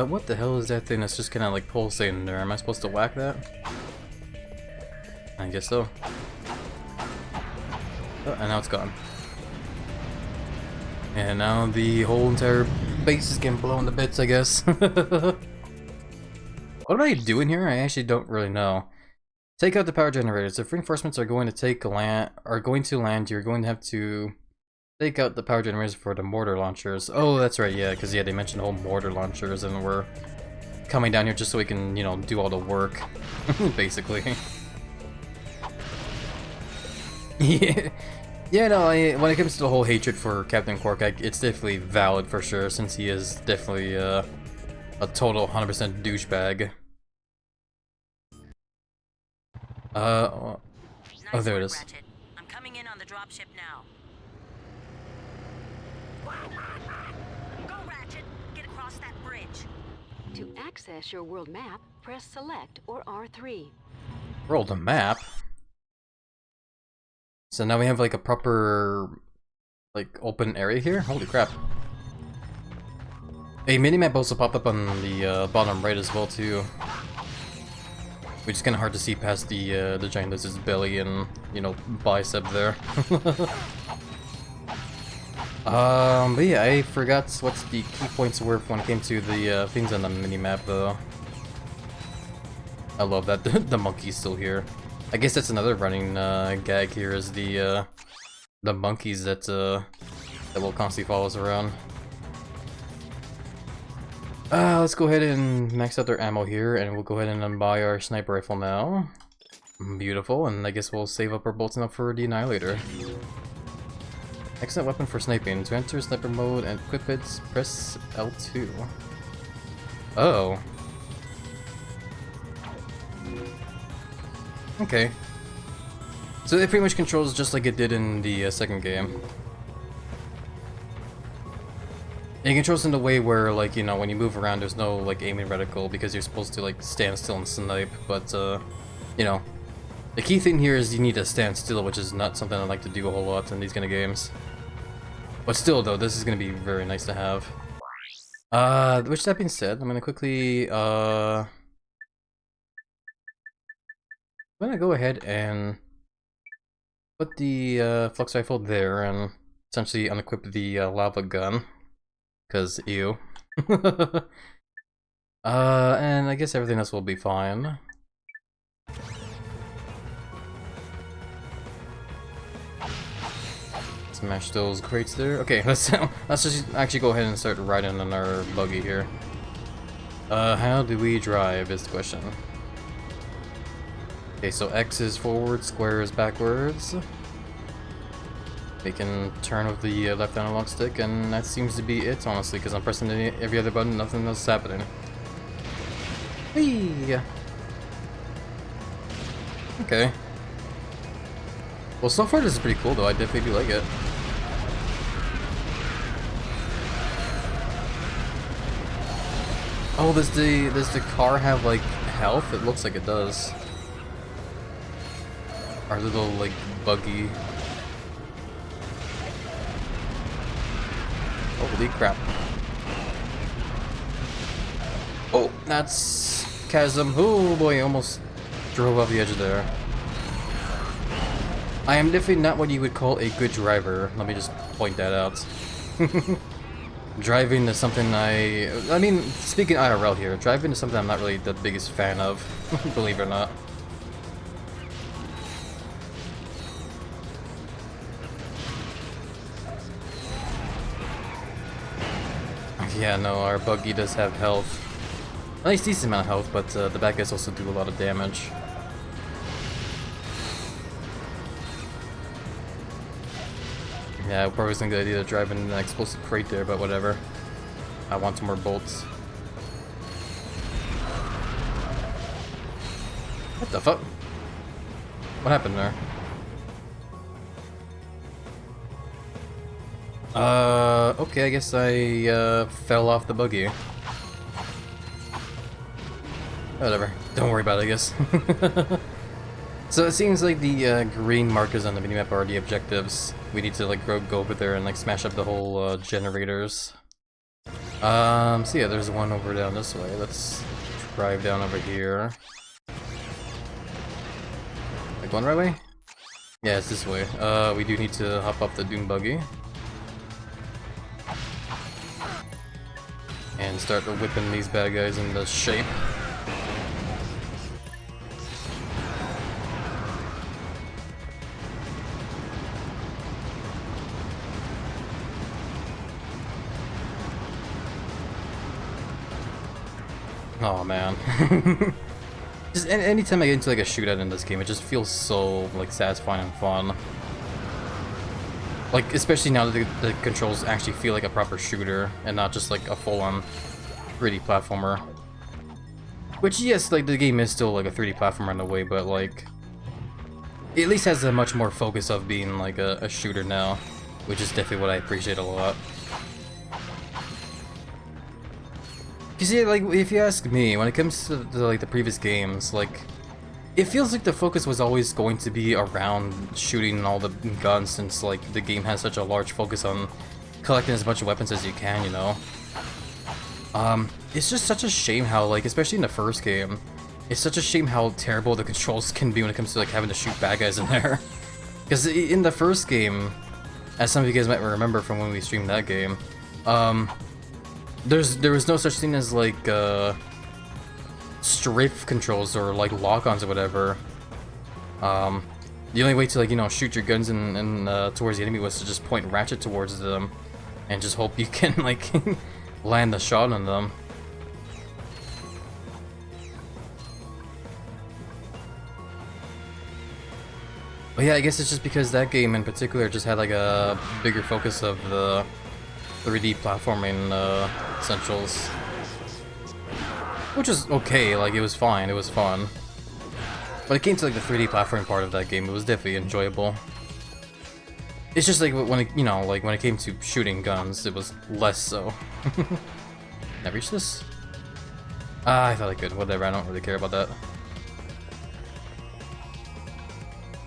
S1: What the hell is that thing that's just kinda like pulsating there? Am I supposed to whack that? I guess so. Oh, and now it's gone. And now the whole entire base is getting blown to bits, I guess. What am I doing here? I actually don't really know. Take out the power generators. If reinforcements are going to land, you're going to have to take out the power generators for the mortar launchers. Oh, that's right, yeah, because yeah, they mentioned whole mortar launchers, and we're coming down here just so we can, you know, do all the work, basically. Yeah, yeah. No, when it comes to the whole hatred for Captain Quark, it's definitely valid for sure, since he is definitely a total 100% douchebag. Oh, there it is.
S4: Ratchet. I'm coming in on the dropship now. Go, Ratchet! Get across that bridge.
S7: To access your world map, press Select or R3.
S1: World map? So now we have like a proper, like, open area here? Holy crap. A minimap also popped up on the bottom right as well too. Which is kind of hard to see past the giant lizard's belly and, you know, bicep there. But yeah, I forgot what the key points were when it came to the things on the minimap though. I love that the monkey's still here. I guess that's another running gag here, is the monkeys that will constantly follow us around. Let's go ahead and max out their ammo here, and we'll go ahead and buy our sniper rifle now. Beautiful, and I guess we'll save up our bolts enough for the Annihilator. Excellent weapon for sniping. To enter sniper mode and equip it, press L2. Oh. Okay. So it pretty much controls just like it did in the second game. And it controls in a way where, like, you know, when you move around there's no, like, aiming reticle because you're supposed to, like, stand still and snipe, but, you know, the key thing here is you need to stand still, which is not something I like to do a whole lot in these kind of games. But still, though, this is going to be very nice to have. Which, that being said, I'm going to quickly, I'm going to go ahead and put the, flux rifle there and essentially unequip the, lava gun. Cause ew. And I guess everything else will be fine. Smash those crates there. Okay, let's just actually go ahead and start riding on our buggy here. How do we drive is the question. Okay, so X is forward, square is backwards. We can turn with the left analog stick, and that seems to be it, honestly, because I'm pressing every other button, nothing else is happening. Whee! Okay. Well, so far this is pretty cool, though. I definitely do like it. Oh, does the car have, like, health? It looks like it does. Our little, like, buggy. Holy crap. Oh, that's chasm. Oh boy, almost drove off the edge there. I am definitely not what you would call a good driver. Let me just point that out. Driving is something I mean, speaking IRL here, driving is something I'm not really the biggest fan of, believe it or not. Yeah, no, our buggy does have health. At least decent amount of health, but the bad guys also do a lot of damage. Yeah, probably wasn't a good idea to drive in an explosive crate there, but whatever. I want some more bolts. What the fuck? What happened there? Okay, I guess I, fell off the buggy. Whatever. Don't worry about it, I guess. So it seems like the, green markers on the minimap are the objectives. We need to, like, go over there and, like, smash up the whole, generators. So yeah, there's one over down this way. Let's drive down over here. Like, going the right way? Yeah, it's this way. We do need to hop up the dune buggy. And start whipping these bad guys into shape. Oh man. Just anytime I get into like a shootout in this game, it just feels so like satisfying and fun. Like, especially now that the controls actually feel like a proper shooter and not just like a full-on 3D platformer. Which, yes, like the game is still like a 3D platformer in a way, but like it at least has a much more focus of being like a shooter now, which is definitely what I appreciate a lot. You see, like, if you ask me, when it comes to like the previous games, like, it feels like the focus was always going to be around shooting all the guns, since like the game has such a large focus on collecting as much weapons as you can, you know. It's just such a shame how, like, especially in the first game, it's such a shame how terrible the controls can be when it comes to like having to shoot bad guys in there. Because in the first game, as some of you guys might remember from when we streamed that game, there was no such thing as like strafe controls or like lock-ons or whatever. The only way to, like, you know, shoot your guns and towards the enemy was to just point Ratchet towards them and just hope you can like land the shot on them. But yeah, I guess it's just because that game in particular just had like a bigger focus of the 3D platforming essentials. Which is okay, like, it was fine, it was fun. But it came to like the 3D platforming part of that game, it was definitely enjoyable. It's just like when it, you know, like when it came to shooting guns, it was less so. Can I reach this? Ah, I thought I could, whatever, I don't really care about that.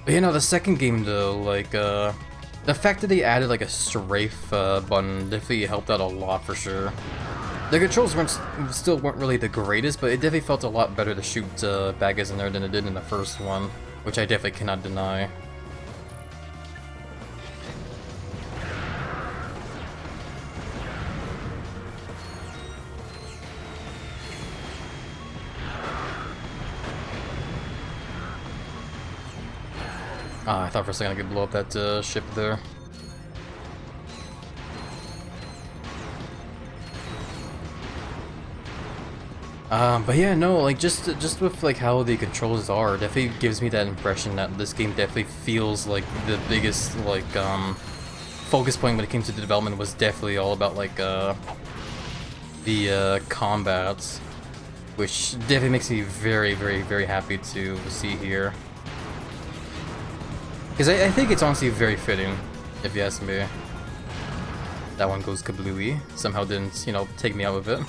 S1: But you know, the second game though, like, the fact that they added like a strafe button definitely helped out a lot for sure. The controls still weren't really the greatest, but it definitely felt a lot better to shoot bad guys in there than it did in the first one, which I definitely cannot deny. Ah, I thought for a second I could blow up that ship there. But yeah, no, like just with like how the controls are, definitely gives me that impression that this game definitely feels like the biggest like focus point when it came to the development was definitely all about like the combats, which definitely makes me very, very, very happy to see here. Because I think it's honestly very fitting, if you ask me. That one goes kablooey. Somehow didn't, you know, take me out of it.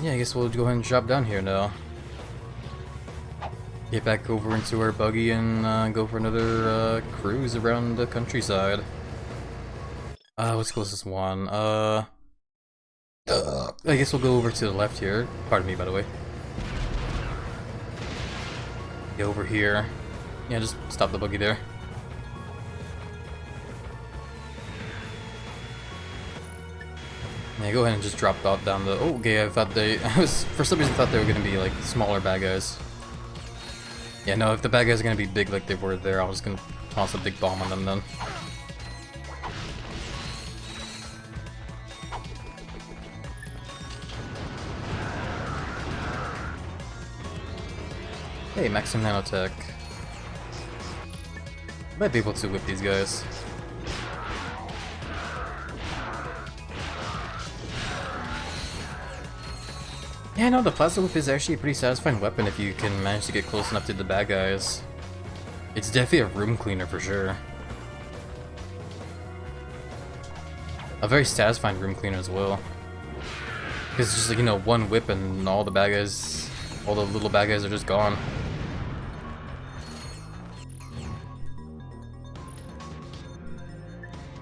S1: Yeah, I guess we'll go ahead and drop down here now. Get back over into our buggy and go for another cruise around the countryside. What's the closest one? I guess we'll go over to the left here. Pardon me, by the way. Get over here. Yeah, just stop the buggy there. Yeah, go ahead and just drop down the. Oh, okay. I thought for some reason thought they were gonna be like smaller bad guys. Yeah, no. If the bad guys are gonna be big like they were there, I was gonna toss a big bomb on them then. Hey, maximum nanotech. Might be able to whip these guys. Yeah, no, the Plasma Whip is actually a pretty satisfying weapon if you can manage to get close enough to the bad guys. It's definitely a room cleaner for sure. A very satisfying room cleaner as well. Because it's just like, you know, one whip and all the bad guys, all the little bad guys are just gone.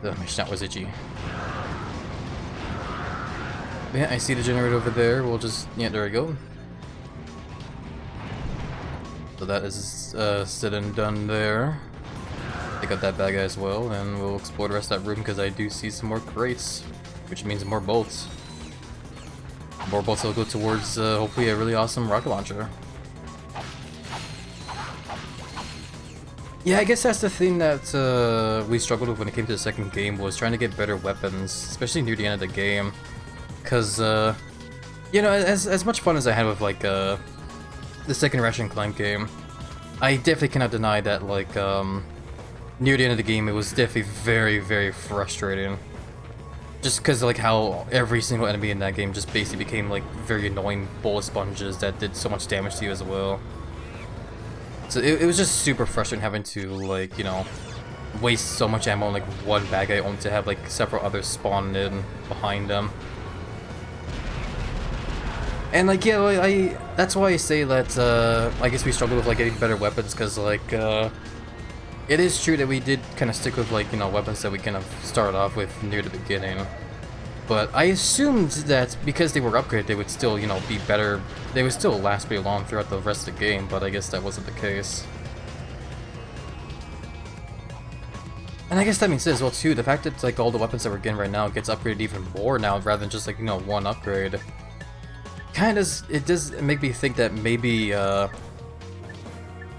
S1: Ugh, my snout was itchy. Yeah, I see the generator over there. We'll just, yeah, there we go. So that is said and done there. Pick up that bad guy as well, and we'll explore the rest of that room because I do see some more crates, which means more bolts. More bolts will go towards hopefully a really awesome rocket launcher. Yeah, I guess that's the thing that we struggled with when it came to the second game, was trying to get better weapons, especially near the end of the game. Cause, you know, as much fun as I had with, like, the second Ratchet & Clank game, I definitely cannot deny that, like, near the end of the game, it was definitely very, very frustrating. Just because, like, how every single enemy in that game just basically became, like, very annoying bullet sponges that did so much damage to you as well. So it was just super frustrating having to, like, you know, waste so much ammo on, like, one bad guy only to have, like, several others spawn in behind them. And, like, yeah, that's why I say that, I guess we struggled with, like, getting better weapons, because, like, it is true that we did kind of stick with, like, you know, weapons that we kind of started off with near the beginning. But I assumed that because they were upgraded, they would still, you know, be better. They would still last pretty long throughout the rest of the game, but I guess that wasn't the case. And I guess that makes sense as well, too. The fact that, like, all the weapons that we're getting right now gets upgraded even more now, rather than just, like, you know, one upgrade. Kind of, it does make me think that maybe,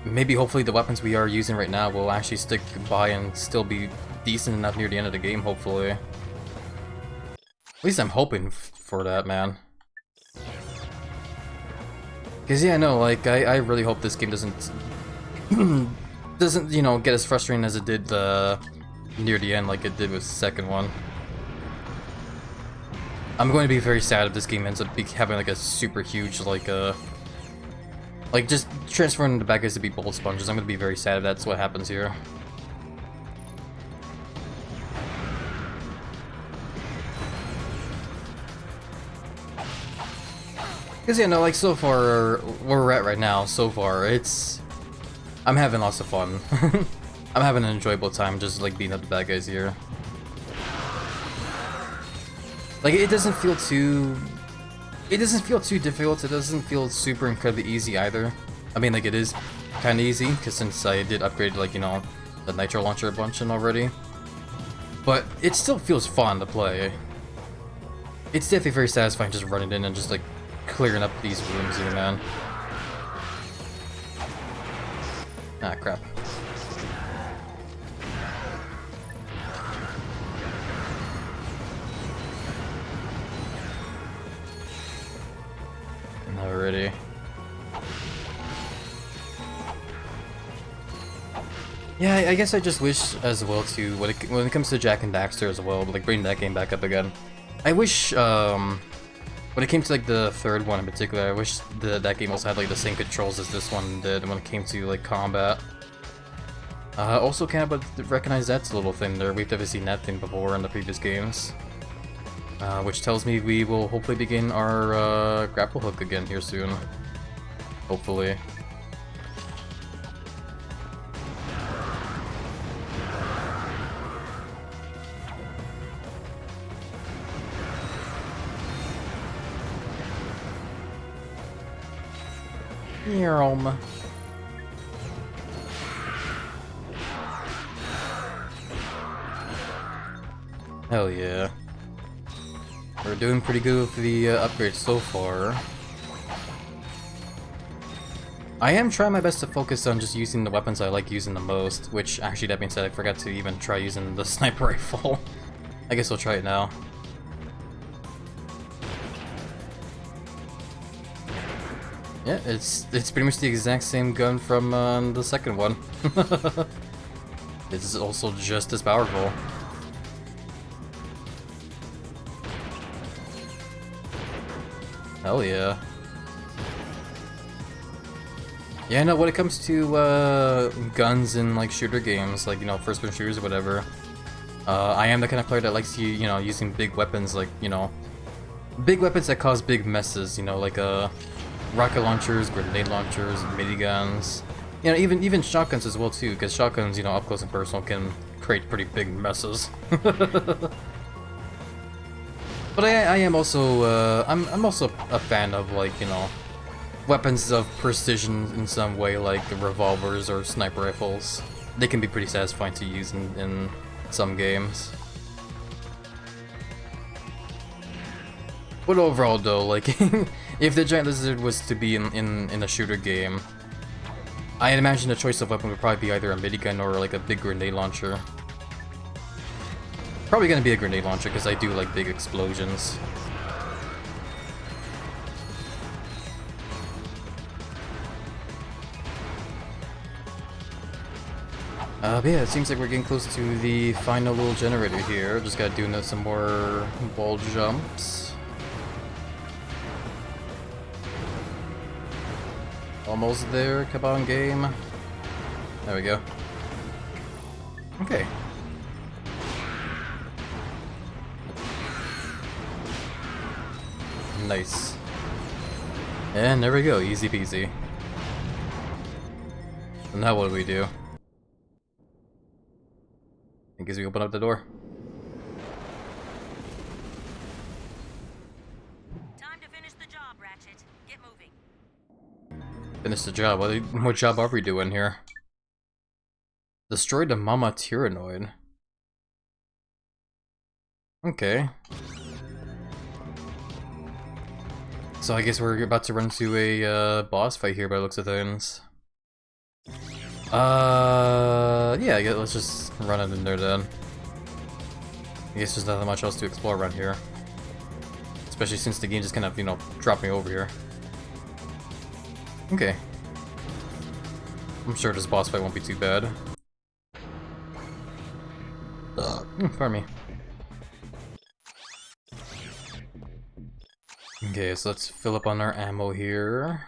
S1: maybe hopefully the weapons we are using right now will actually stick by and still be decent enough near the end of the game, hopefully. At least I'm hoping for that, man. Cause yeah, no, like, I really hope this game doesn't, you know, get as frustrating as it did, near the end, like it did with the second one. I'm going to be very sad if this game ends up having, like, a super huge, like, just transferring the bad guys to be bullet sponges. I'm going to be very sad if that's what happens here. Because, yeah, no, like, so far, where we're at right now, so far, I'm having lots of fun. I'm having an enjoyable time just, like, beating up the bad guys here. Like, it doesn't feel too difficult, it doesn't feel super incredibly easy either. I mean, like, it is kinda easy, because since I did upgrade, like, you know, the nitro launcher a bunch already. But it still feels fun to play. It's definitely very satisfying just running in and just, like, clearing up these rooms here, man. Ah, crap. Already. Yeah, I guess I just wish as well too, when it comes to Jak and Daxter as well, like bringing that game back up again. I wish, when it came to like the third one in particular, I wish that game also had like the same controls as this one did when it came to like combat. Also can't but recognize that's a little thing there. We've never seen that thing before in the previous games. Which tells me we will hopefully begin our grapple hook again here soon. Hopefully. Yum. Hell yeah. We're doing pretty good with the upgrades so far. I am trying my best to focus on just using the weapons I like using the most, which actually, that being said, I forgot to even try using the sniper rifle. I guess I'll try it now. Yeah, it's pretty much the exact same gun from the second one. It's also just as powerful. Hell yeah. Yeah, no, when it comes to guns in like shooter games, like, you know, first-person shooters or whatever, I am the kind of player that likes you know, using big weapons, like, you know, big weapons that cause big messes, you know, like rocket launchers, grenade launchers, miniguns, you know, even shotguns as well too, because shotguns, you know, up close and personal can create pretty big messes. But I am also, I'm also a fan of, like, you know, weapons of precision in some way, like revolvers or sniper rifles. They can be pretty satisfying to use in some games. But overall though, like, if the Giant Lizard was to be in a shooter game, I imagine the choice of weapon would probably be either a minigun or like a big grenade launcher. Probably gonna be a grenade launcher because I do like big explosions. But yeah, it seems like we're getting close to the final little generator here. Just gotta do some more wall jumps. Almost there, come on game. There we go. Okay. Nice. And there we go, easy peasy. So now what do we do? I guess we open up the door.
S4: Time to finish the job, Ratchet. Get moving.
S1: Finish the job. What job are we doing here? Destroy the Mama Tyrannoid. Okay. So I guess we're about to run to a boss fight here by the looks of things. Yeah, I guess let's just run it in there then. I guess there's nothing much else to explore around here. Especially since the game just kind of, you know, dropped me over here. Okay. I'm sure this boss fight won't be too bad. Pardon me. Okay, so let's fill up on our ammo here.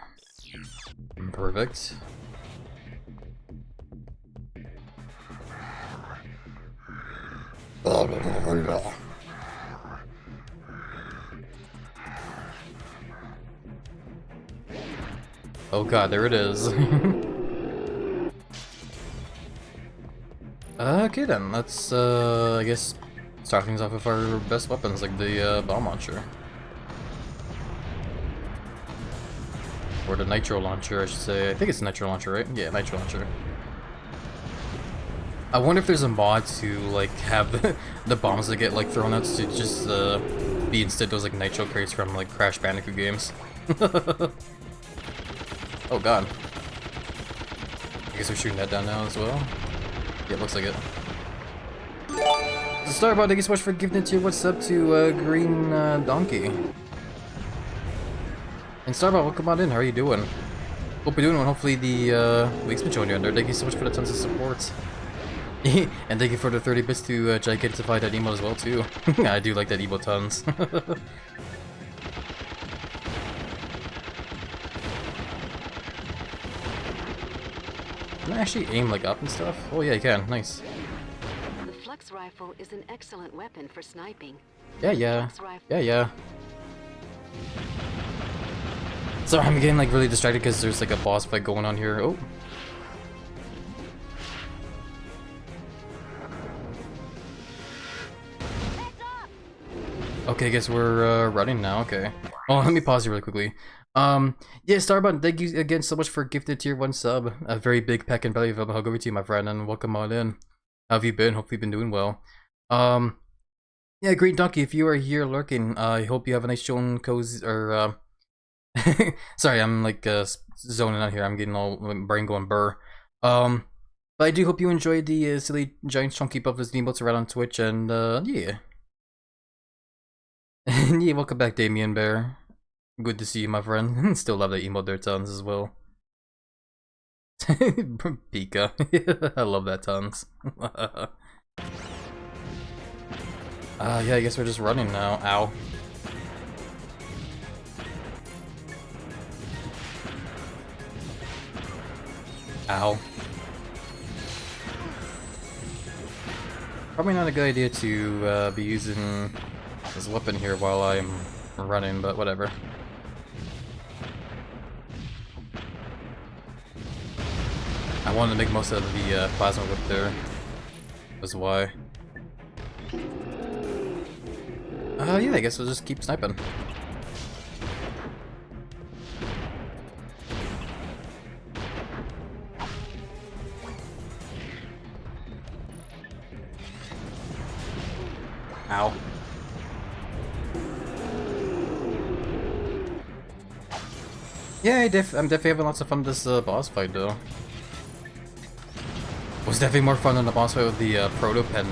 S1: Perfect. Oh god, there it is. Okay then, let's I guess start things off with our best weapons, like the bomb launcher. Or the nitro launcher, I should say. I think it's nitro launcher, right? Yeah, nitro launcher. I wonder if there's a mod to like have the bombs that get like thrown out to just be instead those like nitro crates from like Crash Bandicoot games. Oh god. I guess we're shooting that down now as well. Yeah, it looks like it. So Starbot, thank you so much for giving it to what's up to Green Donkey. And Starbot, welcome on in. How are you doing? Hope you're doing well. Hopefully the week's been showing you under. Thank you so much for the tons of support. And thank you for the 30 bits to gigantify that emote as well too. I do like that emote tons. Can I actually aim like up and stuff? Oh yeah, you can. Nice.
S7: The flex rifle is an excellent weapon for sniping.
S1: Yeah. Sorry, I'm getting like really distracted because there's like a boss fight going on here. Oh. Okay, I guess we're running now. Okay. Oh, let me pause here really quickly. Yeah, Starbun, thank you again so much for gifted tier 1 sub. A very big peck and belly of a hug over to you, my friend, and welcome on in. How have you been? Hope you've been doing well. Yeah, Green Donkey, if you are here lurking, I hope you have a nice chilling cozy or sorry, I'm like zoning out here. I'm getting all brain going burr. But I do hope you enjoyed the silly giant chunky buffers emotes around on Twitch, and yeah. Yeah, welcome back, Damien Bear. Good to see you, my friend. Still love that emote there tons as well. Pika. I love that tons. Yeah, I guess we're just running now. Ow. Ow. Probably not a good idea to be using this weapon here while I'm running, but whatever. I wanted to make most of the plasma whip there. That's why. Yeah, I guess we'll just keep sniping. Ow. Yeah, I'm definitely having lots of fun with this boss fight though. was definitely more fun than the boss fight with the proto pen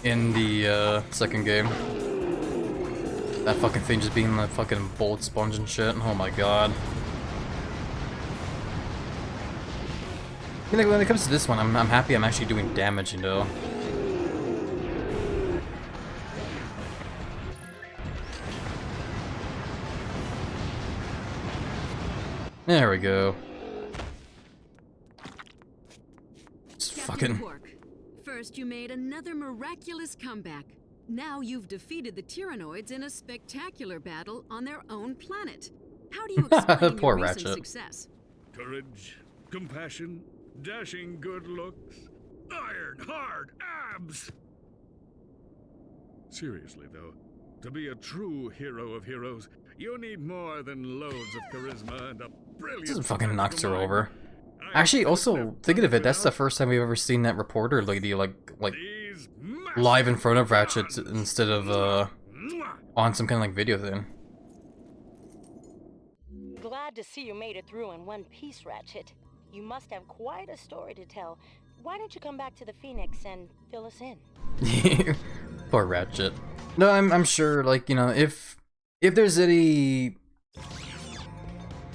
S1: in the second game. That fucking thing just being the fucking bullet sponge and shit. Oh my god. I mean, like, when it comes to this one, I'm happy I'm actually doing damage, you know. There we go. Just fucking.
S7: Quark, first you made another miraculous comeback. Now you've defeated the Tyrannoids in a spectacular battle on their own planet. How do you explain
S1: Poor
S7: your recent
S1: Ratchet.
S7: success?
S5: Courage, compassion, dashing good looks, iron hard abs. Seriously though, to be a true hero of heroes, you need more than loads of charisma and a brilliant.
S1: This fucking knocks her
S5: mind.
S1: over. Actually, also thinking of it, that's the first time we've ever seen that reporter lady like live in front of Ratchet instead of on some kind of like video thing.
S4: Glad to see you made it through in one piece, Ratchet. You must have quite a story to tell. Why don't you come back to the Phoenix and fill us in?
S1: Poor Ratchet. No, I'm sure, like, you know, if there's any,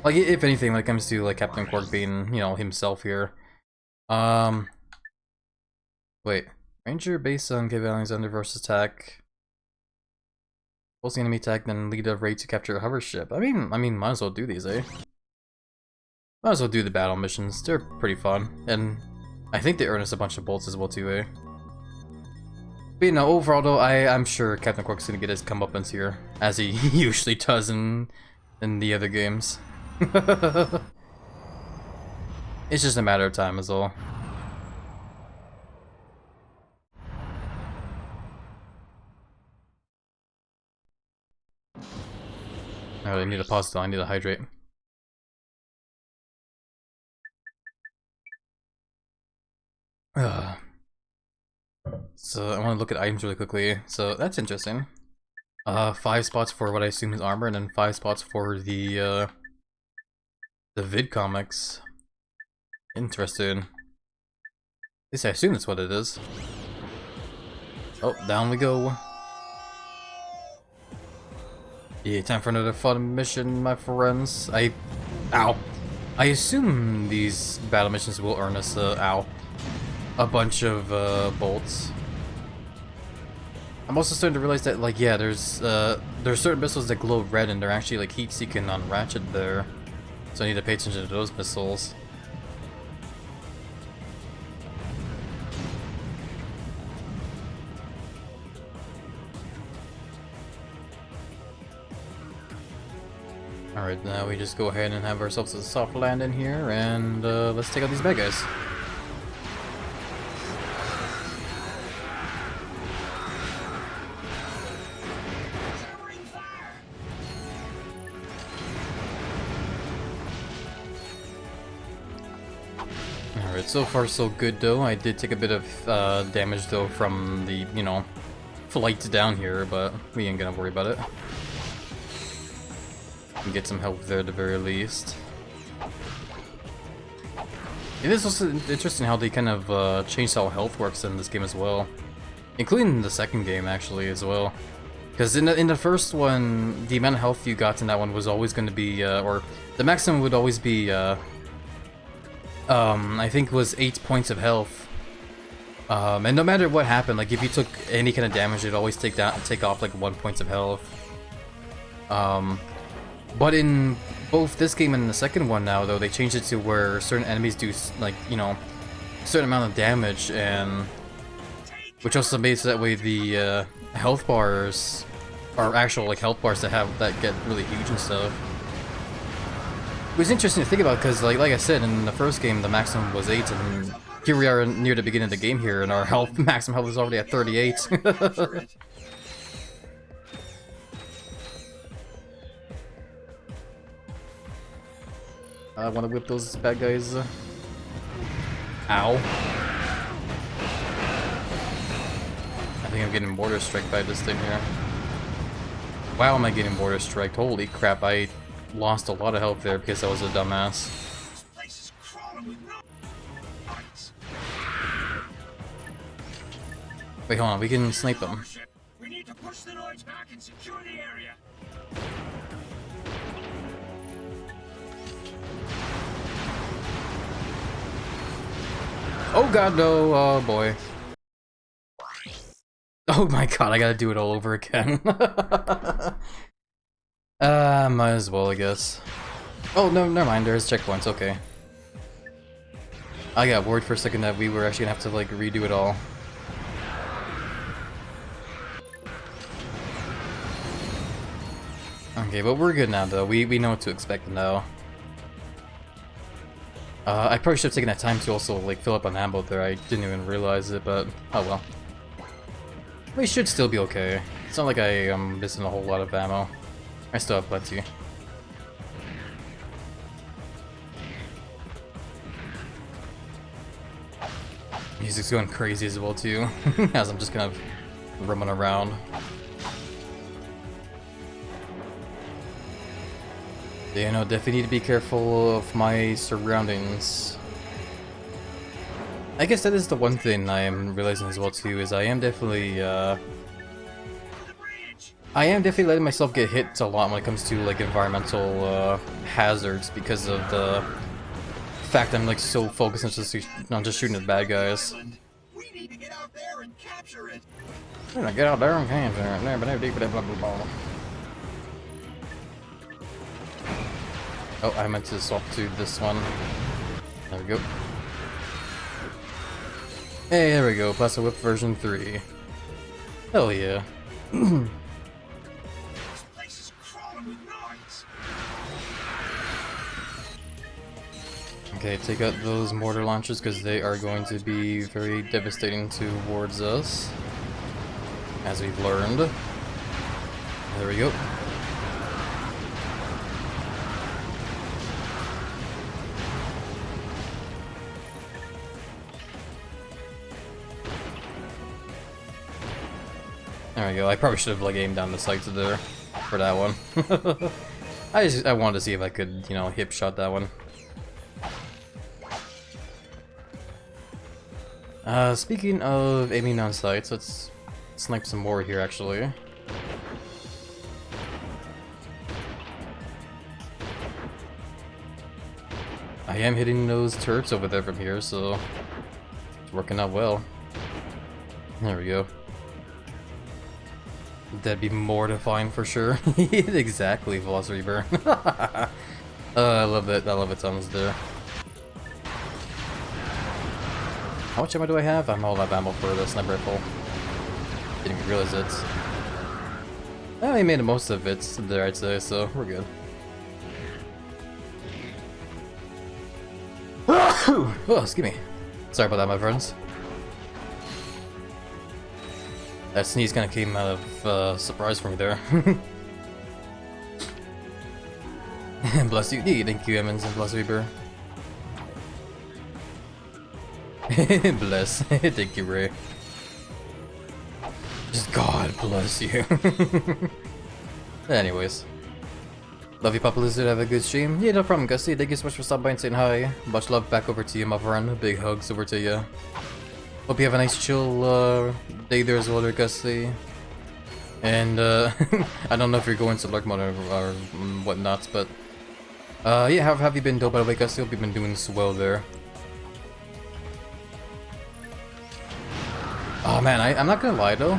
S1: like, if anything, when it comes to like Captain Quark being, you know, himself here, wait, Ranger based on Give Alexander versus attack, pulsing enemy attack, then lead a raid to capture a hover ship. I mean, might as well do these, eh? Might as well do the battle missions. They're pretty fun, and I think they earn us a bunch of bolts as well too, eh? But you know, overall though, I'm sure Captain Quark's gonna get his comeuppance here, as he usually does in the other games. It's just a matter of time is all. I really need to pause though, I need to hydrate. So I want to look at items really quickly. So that's interesting. 5 spots for what I assume is armor, and then 5 spots for the vid comics. Interesting. At least I assume that's what it is. Oh, down we go. Yeah, time for another fun mission, my friends. Ow. I assume these battle missions will earn us, a bunch of, bolts. I'm also starting to realize that, like, yeah, there's certain missiles that glow red, and they're actually, like, heat-seeking on Ratchet there. So I need to pay attention to those missiles. Alright, now we just go ahead and have ourselves a soft landing here, and let's take out these bad guys. Alright, so far so good though. I did take a bit of damage though from the, you know, flight down here, but we ain't gonna worry about it. Get some help there at the very least. It is also interesting how they kind of changed how health works in this game as well, including the second game actually as well. Because in the first one, the amount of health you got in that one was always going to be, or the maximum would always be, I think was 8 points of health. And no matter what happened, like if you took any kind of damage, it'd always take off like 1 point of health. But in both this game and the second one now, though, they changed it to where certain enemies do, like, you know, a certain amount of damage, and which also makes that way the health bars are actual, like, health bars that get really huge and stuff. It was interesting to think about because, like I said, in the first game, the maximum was 8, and here we are near the beginning of the game here, and our maximum health is already at 38. I want to whip those bad guys. Ow. I think I'm getting border strike by this thing here. Wow, am I getting border strike? Holy crap, I lost a lot of health there because I was a dumbass. Wait, hold on, we can snipe them.
S17: We need to push the Noids back and secure the area.
S1: Oh god, no, oh boy. Oh my god, I gotta do it all over again. Might as well, I guess. Oh, no, never mind, there's checkpoints, okay. I got worried for a second that we were actually gonna have to, like, redo it all. Okay, but we're good now, though. We know what to expect now. I probably should have taken that time to also, like, fill up on ammo there. I didn't even realize it, but oh well. We should still be okay. It's not like I am missing a whole lot of ammo. I still have plenty. Music's going crazy as well too, as I'm just kind of roaming around. You know, definitely need to be careful of my surroundings. I guess that is the one thing I am realizing as well too, is I am definitely letting myself get hit a lot when it comes to like environmental hazards because of the fact I'm like so focused on just shooting at bad guys.
S17: We need to get out there and capture it.
S1: Get out there and capture it. Oh, I meant to swap to this one. There we go. Hey, there we go. Plastic Whip version 3. Hell yeah.
S17: This place is crawling with Noids.
S1: Okay, take out those mortar launchers because they are going to be very devastating towards us, as we've learned. There we go. There we go. I probably should have like aimed down the sights there for that one. I wanted to see if I could, you know, hip shot that one. Speaking of aiming down sights, let's snipe some more here actually. I am hitting those turrets over there from here, so it's working out well. There we go. That'd be mortifying for sure. Exactly, Velocity Burn. I love it. I love it tons there. How much ammo do I have? I'm all out of ammo for the sniper rifle. Didn't even realize it. I made the most of it there, I'd say, so we're good. Oh, excuse me. Sorry about that, my friends. That sneeze kind of came out of surprise for me there. Bless you. Thank you, Emmons and Bless Reaper. Bless. Thank you, Ray. Just God bless you. Anyways. Love you, HappyLizard. Have a good stream. Yeah, no problem, Gusty. Thank you so much for stopping by and saying hi. Much love back over to you, my friend. Big hugs over to you. Hope you have a nice chill day there as well, there, Gusty. And I don't know if you're going to lurk mode or whatnot, but yeah, how have you been, though, by the way, Gusty? Hope you've been doing so well there. Oh man, I'm not gonna lie though.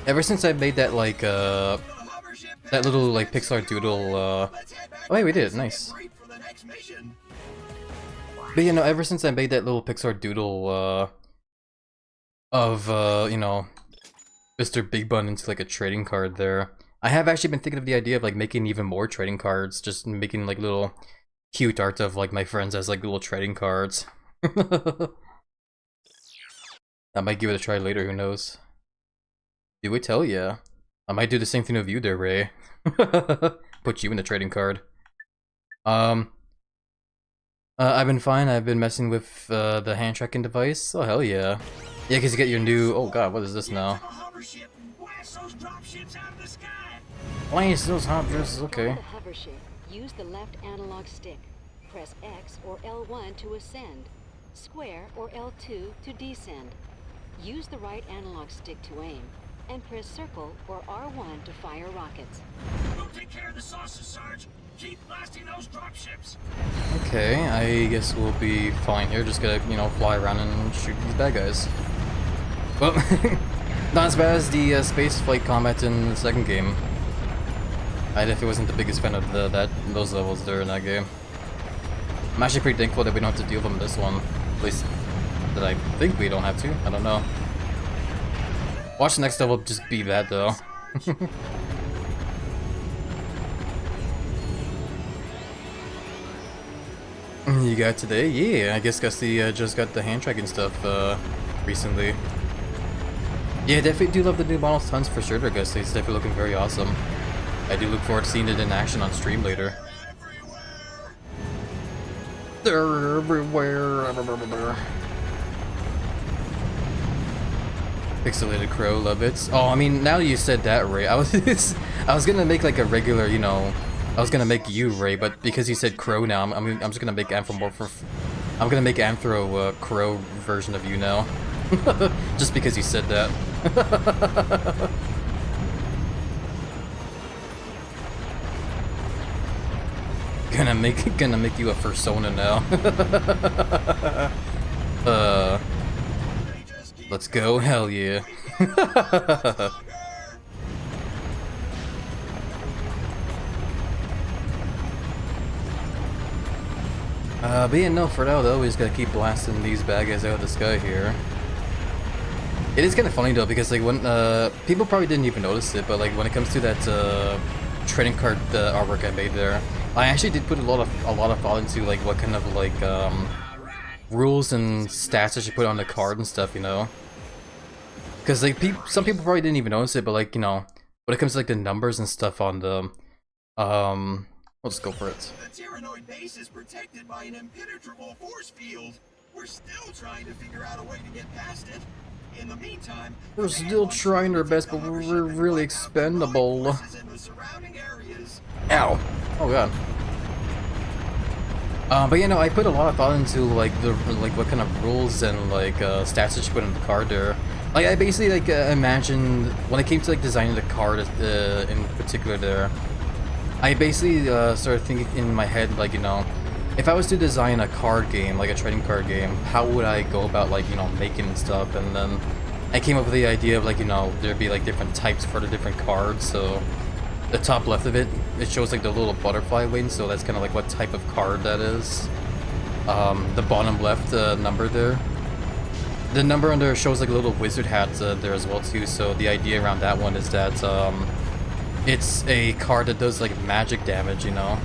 S1: Ever since I made that like that little like Pixar doodle oh wait, we did it, nice. But you know, ever since I made that little Pixar doodle of you know, Mr. Big Bun into like a trading card there, I have actually been thinking of the idea of like making even more trading cards, just making like little cute art of like my friends as like little trading cards. I might give it a try later, who knows. Do we tell ya? I might do the same thing with you there, Ray. Put you in the trading card. I've been fine. I've been messing with the hand tracking device. Oh hell yeah. Yeah, because you get your new... Oh god, what is this now? Blast those hoverships, okay.
S7: To hover ship, use the left analog stick. Press X or L1 to ascend. Square or L2 to descend. Use the right analog stick to aim, and press circle or R1 to fire rockets.
S17: We'll take care of the sauces, Sarge. Keep blasting those dropships.
S1: Okay, I guess we'll be fine here. Just gotta, you know, fly around and shoot these bad guys. Well, not as bad as the space flight combat in the second game. I definitely wasn't the biggest fan of those levels there in that game. I'm actually pretty thankful that we don't have to deal with them in this one. At least that I think we don't have to. I don't know. Watch the next level just be that though. You got today? Yeah, I guess Gusty just got the hand tracking stuff recently. Yeah, definitely do love the new models tons for sure, Gusty. It's definitely looking very awesome. I do look forward to seeing it in action on stream later. They're everywhere. Pixelated crow, love it. Oh, I mean, now you said that, Ray, I was gonna make like a regular, you know, I was gonna make you Ray, but because you said crow now, I'm just gonna make I'm gonna make Anthro crow version of you now, just because you said that. Gonna make you a persona now. Let's go, hell yeah. But yeah, no, for now though, we just gotta keep blasting these bad guys out of the sky here. It is kind of funny though, because like when people probably didn't even notice it, but like when it comes to that trading card artwork I made there, I actually did put a lot of thought into like what kind of like rules and stats I should put on the card and stuff, you know. Because like some people probably didn't even notice it, but like, you know, when it comes to like the numbers and stuff on the let's go for it.
S17: The Tyrannoid base is protected by an impenetrable force field. We're still trying to figure out a way to get past it. In the meantime,
S1: we're still trying our best, but we're really expendable. Ow! Oh god. But you know, I put a lot of thought into like what kind of rules and like stats I should put on the card there. Like I basically like imagined when it came to like designing the card in particular there. I basically started thinking in my head, like, you know, if I was to design a card game, like a trading card game, how would I go about, like, you know, making stuff? And then I came up with the idea of, like, you know, there'd be like different types for the different cards. So the top left of it shows like the little butterfly wing, so that's kind of like what type of card that is. The bottom left number there, the number under shows like a little wizard hat there as well too. So the idea around that one is that it's a card that does like magic damage, you know.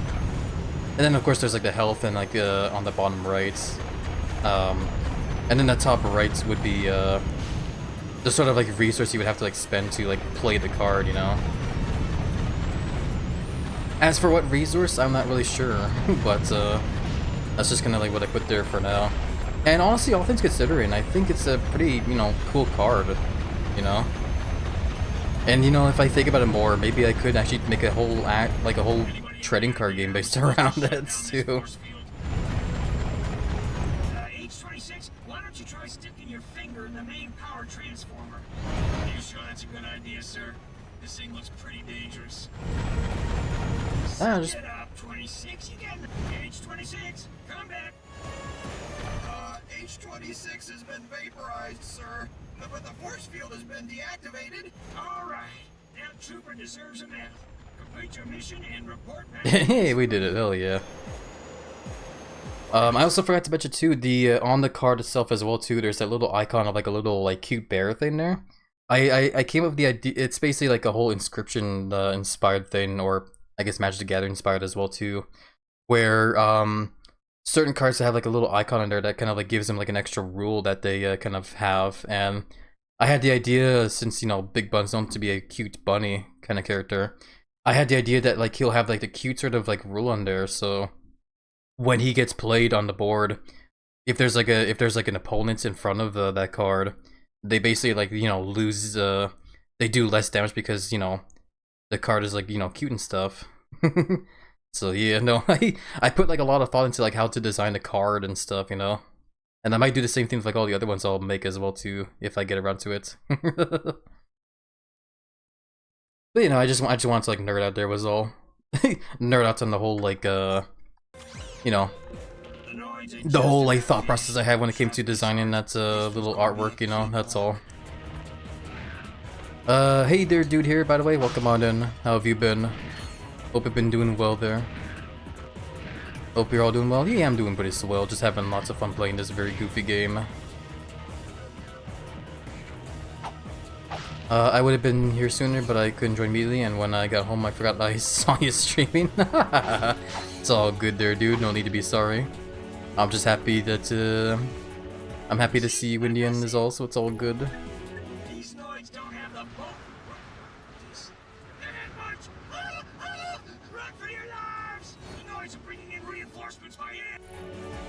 S1: And then of course there's like the health and like on the bottom right. And then the top right would be the sort of like resource you would have to like spend to like play the card, you know. As for what resource, I'm not really sure, but that's just kind of like what I put there for now. And honestly, all things considering, I think it's a pretty, you know, cool card, you know. And you know, if I think about it more, maybe I could actually make a whole trading card game based around that too.
S17: H26, why don't you try sticking your finger in the main power transformer? Are you sure that's a good idea, sir? This thing looks pretty dangerous.
S1: Just...
S17: Get up, 26, you get H26, come back. H26 has been vaporized, sir. But the force field has been deactivated. All right, that trooper deserves a medal. Complete your mission and report back.
S1: Hey, we did it, hell yeah. I also forgot to mention too, the on the card itself as well too, there's that little icon of like a little like cute bear thing there. I came up with the idea, it's basically like a whole inscription inspired thing, or I guess Magic the Gathering inspired as well too, where certain cards have like a little icon in there that kind of like gives them like an extra rule that they kind of have. And I had the idea, since, you know, Big Bun's known to be a cute bunny kind of character, I had the idea that like he'll have like the cute sort of like rule on there, so when he gets played on the board, if there's like an opponent in front of that card, they basically like, you know, lose, they do less damage because, you know, the card is like, you know, cute and stuff. So yeah, no, I put like a lot of thought into like how to design the card and stuff, you know. And I might do the same thing with like all the other ones I'll make as well too, if I get around to it. But you know, I just want to like nerd out there was all. Nerd out on the whole like you know, the whole like thought process I had when it came to designing that little artwork, you know, that's all. Hey there, dude here, by the way, welcome on in. How have you been? Hope you've been doing well there. Hope you're all doing well. Yeah, I'm doing pretty well, just having lots of fun playing this very goofy game. I would have been here sooner, but I couldn't join immediately, and when I got home I forgot I saw you streaming. It's all good there, dude, no need to be sorry. I'm just happy that, I'm happy to see you, Indian, is all, so it's all good.
S17: These noids don't have the boat. Run for your lives! The noids are bringing in reinforcements by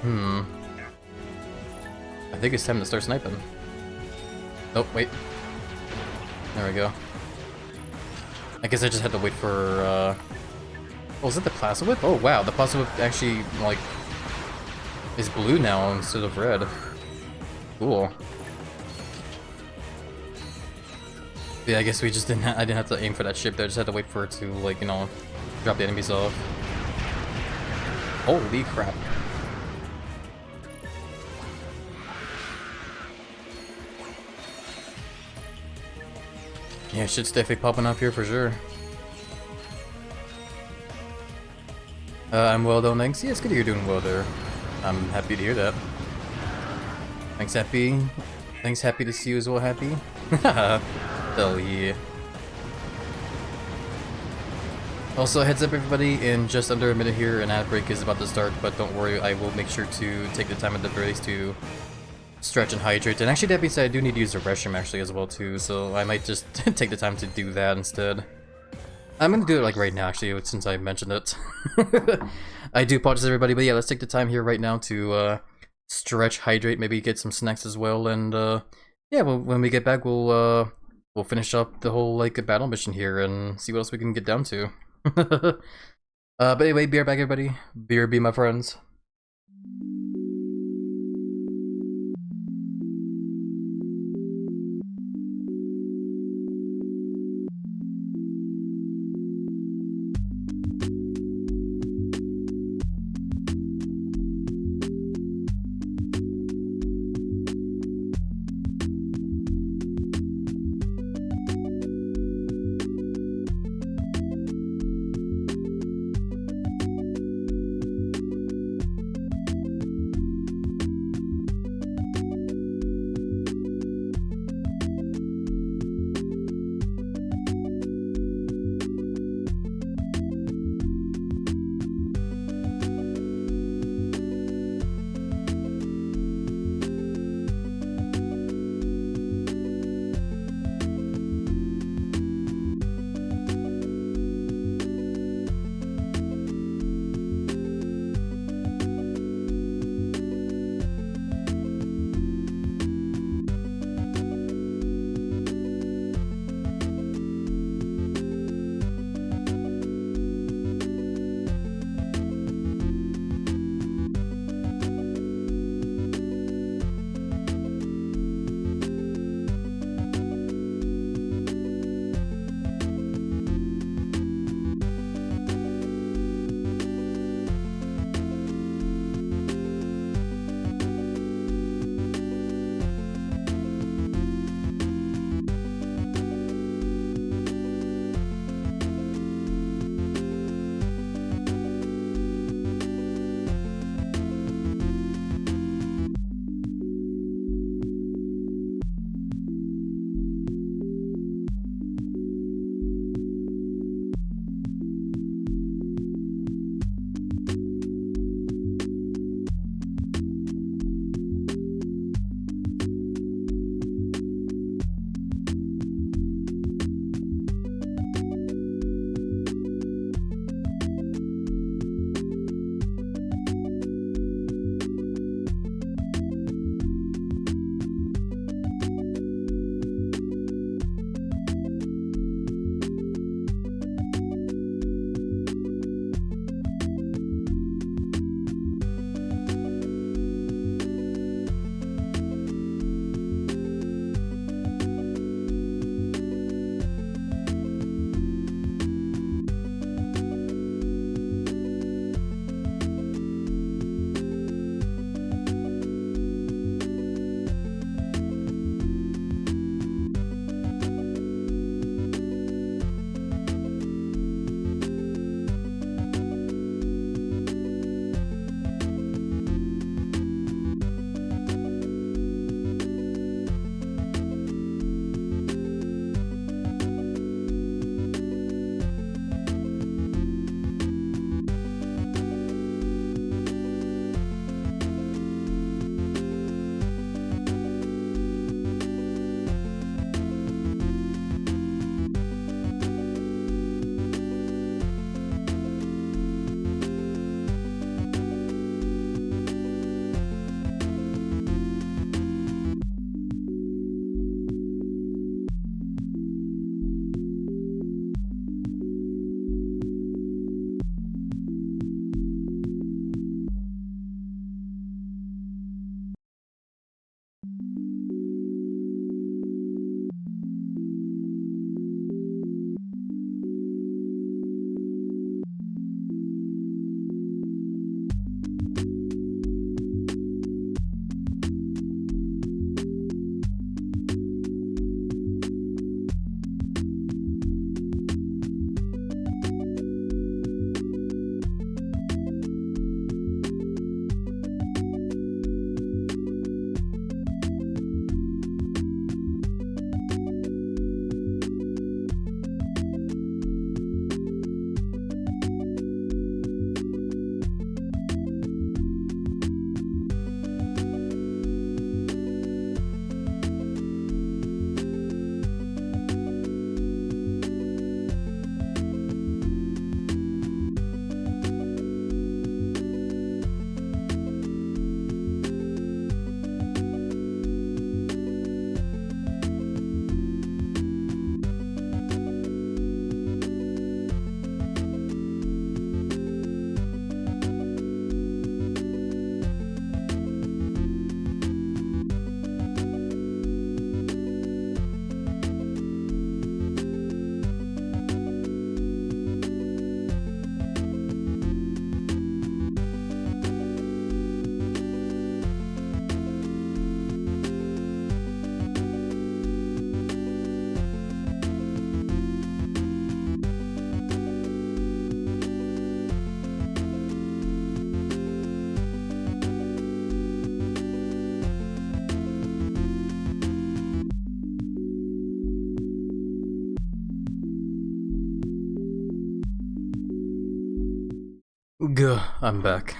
S17: hand.
S1: I think it's time to start sniping. Oh, wait. There we go. I guess I just had to wait for, oh, is it the Plaza Whip? Oh, wow, the Plaza Whip actually, like, is blue now instead of red. Cool. Yeah, I guess we just didn't I didn't have to aim for that ship there, I just had to wait for it to, like, you know, drop the enemies off. Holy crap. Yeah, shit's definitely popping up here for sure. I'm well though, thanks. Yeah, it's good that you're doing well there. I'm happy to hear that. Thanks, Happy. Thanks, happy to see you as well, Happy. Hell yeah. Also, heads up everybody, in just under a minute here, an ad break is about to start, but don't worry, I will make sure to take the time at the very least to stretch and hydrate. And actually, that being said, I do need to use the restroom actually as well too, so I might just take the time to do that instead. I'm gonna do it like right now actually, since I mentioned it. I do apologize everybody, but yeah, let's take the time here right now to stretch, hydrate, maybe get some snacks as well, and yeah, well, when we get back, we'll finish up the whole like battle mission here and see what else we can get down to. But anyway, be right back everybody. BRB my friends. Gah, I'm back.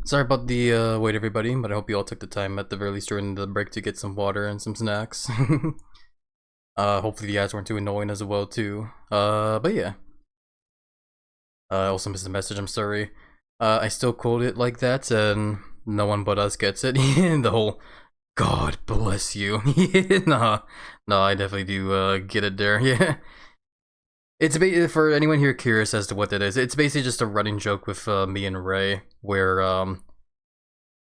S1: Sorry about the wait, everybody, but I hope you all took the time at the very least during the break to get some water and some snacks. Hopefully the ads weren't too annoying as well too. But yeah. I also missed the message, I'm sorry. I still quote it like that, and no one but us gets it. The whole God bless you. No, I definitely do get it there, yeah. It's for anyone here curious as to what that is. It's basically just a running joke with me and Ray, where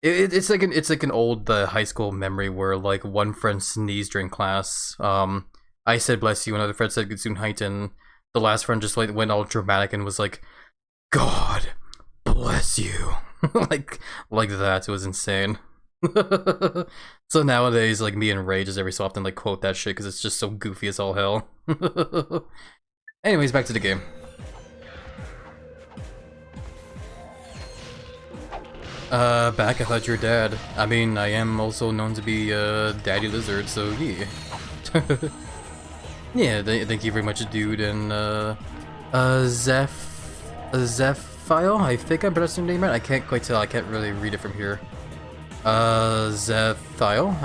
S1: it's like an old high school memory where like one friend sneezed during class. I said bless you, another friend said Gesundheit, and the last friend just like went all dramatic and was like, God bless you, like that. It was insane. So nowadays, like me and Ray just every so often like quote that shit because it's just so goofy as all hell. Anyways, back to the game. Back, I thought you were dad. I mean, I am also known to be, Daddy Lizard, so yeah. Yeah, thank you very much, dude, and, Zephile? I think I'm pronouncing your name right? I can't quite tell, I can't really read it from here. Zephile?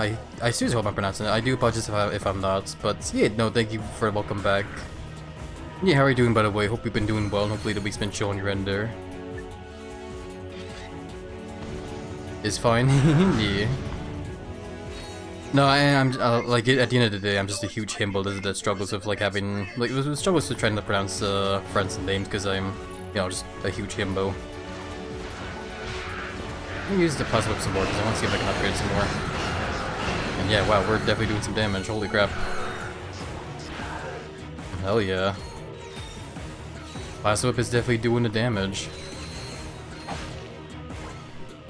S1: I seriously hope I'm pronouncing it. I do apologize if I'm not, but yeah, no, thank you for welcome back. Yeah, how are you doing, by the way? Hope you've been doing well, and hopefully the week's been chill on your end there. Is fine. Yeah. No, I'm like at the end of the day, I'm just a huge himbo that struggles with like having like struggles with trying to pronounce friends' names because I'm, you know, just a huge himbo. Let me use the plus whip some more because I want to see if I can upgrade some more. And yeah, wow, we're definitely doing some damage. Holy crap! Hell yeah! Blast Whip is definitely doing the damage.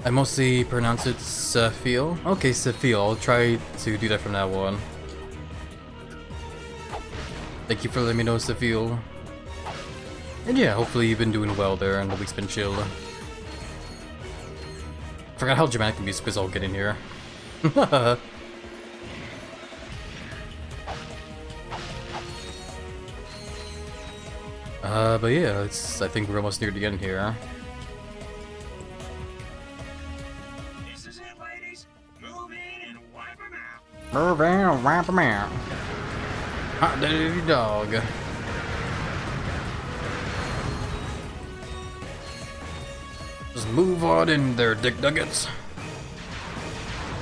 S1: I mostly pronounce it Sephil. Okay, Sephil. I'll try to do that from now on. Thank you for letting me know, Sephil. And yeah, hopefully you've been doing well there and the week's been chill. Forgot how dramatic the music was all getting here. But yeah, I think we're almost near the end here.
S17: This is it, ladies. Move in and wipe them out.
S1: Move in and wipe them out. Hot dirty dog. Just move on in there, dick nuggets.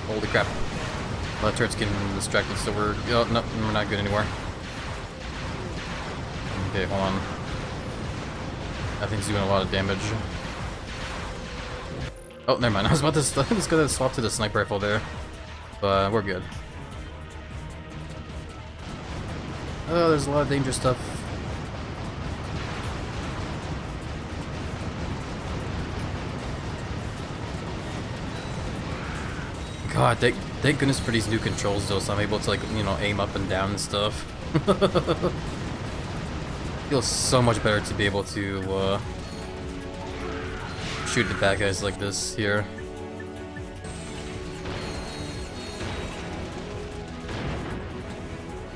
S1: Holy crap. Well, that turret's getting distracted, so we're... Oh, no, we're not good anymore. Okay, hold on. That thing's doing a lot of damage. Oh, never mind. I was about to swap to the sniper rifle there. But we're good. Oh, there's a lot of dangerous stuff. God, thank goodness for these new controls though, so I'm able to like, you know, aim up and down and stuff. Feels so much better to be able to shoot the bad guys like this here.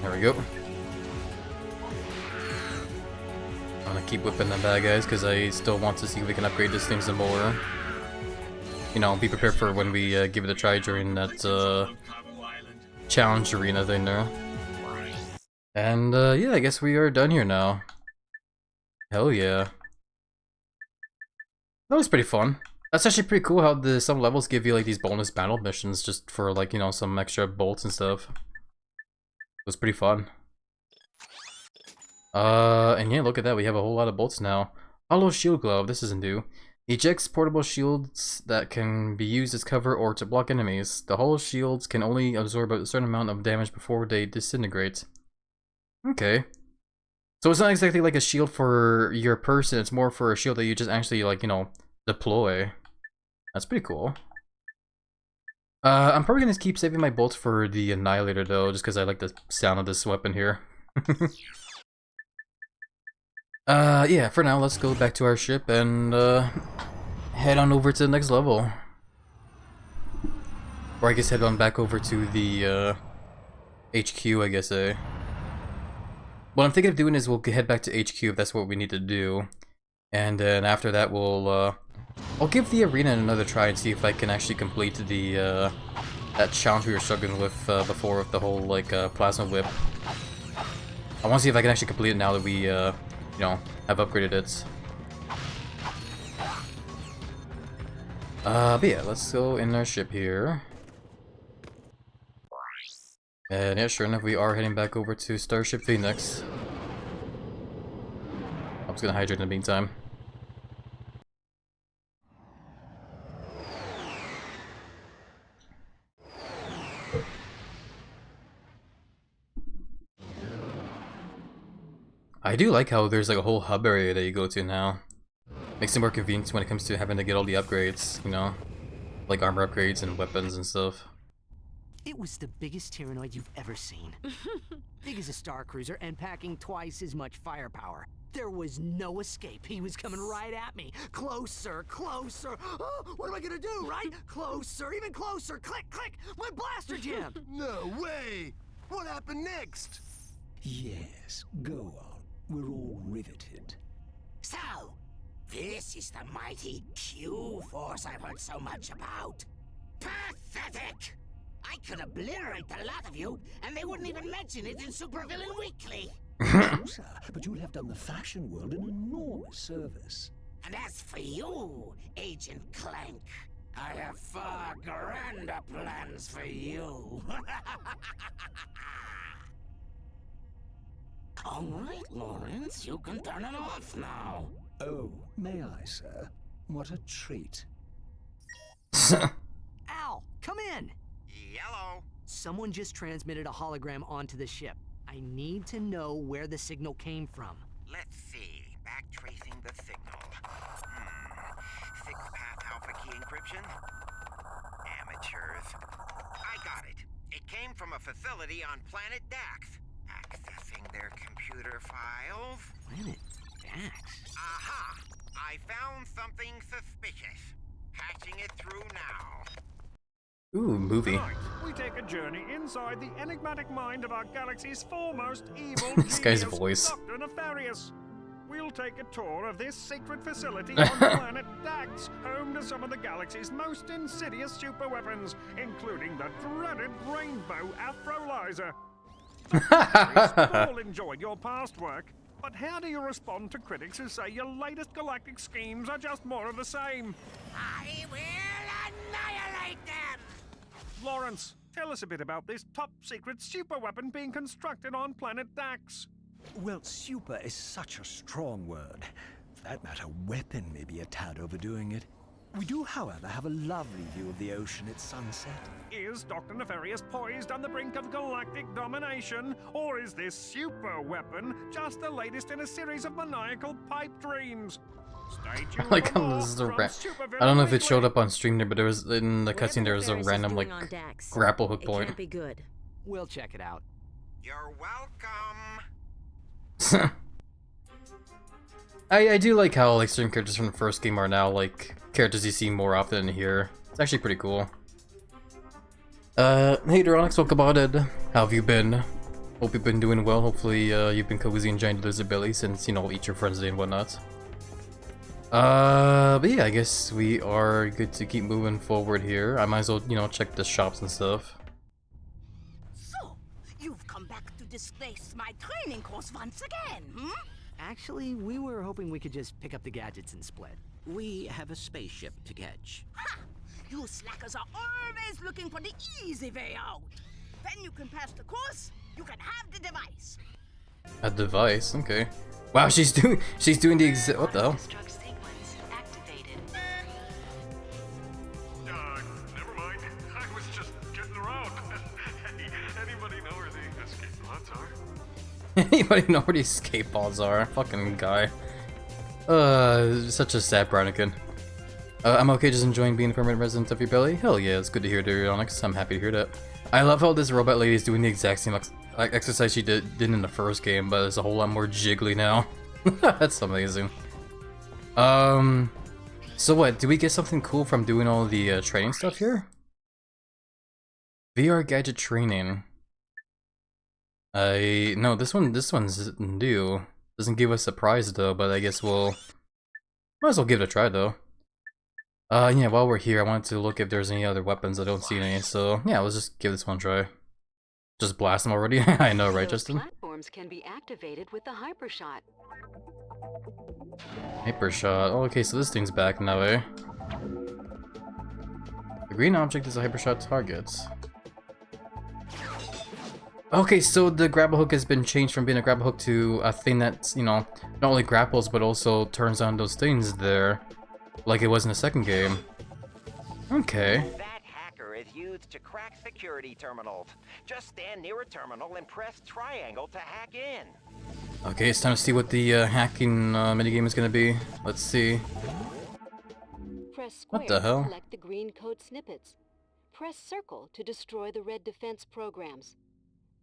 S1: There we go. I'm gonna keep whipping the bad guys because I still want to see if we can upgrade this thing some more. You know, be prepared for when we give it a try during that challenge arena thing there. And yeah, I guess we are done here now. Hell yeah. That was pretty fun. That's actually pretty cool how some levels give you like these bonus battle missions just for like, you know, some extra bolts and stuff. It was pretty fun. And yeah, look at that, we have a whole lot of bolts now. Hollow Shield Glove, this isn't new. Ejects portable shields that can be used as cover or to block enemies. The hollow shields can only absorb a certain amount of damage before they disintegrate. Okay. So it's not exactly like a shield for your person, it's more for a shield that you just actually, like, you know, deploy. That's pretty cool. I'm probably gonna keep saving my bolts for the Annihilator though, just because I like the sound of this weapon here. Yeah, for now, let's go back to our ship and, head on over to the next level. Or I guess head on back over to the, HQ, I guess, eh? What I'm thinking of doing is we'll head back to HQ if that's what we need to do. And then after that, I'll give the arena another try and see if I can actually complete the that challenge we were struggling with before, with the whole like plasma whip. I want to see if I can actually complete it now that we you know, have upgraded it. But yeah, let's go in our ship here. And yeah, sure enough, we are heading back over to Starship Phoenix. I'm just gonna hydrate in the meantime. I do like how there's like a whole hub area that you go to now. Makes it more convenient when it comes to having to get all the upgrades, you know? Like armor upgrades and weapons and stuff.
S12: It was the biggest Tyrannoid you've ever seen. Big as a Star Cruiser and packing twice as much firepower. There was no escape. He was coming right at me. Closer, closer. Oh, what am I gonna do, right? Closer, even closer. Click, click. My blaster jammed.
S13: No way! What happened next?
S10: Yes, go on. We're all riveted.
S18: So, this is the mighty Q-Force I've heard so much about. Pathetic! I could obliterate the lot of you, and they wouldn't even mention it in Supervillain Weekly.
S10: Sir, but you'll have done the fashion world an enormous service.
S18: And as for you, Agent Clank, I have far grander plans for you. All right, Lawrence, you can turn it off now.
S10: Oh, may I, sir? What a treat.
S12: Al, come in!
S8: Yellow.
S12: Someone just transmitted a hologram onto the ship. I need to know where the signal came from.
S8: Let's see. Backtracing the signal. Six-path alpha key encryption? Amateurs. I got it. It came from a facility on planet Dax. Accessing their computer files.
S12: Planet Dax?
S8: Aha! I found something suspicious. Patching it through now.
S1: Ooh, movie.
S5: Tonight, we take a journey inside the enigmatic mind of our galaxy's foremost evil
S1: This guy's
S5: genius,
S1: voice.
S5: Dr. Nefarious. We'll take a tour of this secret facility on planet Dax, home to some of the galaxy's most insidious superweapons, including the dreaded Rainbow HappyLizard. We've all enjoyed your past work, but how do you respond to critics who say your latest galactic schemes are just more of the same?
S18: I will annihilate them!
S5: Lawrence, tell us a bit about this top-secret superweapon being constructed on planet Dax.
S10: Well, super is such a strong word. For that matter, weapon may be a tad overdoing it. We do, however, have a lovely view of the ocean at sunset.
S5: Is Dr. Nefarious poised on the brink of galactic domination, or is this super weapon just the latest in a series of maniacal pipe dreams? Stay tuned.
S1: Like, this is a I don't know if it showed up on stream there, but there was in the cutscene there was a random like grapple hook point.
S4: It can't be good.
S12: We'll check it out.
S8: You're welcome.
S1: I do like how like certain characters from the first game are now like characters you see more often here. It's actually pretty cool. Hey Duronix, welcome on in. How have you been? Hope you've been doing well. Hopefully you've been cozy enjoying the lizard belly since, you know, eat your friends day and whatnot. But yeah, I guess we are good to keep moving forward here. I might as well, you know, check the shops and stuff.
S18: So, you've come back to disgrace my training course once again, hmm?
S12: Actually, we were hoping we could just pick up the gadgets and split.
S3: We have a spaceship to catch.
S18: Ha! You slackers are always looking for the easy way out. When you can pass the course, you can have the device.
S1: A device, okay. Wow, she's doing the exact. What the hell?
S5: Never mind. I was just getting around. Hey, anybody know where the escape pods are?
S1: Anybody know where these escape pods are? Fucking guy. Such a sad Brownican. I'm okay, just enjoying being a permanent resident of your belly. Hell yeah, it's good to hear, Duronix. I'm happy to hear that. I love how this robot lady is doing the exact same exercise she did in the first game, but it's a whole lot more jiggly now. That's amazing. So what? Do we get something cool from doing all the training stuff here? VR gadget training. No, this one's new. Doesn't give us a prize though, but I guess we'll Might as well give it a try though. Yeah, while we're here, I wanted to look if there's any other weapons. I don't see any, so yeah, let's just give this one a try. Just blast them already? I know, right,
S7: Those
S1: Justin?
S7: platforms can be activated with the hypershot.
S1: Hypershot. Oh, okay, so this thing's back now, eh? The green object is a hypershot target. Okay, so the grapple hook has been changed from being a grapple hook to a thing that's, you know, not only grapples but also turns on those things there, like it was in the second game. Okay.
S8: That hacker is used to crack security terminals. Just stand near a terminal and press triangle to hack in.
S1: Okay, it's time to see what the hacking minigame is gonna be. Let's see.
S7: Press square
S1: What the hell?
S7: to select the green code snippets. Press circle to destroy the red defense programs.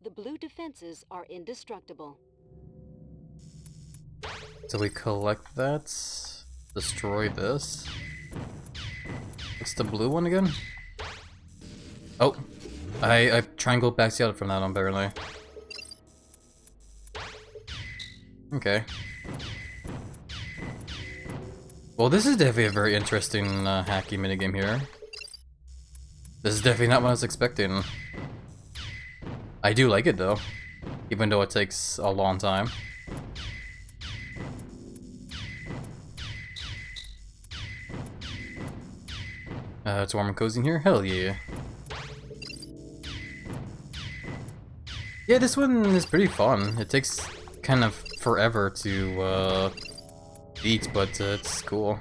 S7: The blue defenses are indestructible.
S1: So we collect that, destroy this. What's the blue one again? Oh, I triangle backs out from that one apparently. Okay. Well, this is definitely a very interesting hacky minigame here. This is definitely not what I was expecting. I do like it though, even though it takes a long time. It's warm and cozy in here? Hell yeah. Yeah, this one is pretty fun. It takes kind of forever to beat, but it's cool.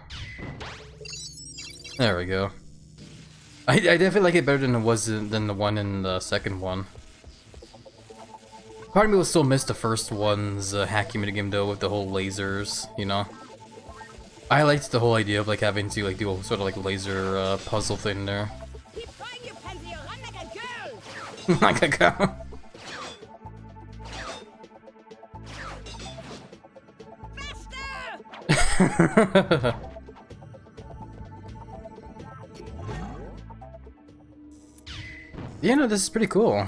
S1: There we go. I definitely like it better than it was than the one in the second one. Part of me will still miss the first one's hacky minigame though, with the whole lasers, you know. I liked the whole idea of like having to like do a sort of like laser puzzle thing there.
S18: Keep trying, you pansy, run like a girl!
S1: Like a girl. Yeah, no, this is pretty cool.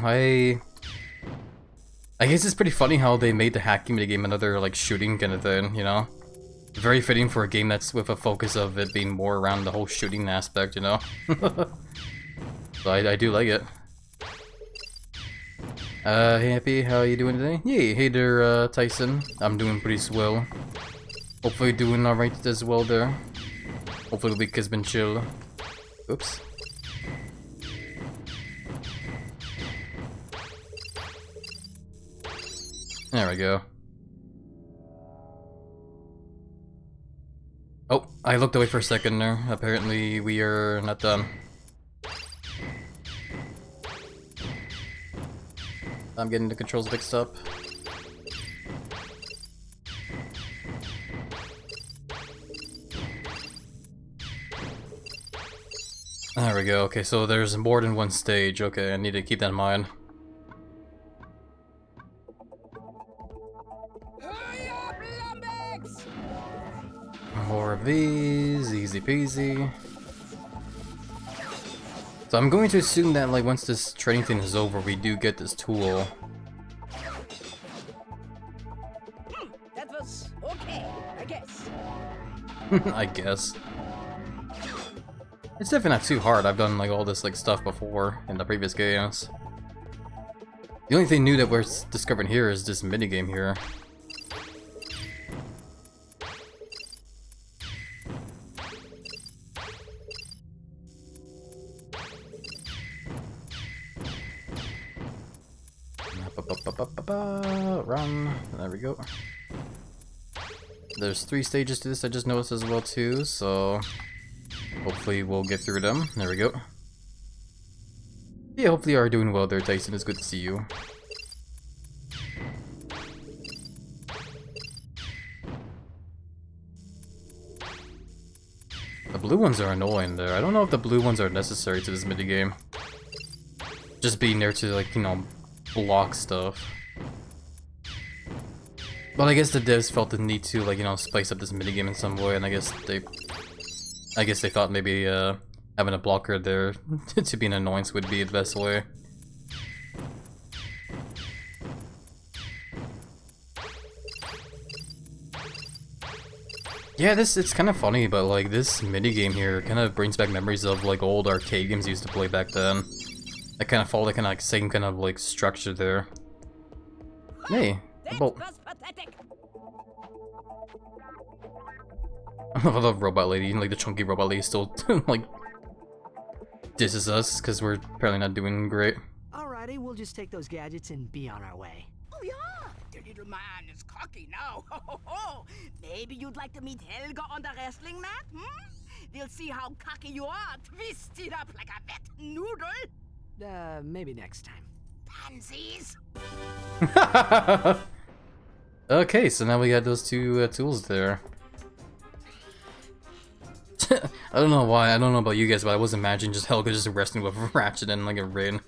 S1: I guess it's pretty funny how they made the hacking minigame another like shooting kind of thing, you know? Very fitting for a game that's with a focus of it being more around the whole shooting aspect, you know? So I do like it. Hey Happy, how are you doing today? Yay, hey there, Tyson. I'm doing pretty swell. Hopefully doing alright as well there. Hopefully the week has been chill. Oops. There we go. Oh, I looked away for a second there. Apparently we are not done. I'm getting the controls mixed up. There we go. Okay, so there's more than one stage. Okay, I need to keep that in mind. More of these, easy peasy. So I'm going to assume that like once this training thing is over, we do get this tool.
S18: That was okay, I guess.
S1: I guess. It's definitely not too hard. I've done like all this like stuff before in the previous games. The only thing new that we're discovering here is this minigame here. Run. There we go. There's 3 stages to this, I just noticed as well too, so hopefully we'll get through them. There we go. Yeah, hopefully you are doing well there, Tyson. It's good to see you. The blue ones are annoying there. I don't know if the blue ones are necessary to this minigame. Just being there to, like, you know, block stuff. But I guess the devs felt the need to, like, you know, spice up this minigame in some way, and I guess they thought maybe having a blocker there to be an annoyance would be the best way. Yeah, it's kind of funny, but like this mini game here kind of brings back memories of like old arcade games I used to play back then. I kind of follow the kind of like same kind of like structure there. Hey, a bolt. I love the robot lady, like the chunky robot lady still like disses us because we're apparently not doing great.
S12: Alrighty, we'll just take those gadgets and be on our way.
S18: Oh yeah, the little man is cocky now. Maybe you'd like to meet Helga on the wrestling mat, hmm? We'll see how cocky you are, twisted up like a wet noodle.
S12: Maybe next time.
S18: Pansies.
S1: Okay, so now we got those two tools there. I don't know why, I don't know about you guys, but I was imagining just Helga just wrestling with Ratchet in like a ring.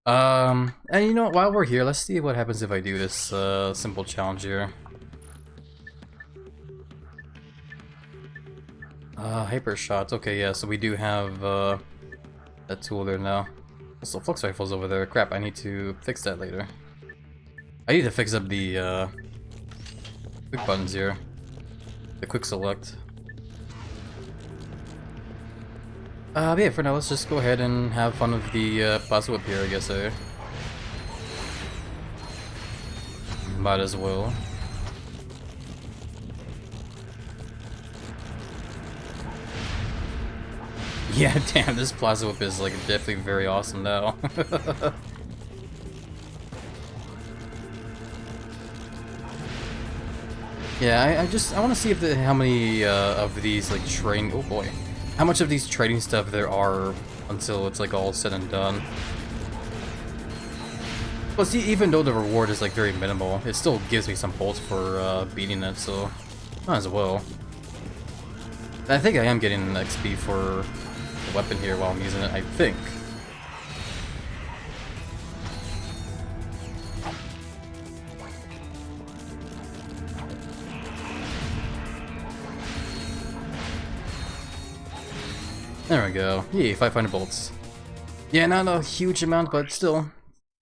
S1: And you know what, while we're here, let's see what happens if I do this simple challenge here. Hyper shots, okay, yeah, so we do have that tool there now. Also, flux rifles over there, crap, I need to fix that later. I need to fix up the quick buttons here. The quick select. But yeah, for now, let's just go ahead and have fun with the plasma whip here, I guess. Might as well. Yeah, damn, this plasma whip is like definitely very awesome now. Yeah, I want to see if how many of these like oh boy, how much of these trading stuff there are until it's like all said and done. Well, see, even though the reward is like very minimal, it still gives me some bolts for beating it, so might as well. I think I am getting an XP for the weapon here while I'm using it, I think. There we go. Yay, 500 bolts. Yeah, not a huge amount, but still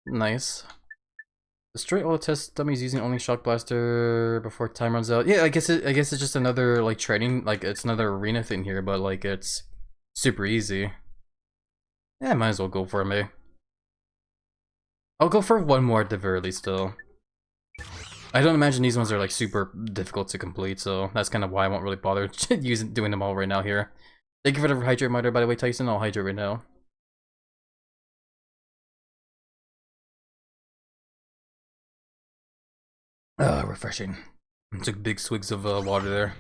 S1: nice. Destroy all test dummies using only shock blaster before time runs out. Yeah, I guess it's just another like training, like it's another arena thing here, but like it's super easy. Yeah, might as well go for me. I'll go for one more at the very least, though. I don't imagine these ones are like super difficult to complete, so that's kind of why I won't really bother doing them all right now here. Thank you for the hydrate reminder, by the way, Tyson. I'll hydrate right now. Refreshing. Took big swigs of water there.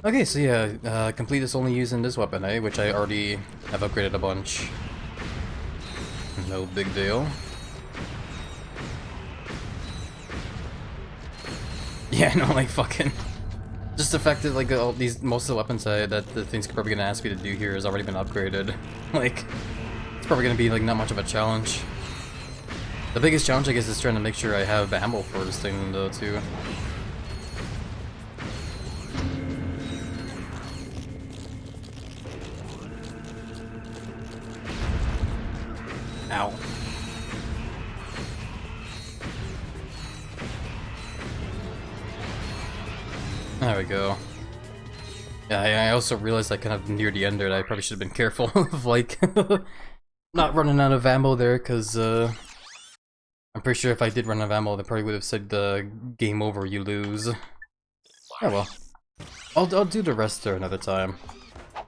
S1: Okay, so yeah, complete this only using this weapon, which I already have upgraded a bunch. No big deal. Yeah, no, like fucking. Just the fact that like all these most of the weapons that the thing's probably gonna ask me to do here has already been upgraded. Like, it's probably gonna be like not much of a challenge. The biggest challenge, I guess, is trying to make sure I have ammo for this thing though too. Ow. There we go. Yeah, I also realized that kind of near the end there that I probably should have been careful of like not running out of ammo there, because I'm pretty sure if I did run out of ammo, they probably would have said game over, you lose. Yeah, well, I'll do the rest there another time.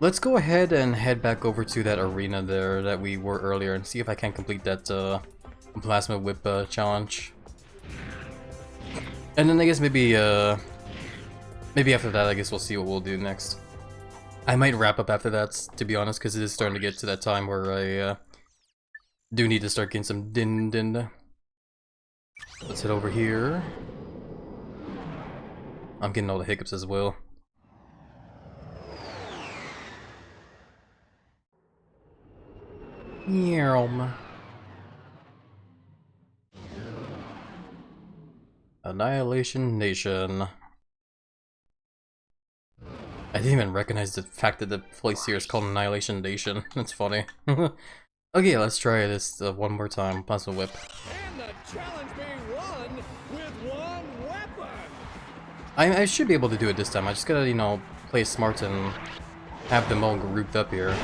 S1: Let's go ahead and head back over to that arena there that we were earlier and see if I can complete that plasma whip challenge. And then I guess maybe after that, I guess we'll see what we'll do next. I might wrap up after that, to be honest, because it is starting to get to that time where I do need to start getting some din. Let's head over here. I'm getting all the hiccups as well. Annihilation Nation. I didn't even recognize the fact that the place here is called Annihilation Nation. That's funny. Okay, let's try this one more time. Plasma whip.
S2: And the challenge being won with one
S1: I should be able to do it this time. I just gotta, you know, play smart and have them all grouped up here.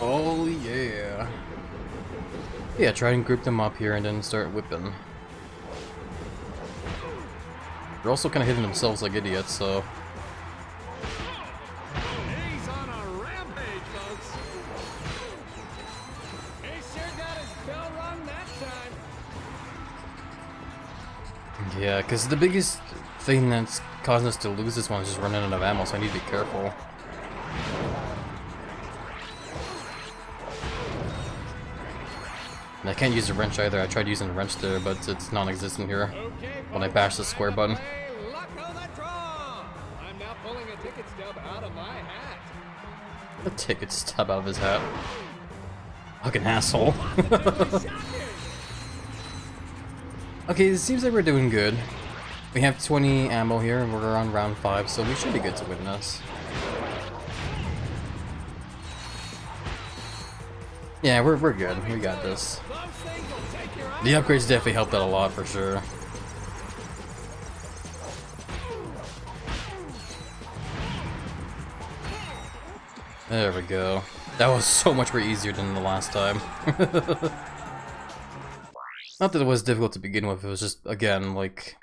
S1: Oh yeah. Yeah, try and group them up here and then start whipping. They're also kind of hitting themselves like idiots, so...
S2: He's on a rampage, folks. He sure got his bell rung that time.
S1: Yeah, because the biggest thing that's causing us to lose this one is just running out of ammo, so I need to be careful. And I can't use the wrench either. I tried using the wrench there, but it's non-existent here when I bash the square button.
S2: Luck of the draw. I'm now pulling a ticket stub out of my hat.
S1: A ticket stub out of his hat. Fucking asshole. Okay, it seems like we're doing good. We have 20 ammo here, and we're on round 5, so we should be good to win this. Yeah, we're good. We got this. The upgrades definitely helped out a lot for sure. There we go. That was so much more easier than the last time. Not that it was difficult to begin with, it was just, again, like,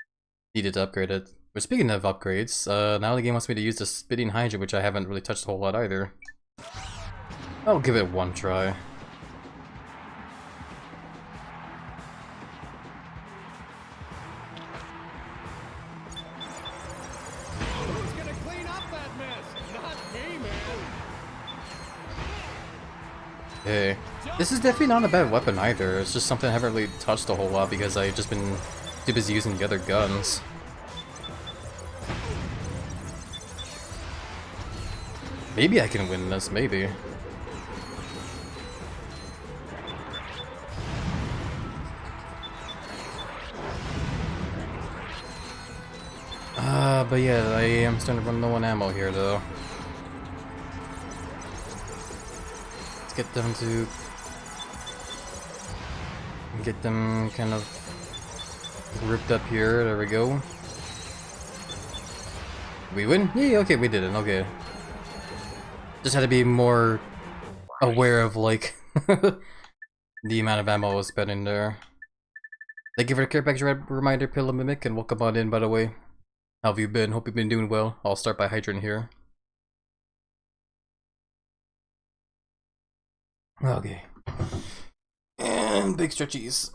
S1: needed to upgrade it. But speaking of upgrades, now the game wants me to use the spitting Hydra, which I haven't really touched a whole lot either. I'll give it one try. Hey, this is definitely not a bad weapon either. It's just something I haven't really touched a whole lot because I've just been too busy using the other guns. Maybe I can win this, maybe. But yeah, I am starting to run low on ammo here though. Get them to get them kind of grouped up here. There we go. We win? Yeah, okay, we did it. Okay. Just had to be more aware of like the amount of ammo I was spending there. Thank you for the care package reminder, Pillow Mimic, and welcome on in, by the way. How have you been? Hope you've been doing well. I'll start by hydrant here. Okay. And big stretchies.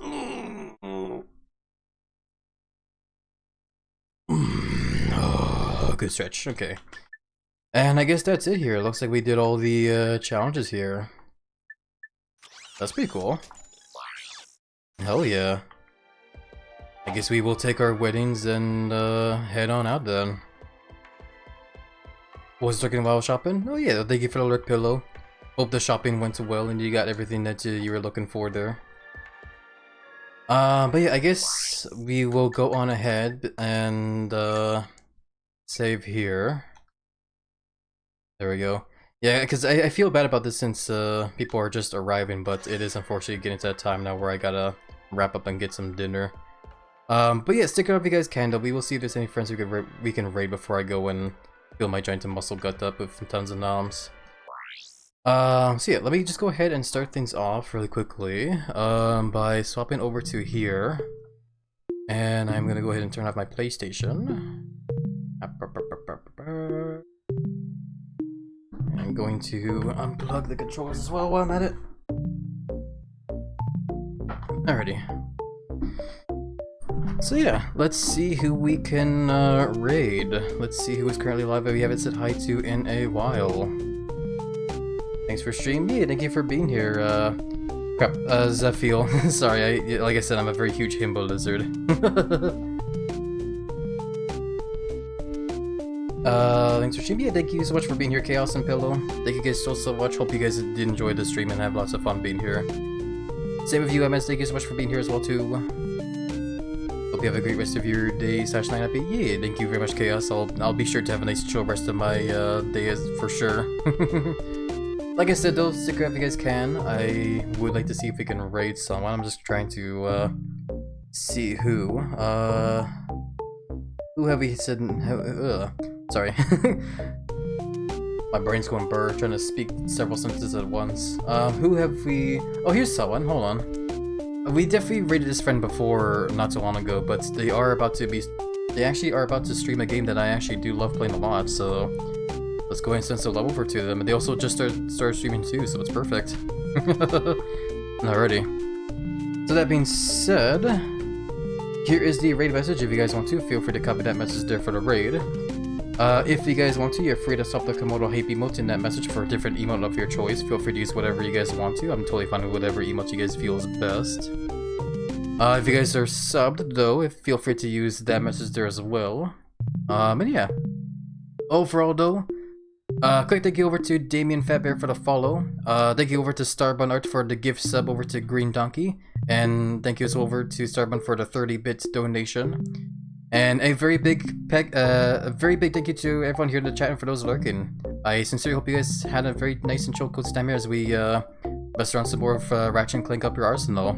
S1: Oh, good stretch. Okay. And I guess that's it here. Looks like we did all the challenges here. That's pretty cool. Hell yeah. I guess we will take our weddings and head on out then. Was talking while shopping? Oh yeah, thank you for the alert, Pillow. Hope the shopping went well and you got everything that you were looking for there. But yeah, I guess we will go on ahead and save here. There we go. Yeah, because I feel bad about this since people are just arriving, but it is unfortunately getting to that time now where I gotta wrap up and get some dinner. But yeah, stick around if you guys can, though. We will see if there's any friends we can raid before I go and fill my giant muscle gut up with tons of noms. So yeah, let me just go ahead and start things off really quickly by swapping over to here. And I'm gonna go ahead and turn off my PlayStation. I'm going to unplug the controllers as well while I'm at it. Alrighty. So yeah, let's see who we can raid. Let's see who is currently live that we haven't said hi to in a while. Thanks for streaming. Yeah, thank you for being here. Crap, Zephiel. Sorry, like I said, I'm a very huge himbo lizard. Thanks for streaming. Yeah, thank you so much for being here, Chaos and Pillow. Thank you guys so much. Hope you guys did enjoy the stream and have lots of fun being here. Same with you, MS. Thank you so much for being here as well too. Hope you have a great rest of your day / night, Happy. Yeah, thank you very much, Chaos. I'll be sure to have a nice chill rest of my day for sure. Like I said though, stick around if you guys can. I would like to see if we can raid someone. I'm just trying to see who have we said? Sorry, my brain's going burr trying to speak several sentences at once. Who have we? Oh, here's someone. Hold on. We definitely rated this friend before not too long ago, but they actually are about to stream a game that I actually do love playing a lot. So let's go ahead and send some love over to them. And they also just started streaming too, so it's perfect. Alrighty. So that being said, here is the raid message. If you guys want to, feel free to copy that message there for the raid. If you guys want to, you're free to swap the Komodo hype emote in that message for a different emote of your choice. Feel free to use whatever you guys want to. I'm totally fine with whatever emote you guys feel is best. If you guys are subbed, though, feel free to use that message there as well. And yeah. Overall, though, quick thank you over to Damien Fatbear for the follow. Thank you over to Starbun Art for the gift sub over to Green Donkey. And thank you as well over to Starbun for the 30-bit donation. And a very big thank you to everyone here in the chat and for those lurking. I sincerely hope you guys had a very nice and chill cool time here as we mess around some more of Ratchet and Clank up your arsenal.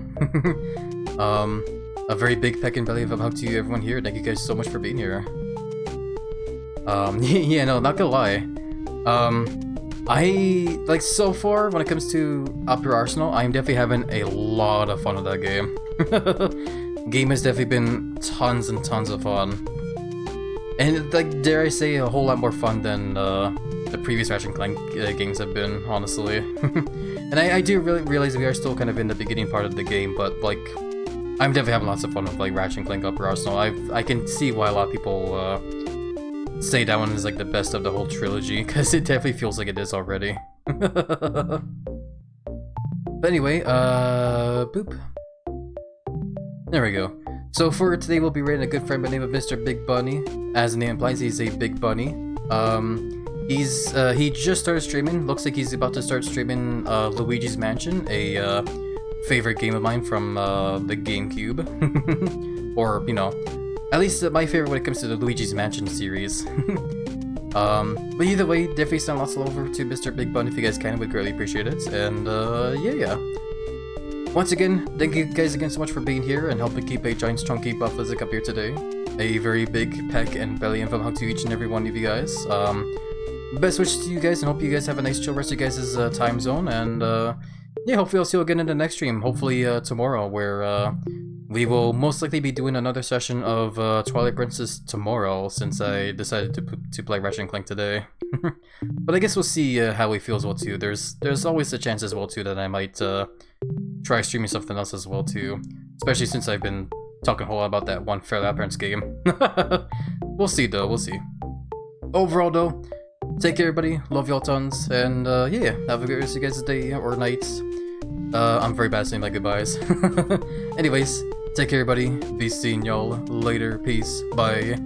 S1: A very big peck and belly of a hug to you everyone here. Thank you guys so much for being here. Yeah, no, not gonna lie. I, like, so far, when it comes to Up Your Arsenal, I'm definitely having a lot of fun with that game. Game has definitely been tons and tons of fun. And, like, dare I say, a whole lot more fun than the previous Ratchet & Clank games have been, honestly. And I do really realize we are still kind of in the beginning part of the game, but, like, I'm definitely having lots of fun with, like, Ratchet & Clank Up Your Arsenal. I can see why a lot of people, say that one is like the best of the whole trilogy, because it definitely feels like it is already. But anyway, boop. There we go. So for today we'll be rating a good friend by the name of Mr. Big Bunny. As the name implies, he's a big bunny. He just started streaming. Looks like he's about to start streaming Luigi's Mansion, a favorite game of mine from the GameCube. Or, you know, at least my favorite when it comes to the Luigi's Mansion series. But either way, definitely send lots of love over to Mr. Big Bun if you guys can, we'd greatly appreciate it. And yeah. Once again, thank you guys again so much for being here and helping keep a giant chunky HappyLizard up here today. A very big peck and belly and hug to each and every one of you guys. Best wishes to you guys and hope you guys have a nice chill rest of your guys' time zone. And yeah, hopefully I'll see you again in the next stream. Hopefully tomorrow, where we will most likely be doing another session of Twilight Princess tomorrow, since I decided to play Ratchet & Clank today. But I guess we'll see how we feel as well too. There's always a chance as well too that I might try streaming something else as well too. Especially since I've been talking a whole lot about that one Fairly OddParents game. We'll see though, we'll see. Overall though, take care everybody, love y'all tons, and yeah, have a good rest of you guys' day or night. I'm very bad at saying my goodbyes. Anyways, take care everybody, be seeing y'all later, peace, bye.